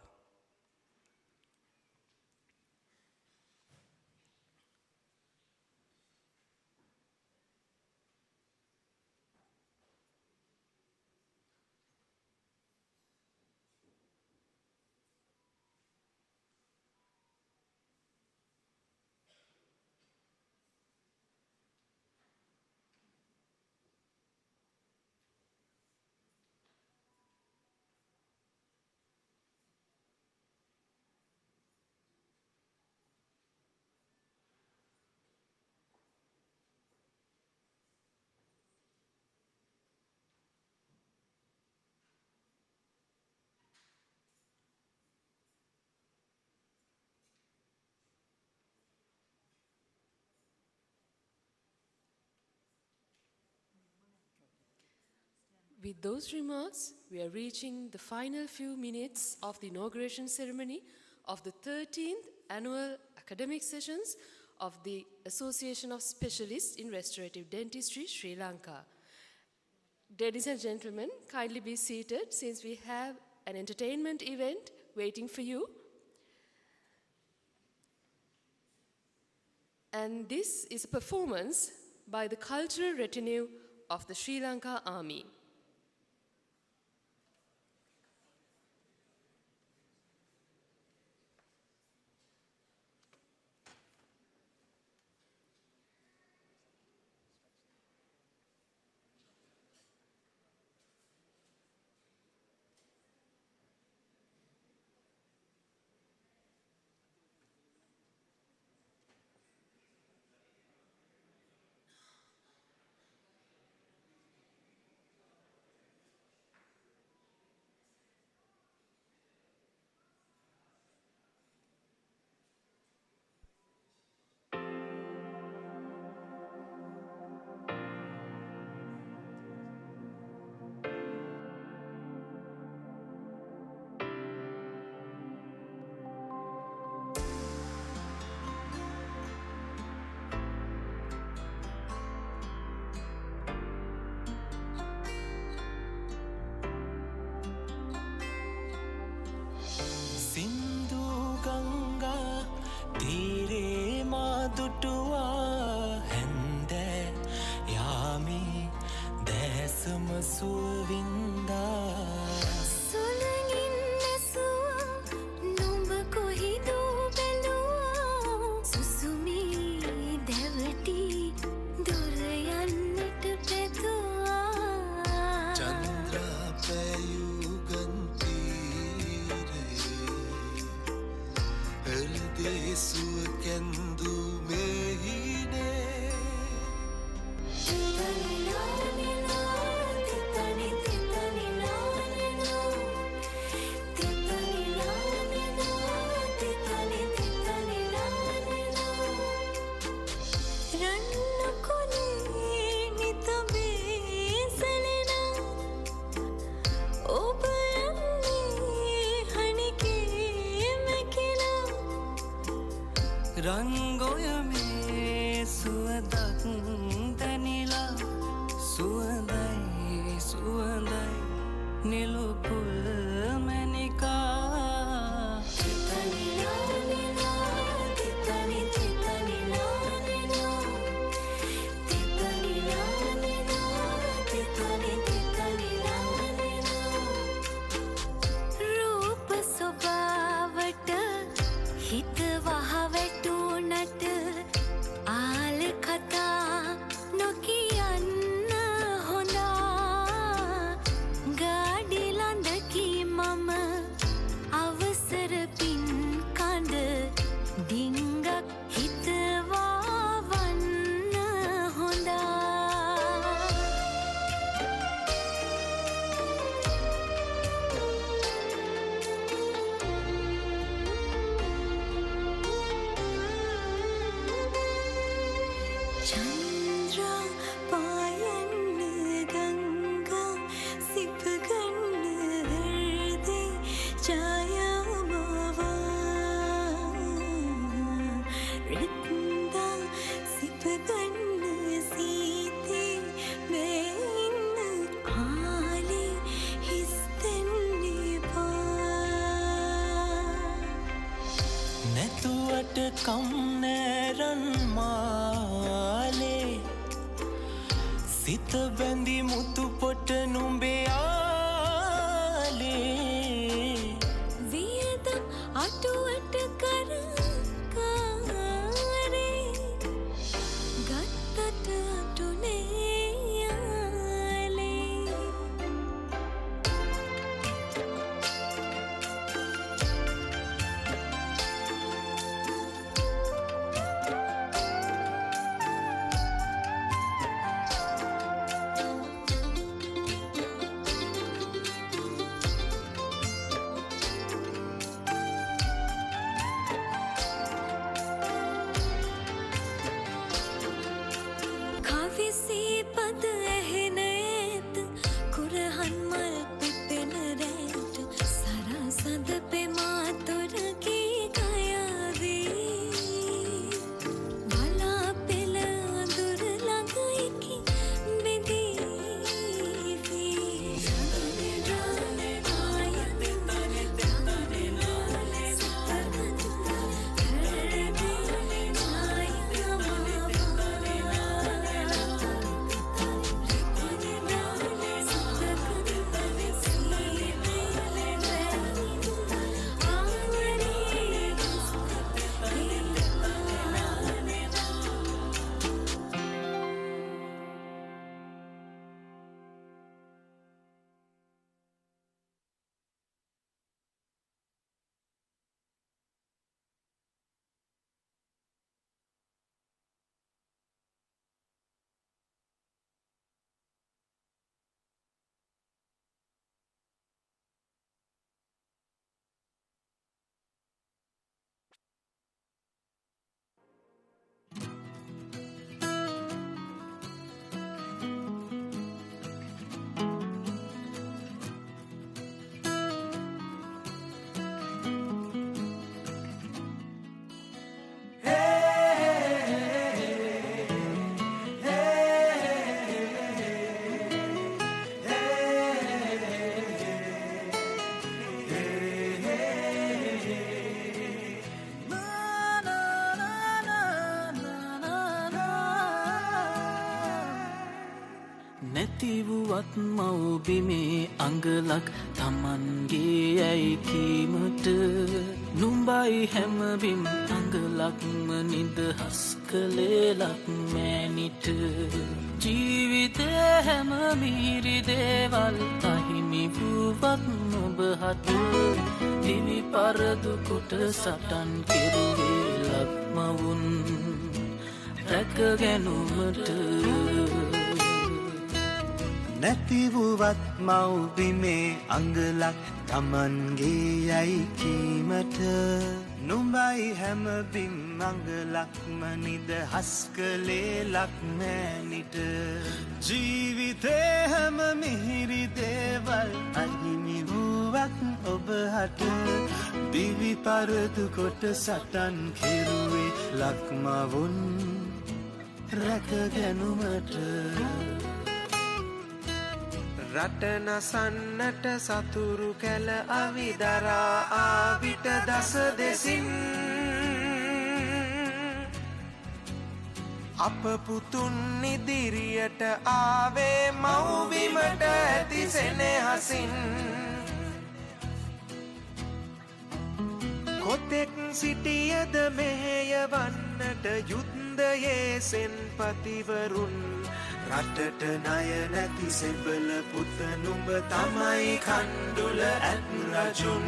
With those remarks, we are reaching the final few minutes of the inauguration ceremony of the 13th annual academic sessions of the Association of Specialists in Restorative Dentistry, Sri Lanka. Ladies and gentlemen, kindly be seated since we have an entertainment event waiting for you. And this is a performance by the cultural retinue of the Sri Lanka Army. දුටුවා හැන්දෑ යාමේ දැසම සුවවින්දා සුළඟින් ඇසුවා නුඹ කොහිදෝ බැලුවා සුසුමී දැවටි දොර යන්නට පැතුවා චන්ද්‍රා පැයුගන් තීරේ හෘදේ සුව කැන්දු මෙහිනේ රංගොයමේ සුවදක් දැනිලා සුවඳයි සුවඳයි නිලුපුල් මැනිකා රූප ස්වභාවට හිත වහවැටුනට ආල කතා නොකියන්න හොඳා ගාඩි ළඳකි මම අවසර පින් කඳ ඩිංගක් හිතවා වන්න හොඳා චන්ද්‍රා පායන්න ගංගා සිපගන්න හෘදේ ඡායාමාවා රිද්දා සිපගන්න සීතේ මේන්න ආලේ හිස්තැන්නේ පා නැතුවට කම්නෑරන් මාලේ සිත බැඳි මුතු පොට නුඹේ ආලේ වියද අටුවට කරකාරේ ගත්තට අටුනේ යාලේ නැතිවුවත් මව්බිමේ අඟලක් තමන්ගේ යැයි කීමට නුඹයි හැමබිම් අඟලක්ම නිදහස් කළේලක් මෑනිට ජීවිතය හැම මිහිරි දේවල් අහිමි වූවත් නොබහට දිවි පරදු කොට සටන් කෙරුවේ ලක්මවුන් රැකගැනුමට නැතිවුවත් මව්බිමේ අඟලක් තමන්ගේ යැයි කීමට නුඹයි හැමබිම් අඟලක්ම නිදහස් කළේ ලක්මෑනිට ජීවිතේ හැම මිහිරි දේවල් අහිමි වූවත් ඔබහට දිවි පරදු කොට සටන් කෙරුවේ ලක්මවුන් රැකගැනුමට රට නසන්නට සතුරු කැල අවිදරා ආවිට දස දෙසින් අප පුතුන් ඉදිරියට ආවේ මව්බිමට ඇති සෙනෙහසින් කොතෙක් සිටියද මෙහෙයවන්නට යුද්ධයේ සෙන්පතිවරුන් රටට ණය නැති සෙබළ පුත නුඹ තමයි කණ්ඩුල ඇත් රජුන්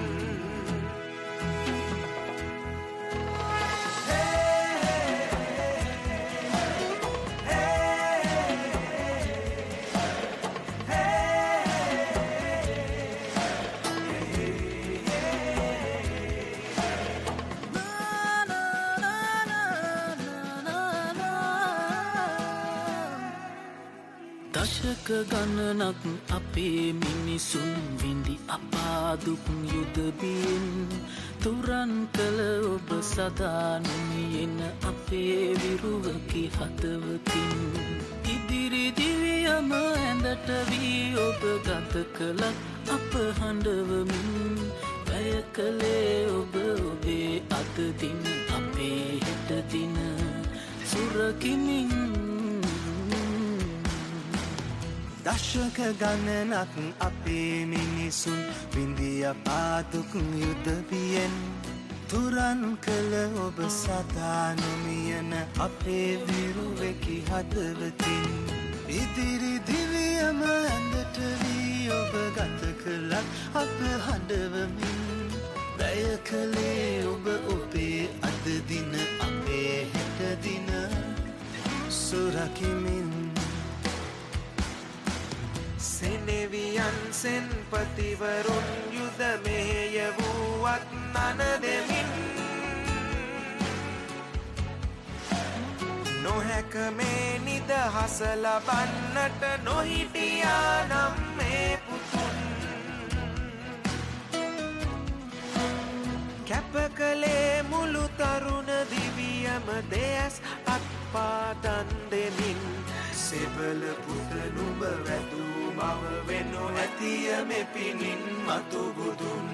දශක ගණනක් අපේ මිනිසුන් විඳි අපාදුක් යුදබියෙන් තුරන් කළ ඔබ සදා නොමියෙන අපේ විරුවකි හදවතින් ඉදිරි දිවියම ඇඳට වී ඔබ ගත කළත් අප හඬවමින් වැය කළේ ඔබ ඔබේ අද දින අපේ හෙට දින සුරකිමින් දශක ගණනක් අපේ මිනිසුන් විඳිය පාදුක් යුදබියෙන් තුරන් කළ ඔබ සදා නොමියන අපේ විරුවෙකි හදවතින් ඉදිරි දිවියම ඇඳට වී ඔබ ගත කළත් අප හඬවමින් වැය කළේ ඔබ ඔබේ අද දින අපේ හෙට දින සුරකිමින් සෙනෙවියන් සෙන්පතිවරුන් යුද මෙහෙය වූවත් නන දෙමින් නොහැක මේ නිදහස ලබන්නට නොහිටියා නම් මේ පුතුන් කැප කළේ මුළු තරුණ දිවියම දෙයස් අත්පාදන් දෙමින් සෙබළ පුත නුඹ වැදූ මව වෙනු ඇතිය මෙපිනින් මතු බුදුන්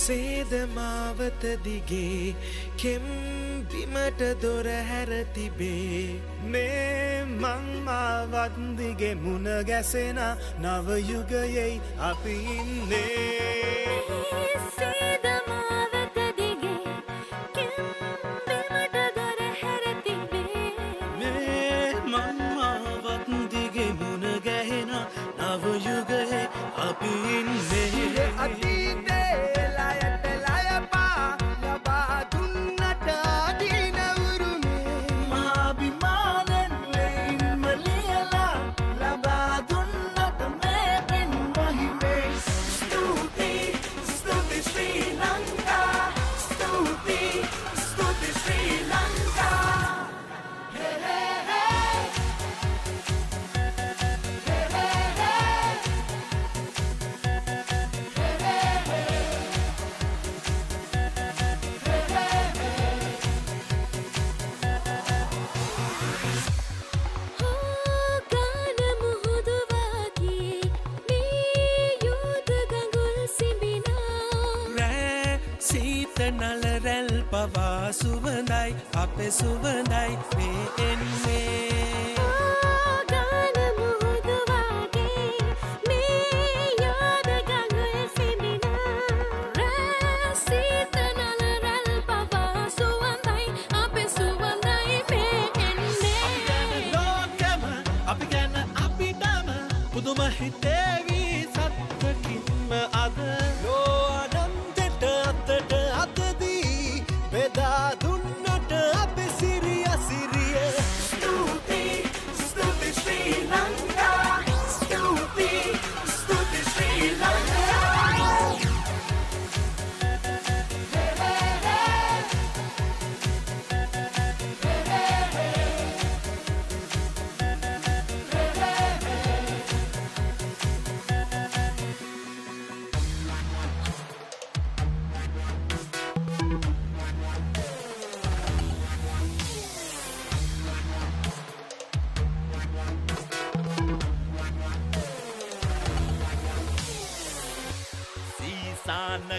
සේදමාවත දිගේ කෙම් බිමට දොර හැර තිබේ මේ මංමාවත් දිගේ මුණ ගැසෙන නවයුගයෙයි අපි ඉන්නේ සේදමාවත දිගේ කෙම් බිමට දොර හැර තිබේ මේ මංමාවත් දිගේ මුණ ගැහෙන නවයුගයෙයි අපි ඉන්නේ පවා සුවඳයි අපේ සුවඳයි මේ එන්නේ ගාන මුහුදු වගේ මේ යෝධ ගඟුල් සිඹිනා රැසීත නලරල් පවා සුවඳයි අපේ සුවඳයි මේ එන්නේ ලෝකෙම අපි ගැන අපිටම පුදුම හිතේවි සත්වකින්ම අද ලෝ අනන්තට අතට අතදී බෙදා දුන්නට අපේ සිරිය සිරිය ස්තුති ස්තුති ශ්‍රී ලංකා ස්තුති ස්තුති ශ්‍රී ලංකා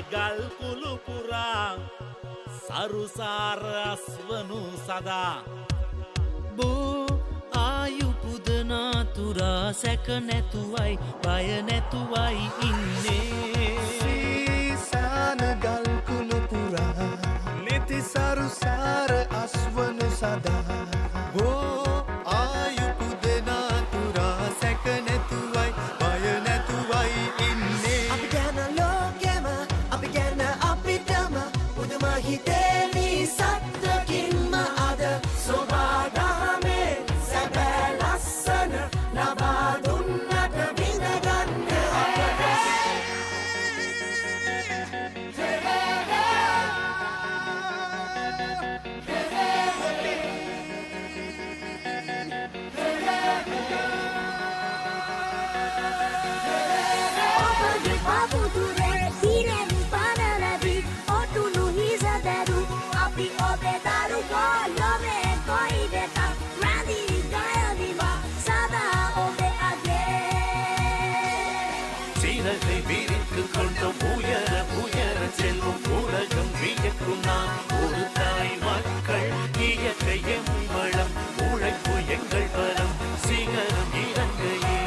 ගල් කුළු පුරා සරුසාර අස්වනු සදා බෝ ආයු පුදනාතුරා සැක නැතුවයි බය නැතුවයි ඉන්නේ සීසාන ගල් කුළු පුරා නිති සරුසාර අස්වනු සදා බෝ ආයු පුදනාතුරා සැක නැතුවයි බය නැතුවයි ඉන්නේ හිතේවි සත්වකින්ම අද සොබාදහමේ සැබෑ ලස්සන ලබා දුන්නට විඳගන්න අපට சிறகை விரித்து கொண்டோம் உயர உயர செல்வம் உலகம் வியக்கும் நாம் ஒரு தாய் மக்கள் இயற்கை எம் வளம் உழைப்பு எங்கள் பலம் சிகரம் இறங்கையே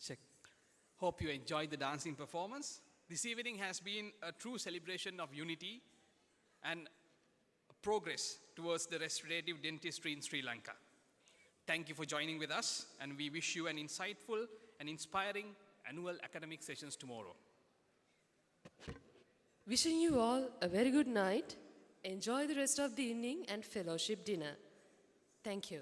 Check. Hope you enjoyed the dancing performance. This evening has been a true celebration of unity and progress towards the restorative dentistry in Sri Lanka. Thank you for joining with us, and we wish you an insightful and inspiring annual academic sessions tomorrow. Wishing you all a very good night. Enjoy the rest of the evening and fellowship dinner. Thank you.